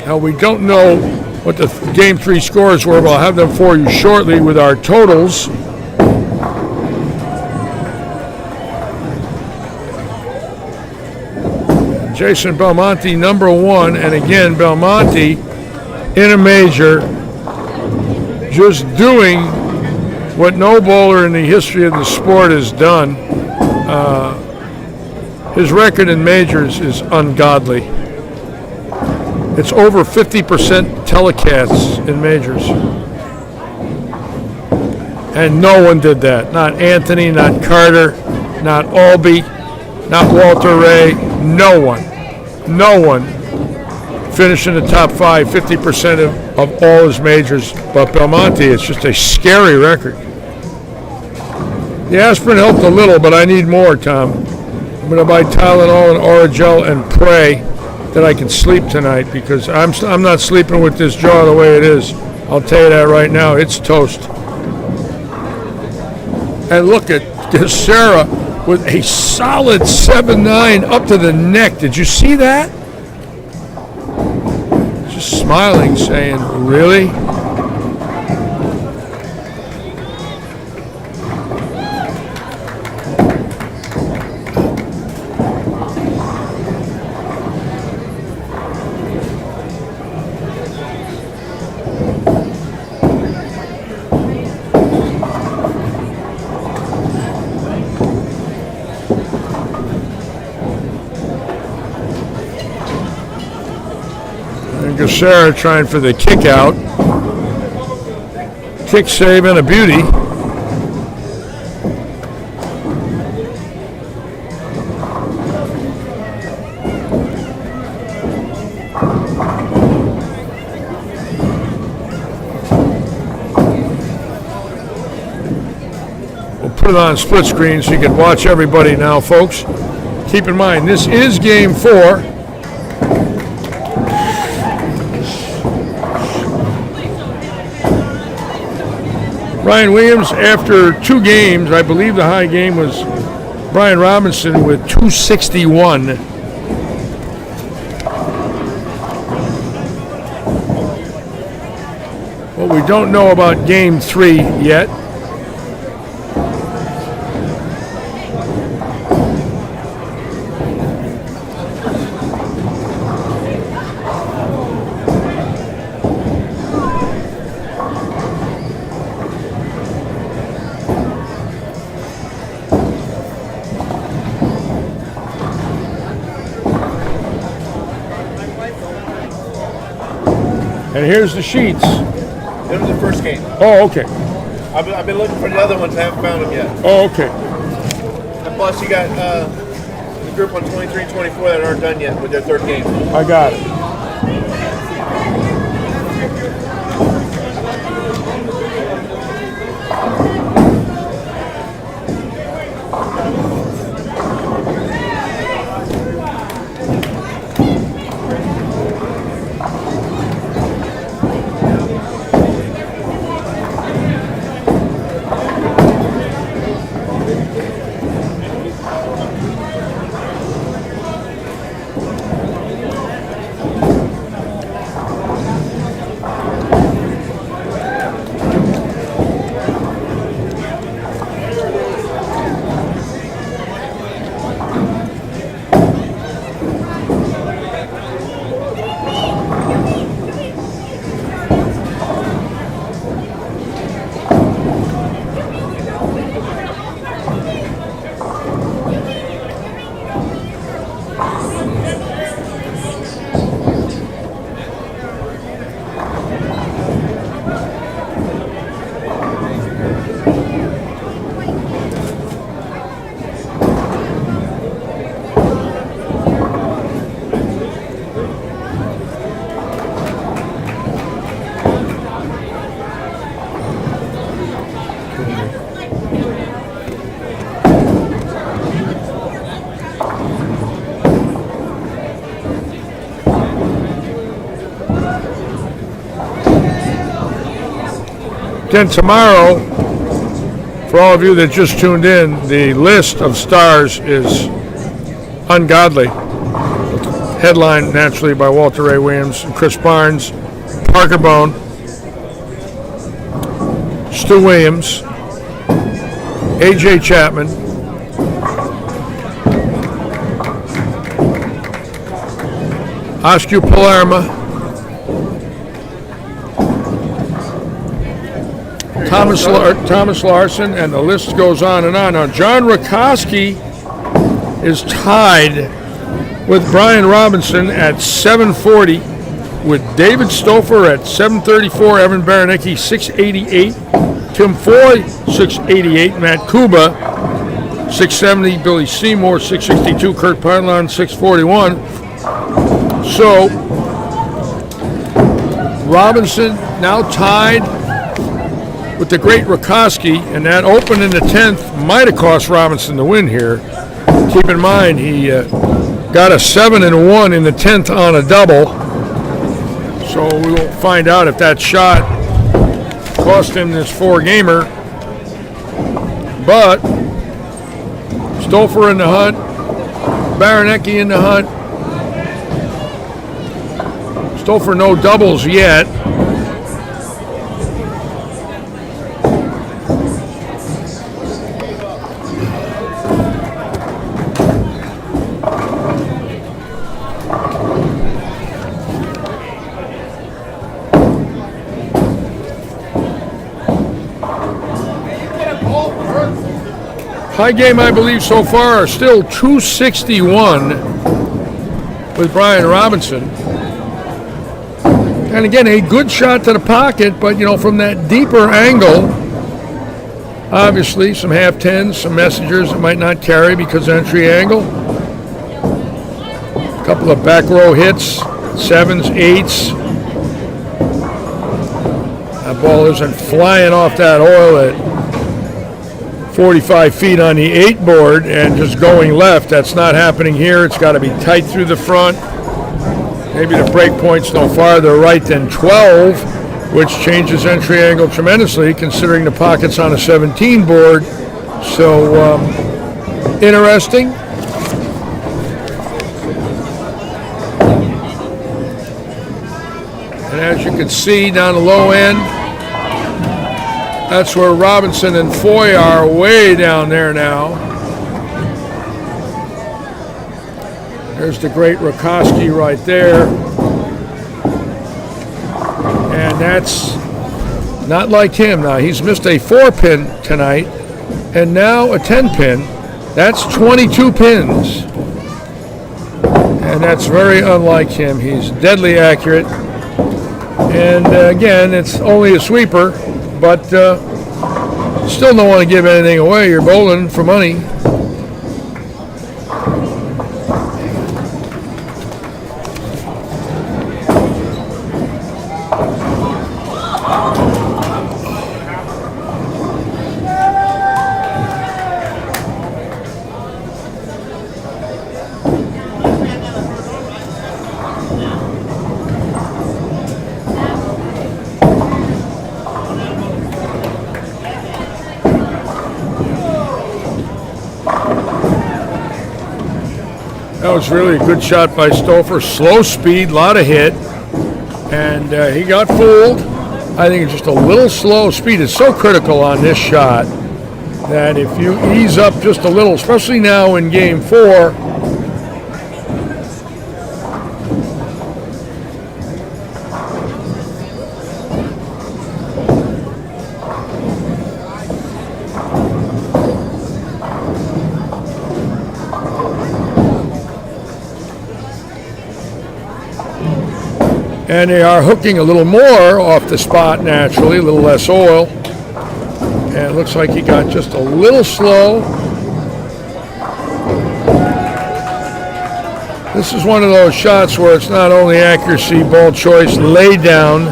Now we don't know what the Game 3 scores were, but I'll have them for you shortly with our totals. Jason Belmonte, number 1, and again Belmonte in a major, just doing what no bowler in the history of the sport has done. His record in majors is ungodly. It's over 50% telecasts in majors. And no one did that. Not Anthony, not Carter, not Albee, not Walter Ray. No one. No one finished in the top 5, 50% of all his majors. But Belmonte, it's just a scary record. The aspirin helped a little, but I need more, Tom. I'm going to buy Tylenol and Oragel and pray that I can sleep tonight, because I'm not sleeping with this jaw the way it is. I'll tell you that right now. It's toast. And look at Sarah with a solid 7-9 up to the neck. Did you see that? Just smiling, saying, really? Sarah trying for the kick out. Kick save and a beauty. We'll put it on split screen so you can watch everybody now, folks. Keep in mind, this is game 4. Brian Williams, after 2 games, I believe the high game was Brian Robinson with 261. What we don't know about game 3 yet. And here's the sheets. It was the first game. Oh, okay. I've been looking for the other ones. I haven't found them yet. Oh, okay. And plus, you got the group on 23 and 24 that aren't done yet with their third game. I got it. Then tomorrow, for all of you that just tuned in, the list of stars is ungodly. Headlined naturally by Walter Ray Williams, Chris Barnes, Parker Bone, Stu Williams, A.J. Chapman, Oscar Palermo, Thomas Larson, and the list goes on and on. Now, John Rakoski is tied with Brian Robinson at 740, with David Stouffer at 734, Evan Baranecki 688, Tim Foy 688, Matt Kuba 670, Billy Seymour 662, Kurt Parlon 641. So Robinson now tied with the great Rakoski, and that open in the 10th might have cost Robinson the win here. Keep in mind, he got a 7-1 in the 10th on a double, so we will find out if that shot cost him this 4-gamer. But Stouffer in the hunt, Baranecki in the hunt. Stouffer no doubles yet. High game, I believe, so far are still 261 with Brian Robinson. And again, a good shot to the pocket, but from that deeper angle, obviously some half tens, some messengers that might not carry because of entry angle. A couple of back row hits, 7s, 8s. That ball isn't flying off that oil at 45 feet on the 8 board and just going left. That's not happening here. It's got to be tight through the front. Maybe the break point's no farther right than 12, which changes entry angle tremendously considering the pocket's on a 17 board. So, interesting. And as you can see down the low end, that's where Robinson and Foy are, way down there now. There's the great Rakoski right there. And that's not like him now. He's missed a 4-pin tonight and now a 10-pin. That's 22 pins. And that's very unlike him. He's deadly accurate. And again, it's only a sweeper, but still don't want to give anything away. You're bowling for money. That was really a good shot by Stouffer. Slow speed, a lot of hit, and he got fooled. I think it's just a little slow. Speed is so critical on this shot that if you ease up just a little, especially now in game 4, and they are hooking a little more off the spot naturally, a little less oil. And it looks like he got just a little slow. This is one of those shots where it's not only accuracy, ball choice, lay down,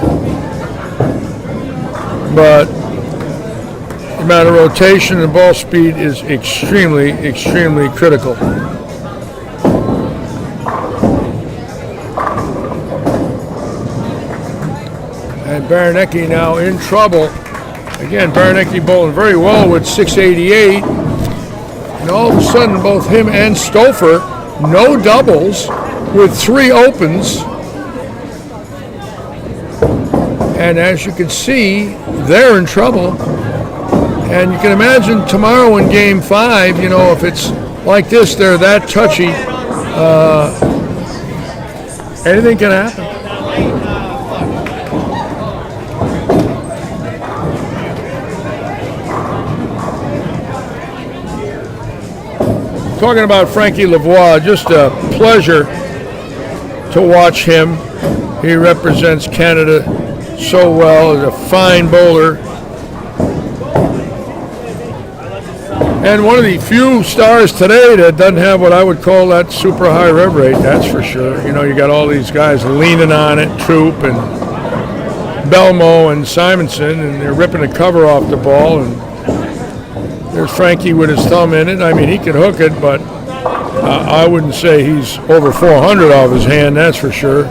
but the amount of rotation and ball speed is extremely, extremely critical. And Baranecki now in trouble. Again, Baranecki bowling very well with 688. And all of a sudden, both him and Stouffer, no doubles with 3 opens. And as you can see, they're in trouble. And you can imagine tomorrow in game 5, if it's like this, they're that touchy, anything can happen. Talking about Frankie Lavoie, just a pleasure to watch him. He represents Canada so well, is a fine bowler. And one of the few stars today that doesn't have what I would call that super high rev rate, that's for sure. You got all these guys leaning on it, Troop and Belmo and Simonson, and they're ripping the cover off the ball. And there's Frankie with his thumb in it. I mean, he can hook it, but I wouldn't say he's over 400 off his hand, that's for sure.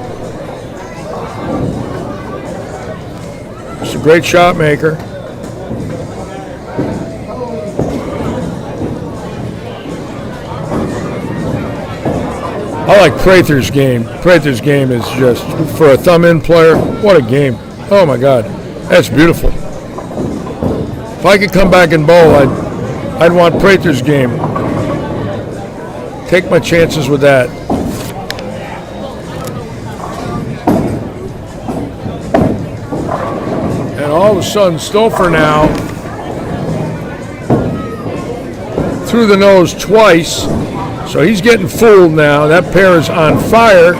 He's a great shot maker. I like Prather's game. Prather's game is just, for a thumb-in player, what a game. Oh, my God. That's beautiful. If I could come back and bowl, I'd want Prather's game. Take my chances with that. And all of a sudden, Stouffer now through the nose twice. So he's getting fooled now. That pair is on fire.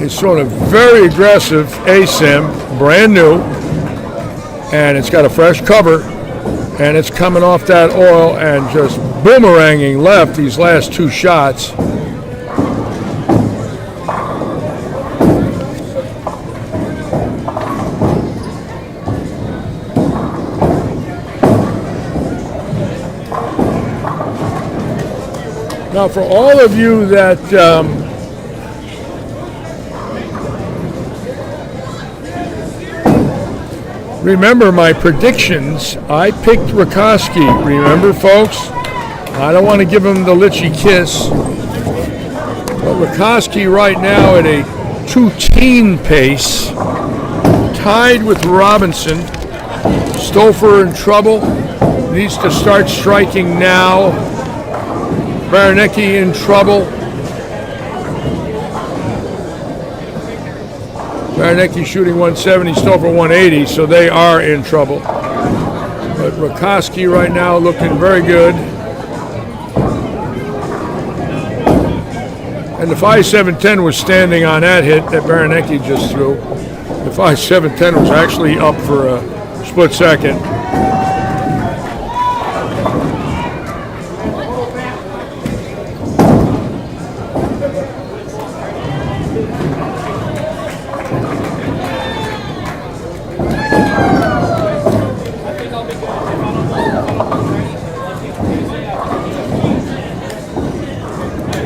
It's throwing a very aggressive ASIM, brand new, and it's got a fresh cover, and it's coming off that oil and just boomeranging left these last two shots. Now, for all of you that remember my predictions, I picked Rakoski. Remember, folks? I don't want to give him the Litchi kiss, but Rakoski right now at a 2-teen pace, tied with Robinson. Stouffer in trouble, needs to start striking now. Baranecki in trouble. Baranecki shooting 170, Stouffer 180, so they are in trouble. But Rakoski right now looking very good. And the 5-7-10 was standing on that hit that Baranecki just threw. The 5-7-10 was actually up for a split second.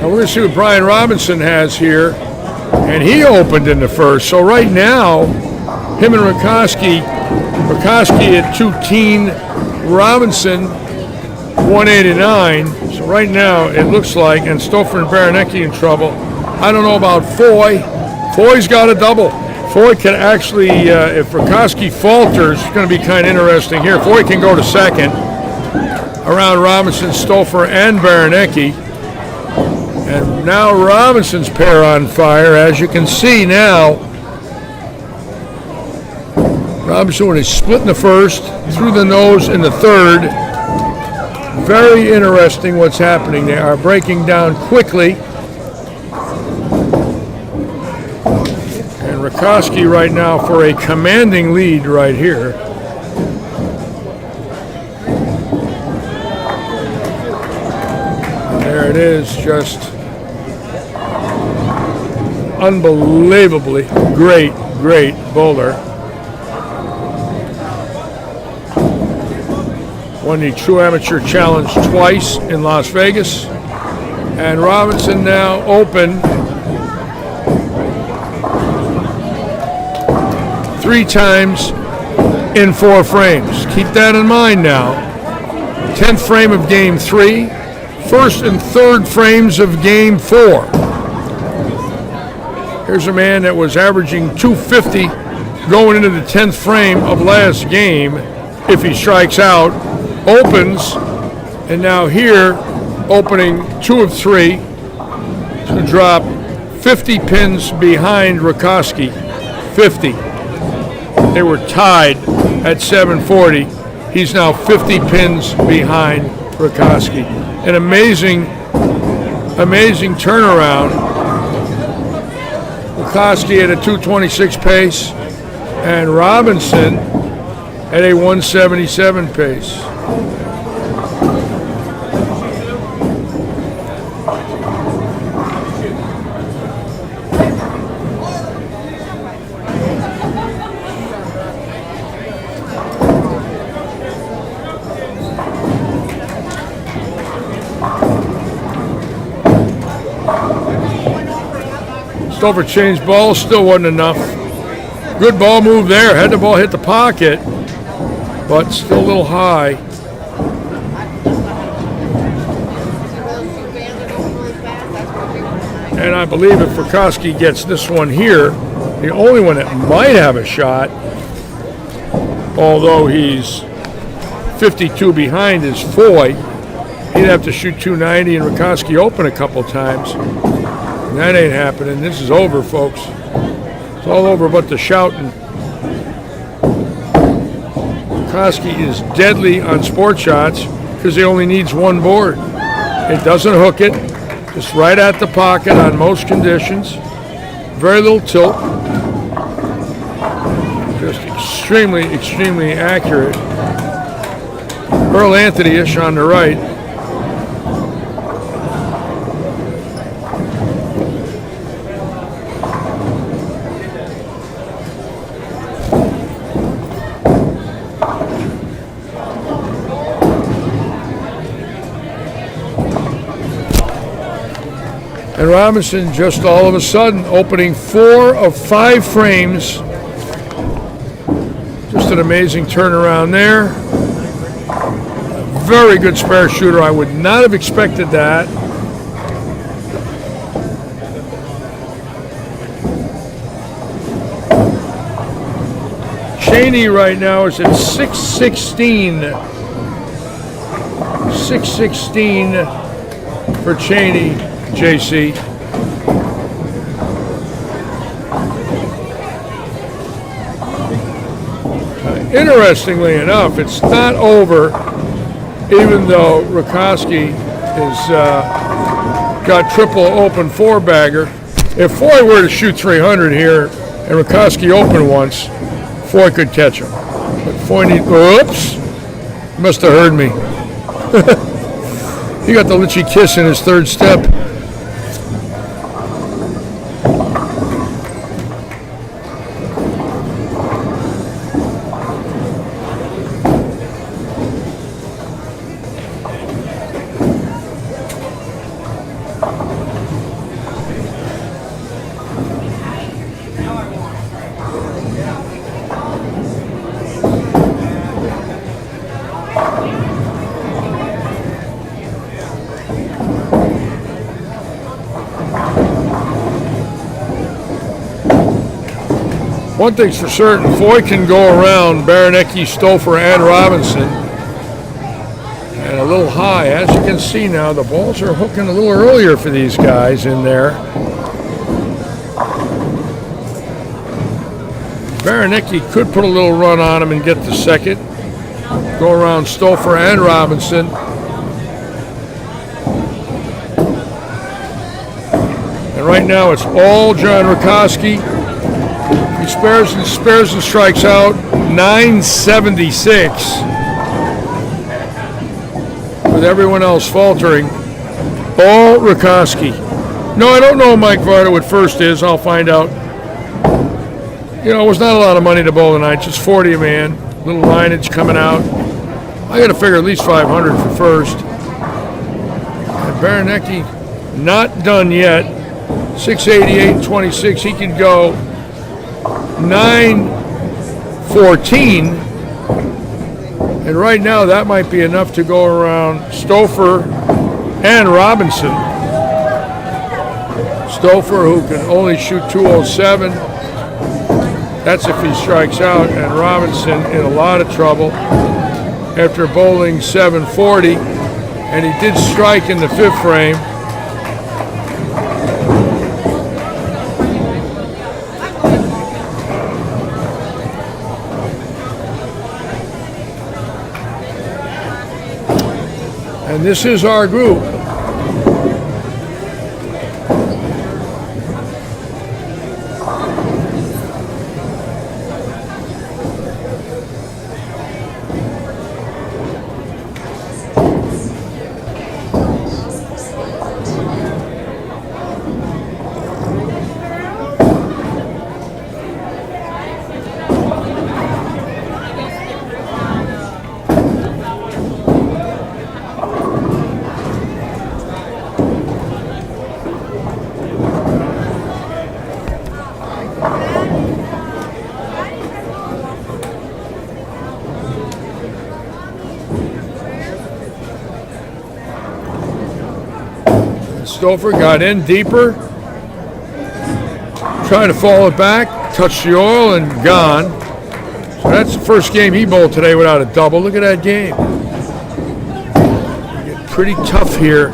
We're going to see what Brian Robinson has here, and he opened in the first. So right now, him and Rakoski at 2-teen, Robinson 189. So right now it looks like, and Stouffer and Baranecki in trouble. I don't know about Foy. Foy's got a double. Foy can actually, if Rakoski falters, it's going to be kind of interesting here. Foy can go to second around Robinson, Stouffer, and Baranecki. And now Robinson's pair on fire, as you can see now. Robinson is split in the first, through the nose in the third. Very interesting what's happening. They are breaking down quickly. And Rakoski right now for a commanding lead right here. And there it is, just unbelievably great bowler. Won the True Amateur Challenge twice in Las Vegas. And Robinson now open 3 times in 4 frames. Keep that in mind now. 10th frame of game 3, 1st and 3rd frames of game 4. Here's a man that was averaging 250 going into the 10th frame of last game. If he strikes out, opens, and now here, opening 2 of 3 to drop 50 pins behind Rakoski. 50. They were tied at 740. He's now 50 pins behind Rakoski. An amazing turnaround. Rakoski at a 226 pace, and Robinson at a 177 pace. Stouffer changed balls, still wasn't enough. Good ball move there, had the ball hit the pocket, but still a little high. And I believe if Rakoski gets this one here, the only one that might have a shot, although he's 52 behind, is Foy. He'd have to shoot 290 and Rakoski open a couple times. And that ain't happening. This is over, folks. It's all over but the shouting. Rakoski is deadly on sport shots because he only needs 1 board. It doesn't hook it. Just right at the pocket on most conditions. Very little tilt. Just extremely, extremely accurate. Earl Anthony-ish on the right. And Robinson just all of a sudden opening 4 of 5 frames. Just an amazing turnaround there. Very good spare shooter. I would not have expected that. Cheney right now is at 616. 616 for Cheney, JC. Interestingly enough, it's not over, even though Rakoski has got triple open 4-bagger. If Foy were to shoot 300 here and Rakoski opened once, Foy could catch him. But Foy oops, must have heard me. He got the Litchi kiss in his 3rd step. One thing's for certain, Foy can go around Baranecki, Stouffer, and Robinson. And a little high. As you can see now, the balls are hooking a little earlier for these guys in there. Baranecki could put a little run on him and get the second. Go around Stouffer and Robinson. And right now it's all John Rakoski. He spares and strikes out. 976. With everyone else faltering. All Rakoski. No, I don't know who Mike Vardo at first is. I'll find out. You know, it was not a lot of money to bowl tonight. Just 40 a man. Little lineage coming out. I got to figure at least 500 for first. And Baranecki not done yet. 688.26. He can go 914. And right now that might be enough to go around Stouffer and Robinson. Stouffer, who can only shoot 207. That's if he strikes out. And Robinson in a lot of trouble after bowling 740. And he did strike in the 5th frame. And this is our group. Stouffer got in deeper, trying to fall it back, touched the oil and gone. So that's the first game he bowled today without a double. Look at that game. Get pretty tough here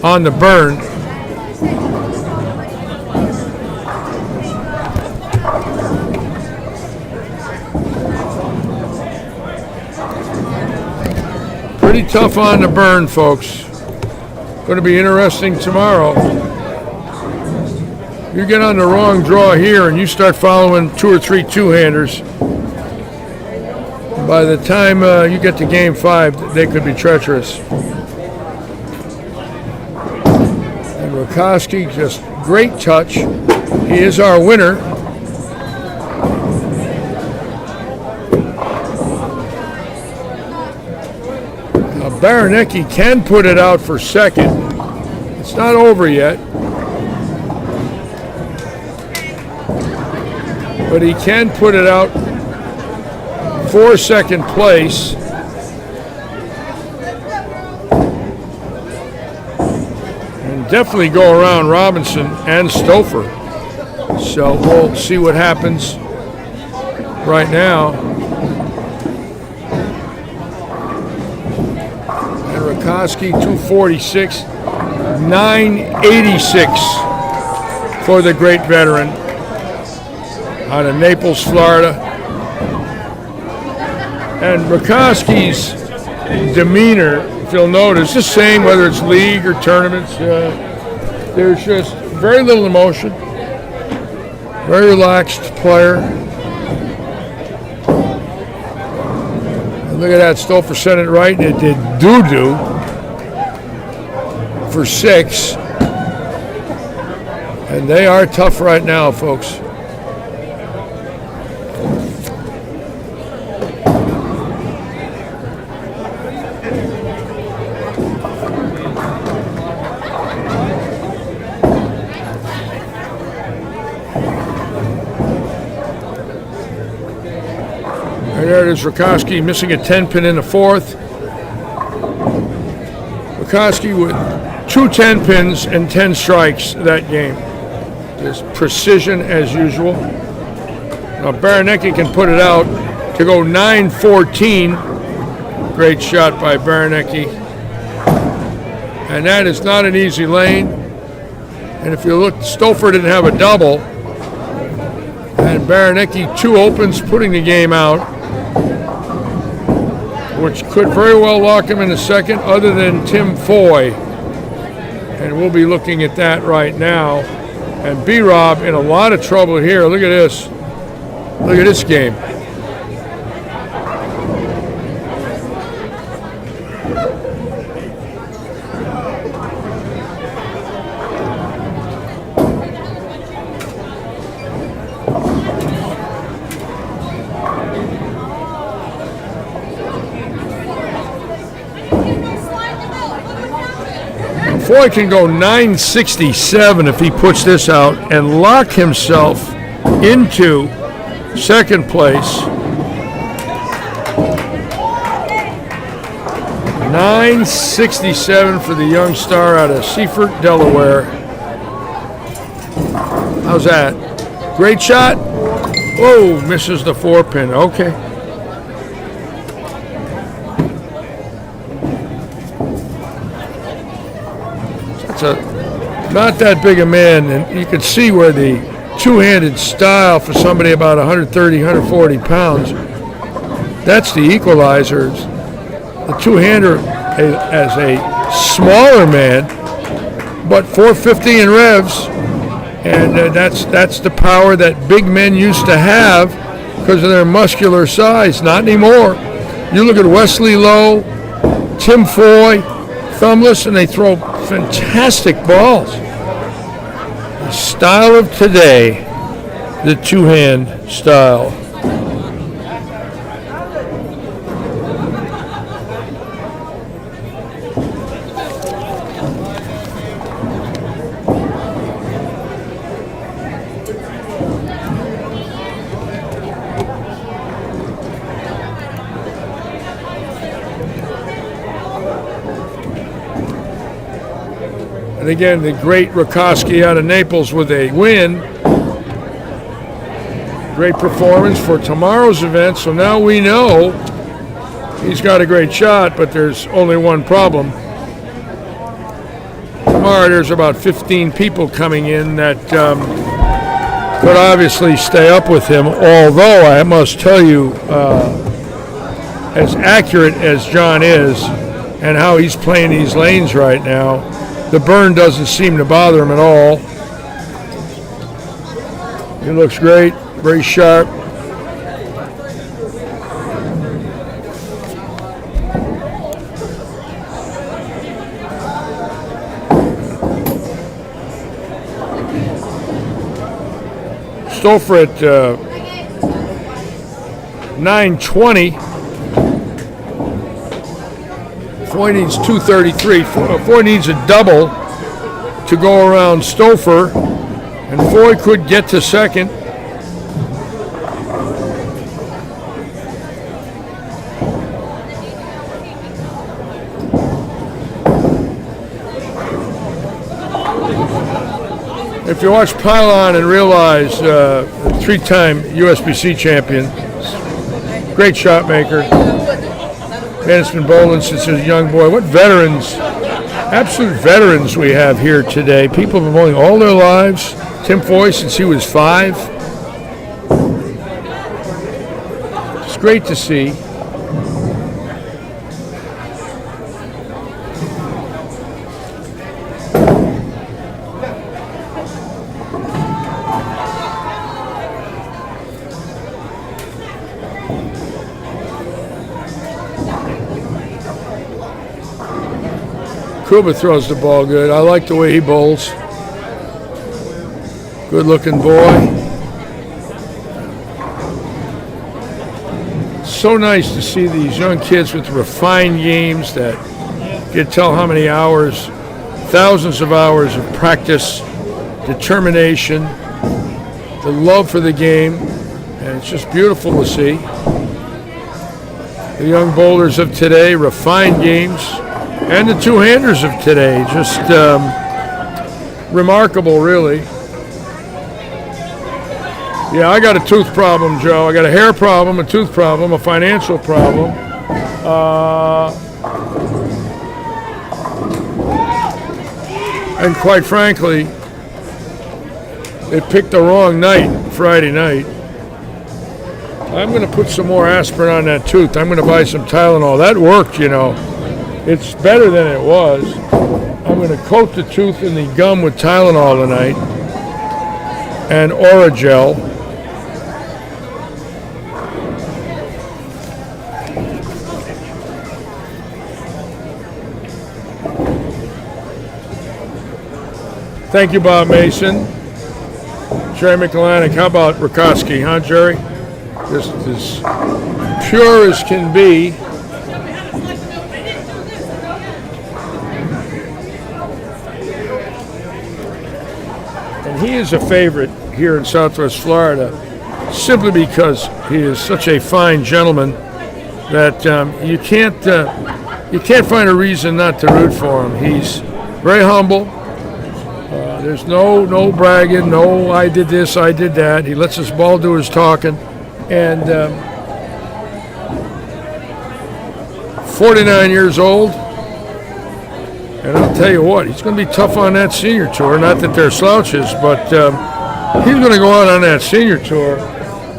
on the burn. Pretty tough on the burn, folks. Going to be interesting tomorrow. You get on the wrong draw here and you start following 2 or 3 two-handers. By the time you get to game 5, they could be treacherous. And Rakowski, just great touch. He is our winner. Baranecki can put it out for second. It's not over yet. But he can put it out for second place. And definitely go around Robinson and Stouffer. So we'll see what happens right now. And Rakowski 246, 986 for the great veteran out of Naples, Florida. And Rakowski's demeanor, if you'll notice, the same whether it's league or tournaments. There's just very little emotion. Very relaxed player. And look at that, Stouffer sent it right, and it did doo-doo for 6. And they are tough right now, folks. There it is, Rakowski missing a 10-pin in the 4th. Rakowski with 2 10-pins and 10 strikes that game. Just precision as usual. Now Baranecki can put it out to go 9-14. Great shot by Baranecki. And that is not an easy lane. And if you look, Stouffer didn't have a double. And Baranecki 2 opens, putting the game out, which could very well lock him in the second, other than Tim Foy. And we'll be looking at that right now. And B-Rob in a lot of trouble here. Look at this. Look at this game. Foy can go 967 if he puts this out and lock himself into second place. 967 for the young star out of Seaford, Delaware. How's that? Great shot. Whoa, misses the 4-pin. Okay. Not that big a man, and you can see where the two-handed style for somebody about 130, 140 pounds, that's the equalizer. The two-hander as a smaller man, but 450 in revs, and that's the power that big men used to have because of their muscular size. Not anymore. You look at Wesley Lowe, Tim Foy, Thumbless, and they throw fantastic balls. The style of today, the two-hand style. And again, the great Rakowski out of Naples with a win. Great performance for tomorrow's event. So now we know he's got a great shot, but there's only one problem. Tomorrow there's about 15 people coming in that could obviously stay up with him, although I must tell you, as accurate as John is and how he's playing these lanes right now, the burn doesn't seem to bother him at all. He looks great, very sharp. Stouffer at 920. Foy needs 233. Foy needs a double to go around Stouffer, and Foy could get to second. If you watch Pylon and realize three-time USBC champion, great shot maker, man, it's been bowling since he was a young boy. What veterans, absolute veterans we have here today. People have been bowling all their lives. Tim Foy since he was 5. It's great to see. Kuba throws the ball good. I like the way he bowls. Good looking boy. So nice to see these young kids with refined games that you can tell how many hours, thousands of hours of practice, determination, the love for the game, and it's just beautiful to see. The young bowlers of today, refined games. And the two-handers of today, just remarkable, really. Yeah, I got a tooth problem, Joe. I got a hair problem, a tooth problem, a financial problem. And quite frankly, they picked the wrong night, Friday night. I'm going to put some more aspirin on that tooth. I'm going to buy some Tylenol. That worked, you know. It's better than it was. I'm going to coat the tooth in the gum with Tylenol tonight and Oragel. Thank you, Bob Mason. Jerry McLanick. How about Rakoski, huh, Jerry? Just as pure as can be. He is a favorite here in Southwest Florida simply because he is such a fine gentleman that you can't find a reason not to root for him. He's very humble. There's no bragging, no I did this, I did that. He lets his ball do his talking. And 49 years old. And I'll tell you what, he's going to be tough on that senior tour. Not that they're slouches, but he's going to go out on that senior tour.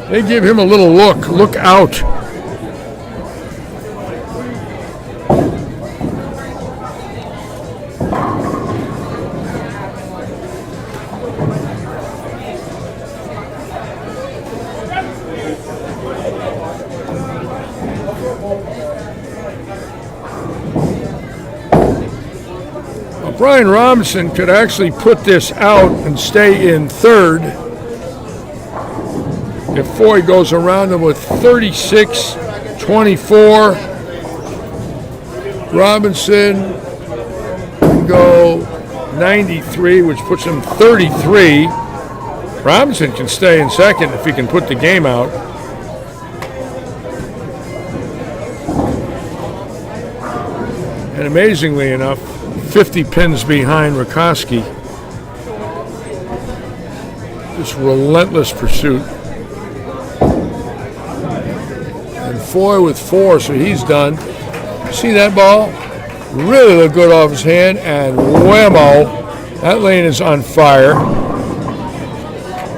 They give him a little look out. Brian Robinson could actually put this out and stay in third if Foy goes around him with 36-24. Robinson can go 93, which puts him 33. Robinson can stay in second if he can put the game out. And amazingly enough, 50 pins behind Rakoski. This relentless pursuit. And Foy with 4, so he's done. See that ball? Really looked good off his hand, and whammo, that lane is on fire.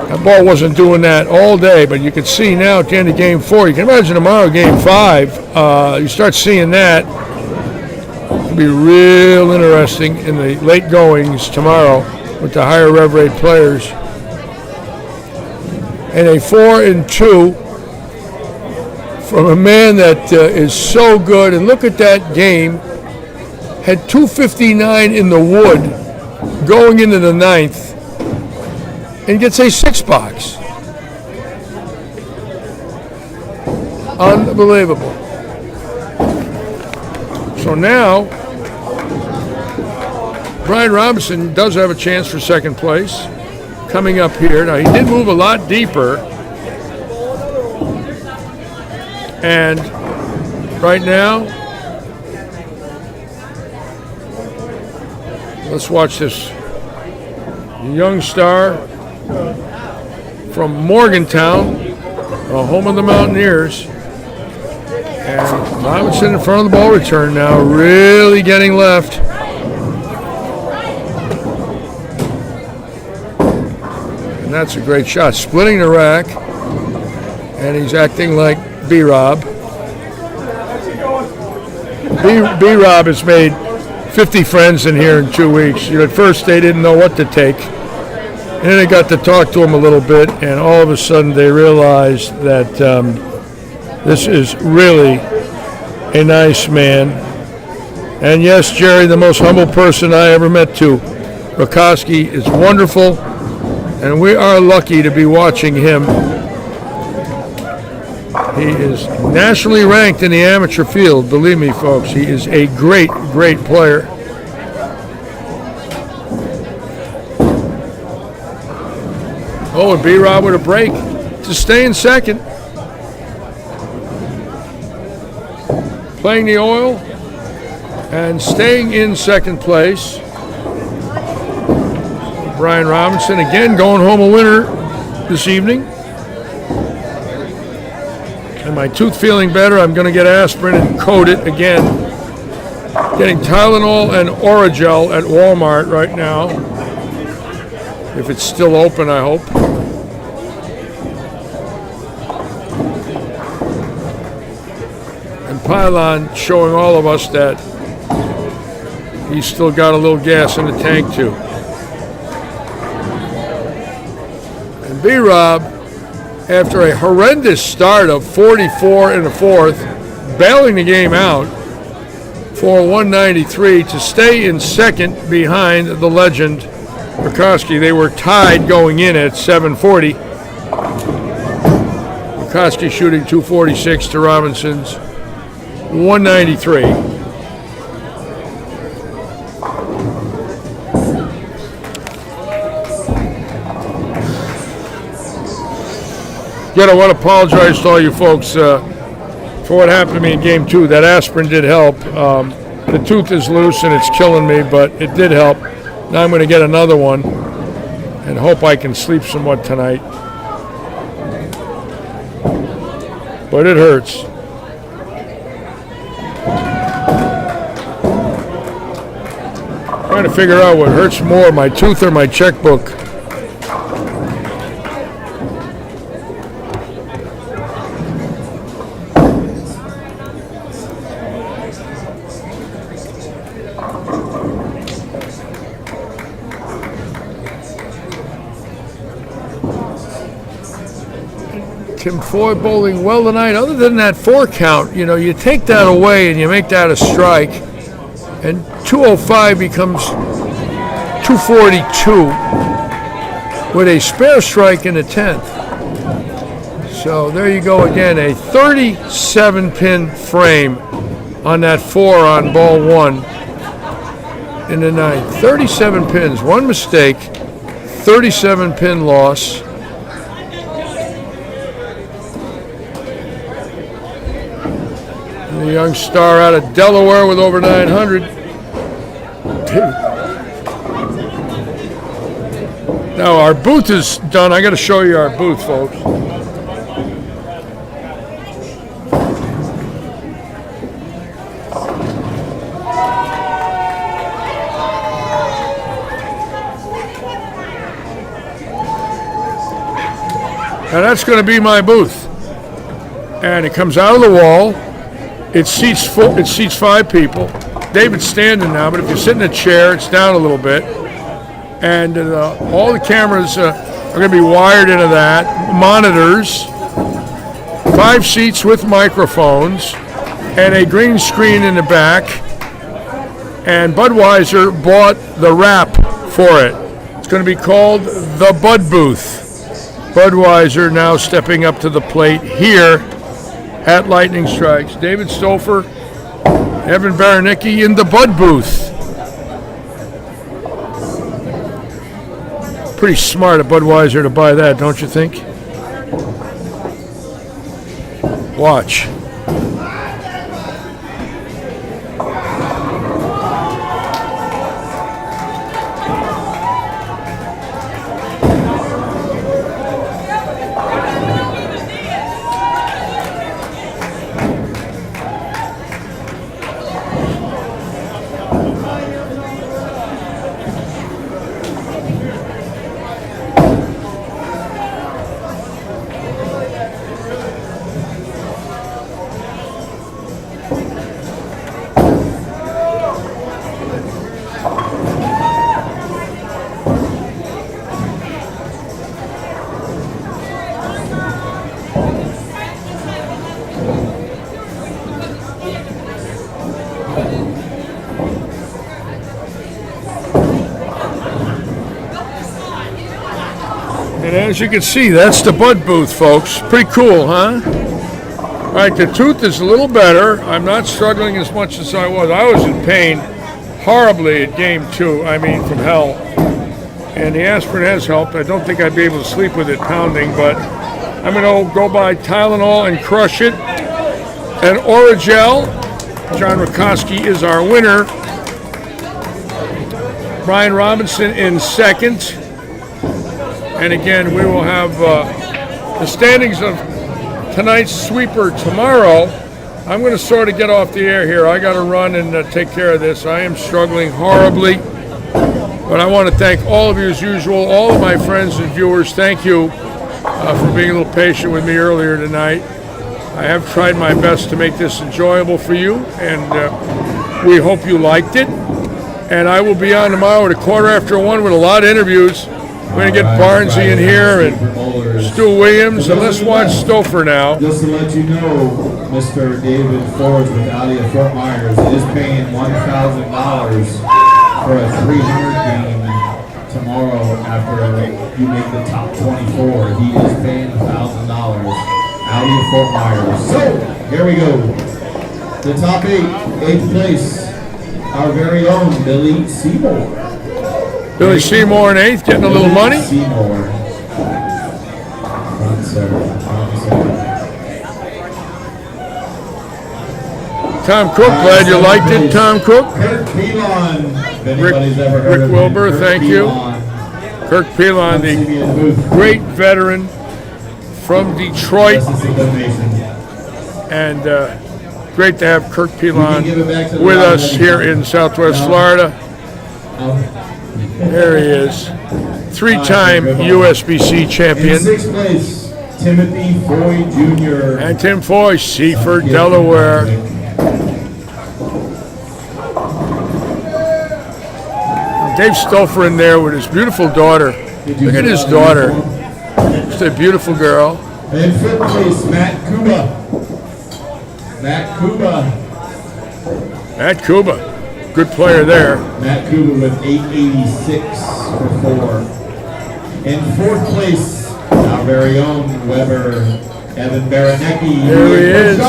That ball wasn't doing that all day, but you can see now at the end of game 4, you can imagine tomorrow, game 5, you start seeing that. It'll be real interesting in the late goings tomorrow with the higher rev rate players. and a 4-2 from a man that is so good. And look at that game. Had 259 in the wood going into the ninth and gets a 6-box. Unbelievable. So now, Brian Robinson does have a chance for second place coming up here. Now, he did move a lot deeper. And right now, let's watch this young star from Morgantown, home of the Mountaineers. And Robinson in front of the ball return now, really getting left. And that's a great shot, splitting the rack. And he's acting like B-Rob. B-Rob has made 50 friends in here in 2 weeks. At first they didn't know what to take. And then they got to talk to him a little bit, and all of a sudden they realized that this is really a nice man. And yes, Jerry, the most humble person I ever met too. Rakowski is wonderful, and we are lucky to be watching him. He is nationally ranked in the amateur field, believe me, folks. He is a great, great player. Oh, and B-Rob with a break to stay in second. Playing the oil and staying in second place. Brian Robinson again going home a winner this evening. And my tooth feeling better, I'm going to get aspirin and coat it again. Getting Tylenol and Oragel at Walmart right now. If it's still open, I hope. And Pylon showing all of us that he's still got a little gas in the tank too. And B-Rob, after a horrendous start of 44 in the fourth, bailing the game out for 193 to stay in second behind the legend Rakowski. They were tied going in at 740. Rakowski shooting 246 to Robinson's 193. Again, I want to apologize to all you folks for what happened to me in game 2. That aspirin did help. The tooth is loose and it's killing me, but it did help. Now I'm going to get another one and hope I can sleep somewhat tonight. But it hurts. Trying to figure out what hurts more, my tooth or my checkbook. Tim Foy bowling well tonight. Other than that 4 count, you take that away and you make that a strike, and 205 becomes 242 with a spare strike in the 10th. So there you go again, a 37-pin frame on that 4 on ball 1 in the 9th. 37 pins, 1 mistake, 37-pin loss. The young star out of Delaware with over 900. Now our booth is done. I got to show you our booth, folks. Now that's going to be my booth. And it comes out of the wall. It seats 5 people. David's standing now, but if you sit in a chair, it's down a little bit. And all the cameras are going to be wired into that. Monitors, 5 seats with microphones, and a green screen in the back. And Budweiser bought the wrap for it. It's going to be called the Bud Booth. Budweiser now stepping up to the plate here at Lightning Strikes. David Stouffer, Evan Baranicki in the Bud Booth. Pretty smart of Budweiser to buy that, don't you think? Watch. And as you can see, that's the Bud Booth, folks. Pretty cool, huh? All right, the tooth is a little better. I'm not struggling as much as I was. I was in pain horribly at game 2, I mean from hell. And the aspirin has helped. I don't think I'd be able to sleep with it pounding, but I'm going to go buy Tylenol and crush it. And Oragel, John Rakoski is our winner. Brian Robinson in second. And again, we will have the standings of tonight's sweeper tomorrow. I'm going to sort of get off the air here. I got to run and take care of this. I am struggling horribly. But I want to thank all of you as usual, all of my friends and viewers. Thank you for being a little patient with me earlier tonight. I have tried my best to make this enjoyable for you, and we hope you liked it. And I will be on tomorrow at 1:15 with a lot of interviews. We're going to get Barnesy in here and Stu Williams, and let's watch Stouffer now. Just to let you know, Mr. David Forge with Audi of Fort Myers is paying $1,000 for a 300 game tomorrow after you make the top 24. He is paying $1,000. Audi of Fort Myers. So, here we go. The top 8, 8th place, our very own Billy Seymour. Billy Seymour in 8th, getting a little money. Seymour. Front center. Tom Cook, glad you liked it, Tom Cook. Kirk Pelon. If Rick, anybody's ever heard Rick of Wilbur, him, thank you. Kirk Pelon, the great veteran from Detroit. And great to have Kirk Pelon with us here in Southwest Florida. There he is. 3-time USBC champion. In 6th place, Timothy Foy Jr. And Tim Foy, Seaford, Delaware. Dave Stouffer in there with his beautiful daughter. Look at his daughter. Just a beautiful girl. In 5th place, Matt Kuba. Matt Kuba. Matt Kuba. Good player there. Matt Kuba with 886 for 4. In 4th place, our very own Weber, Evan Baranicki. There he is.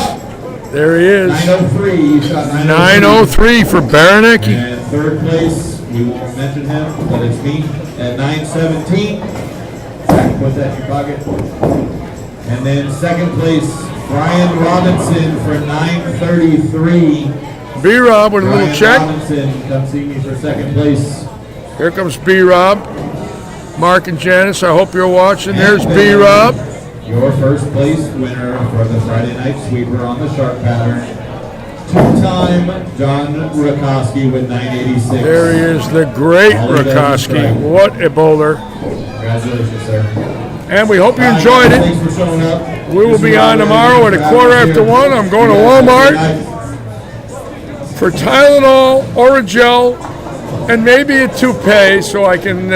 There he is. 903. He shot 903 for Baranicki. And 3rd place, we won't mention him, but it's me at 917. Zach, put that in your pocket. And then 2nd place, Brian Robinson for 933. B-Rob with a little check. Robinson, come see me for 2nd place. Here comes B-Rob. Mark and Janice, I hope you're watching. There's B-Rob. Your first place winner for the Friday night sweeper on the sharp pattern. 2-time John Rakoski with 986. There he is, the great Rakoski. What a bowler. Congratulations, sir. And we hope you enjoyed it. Thanks for showing up. We will be on tomorrow at 1:15. I'm going to Walmart for Tylenol, Oragel, and maybe a toupee so I can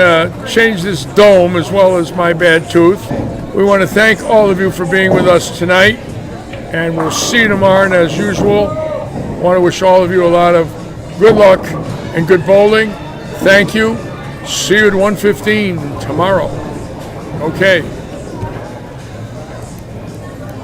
change this dome as well as my bad tooth. We want to thank all of you for being with us tonight, and we'll see you tomorrow. And as usual, I want to wish all of you a lot of good luck and good bowling. Thank you. See you at 1:15 tomorrow. Okay.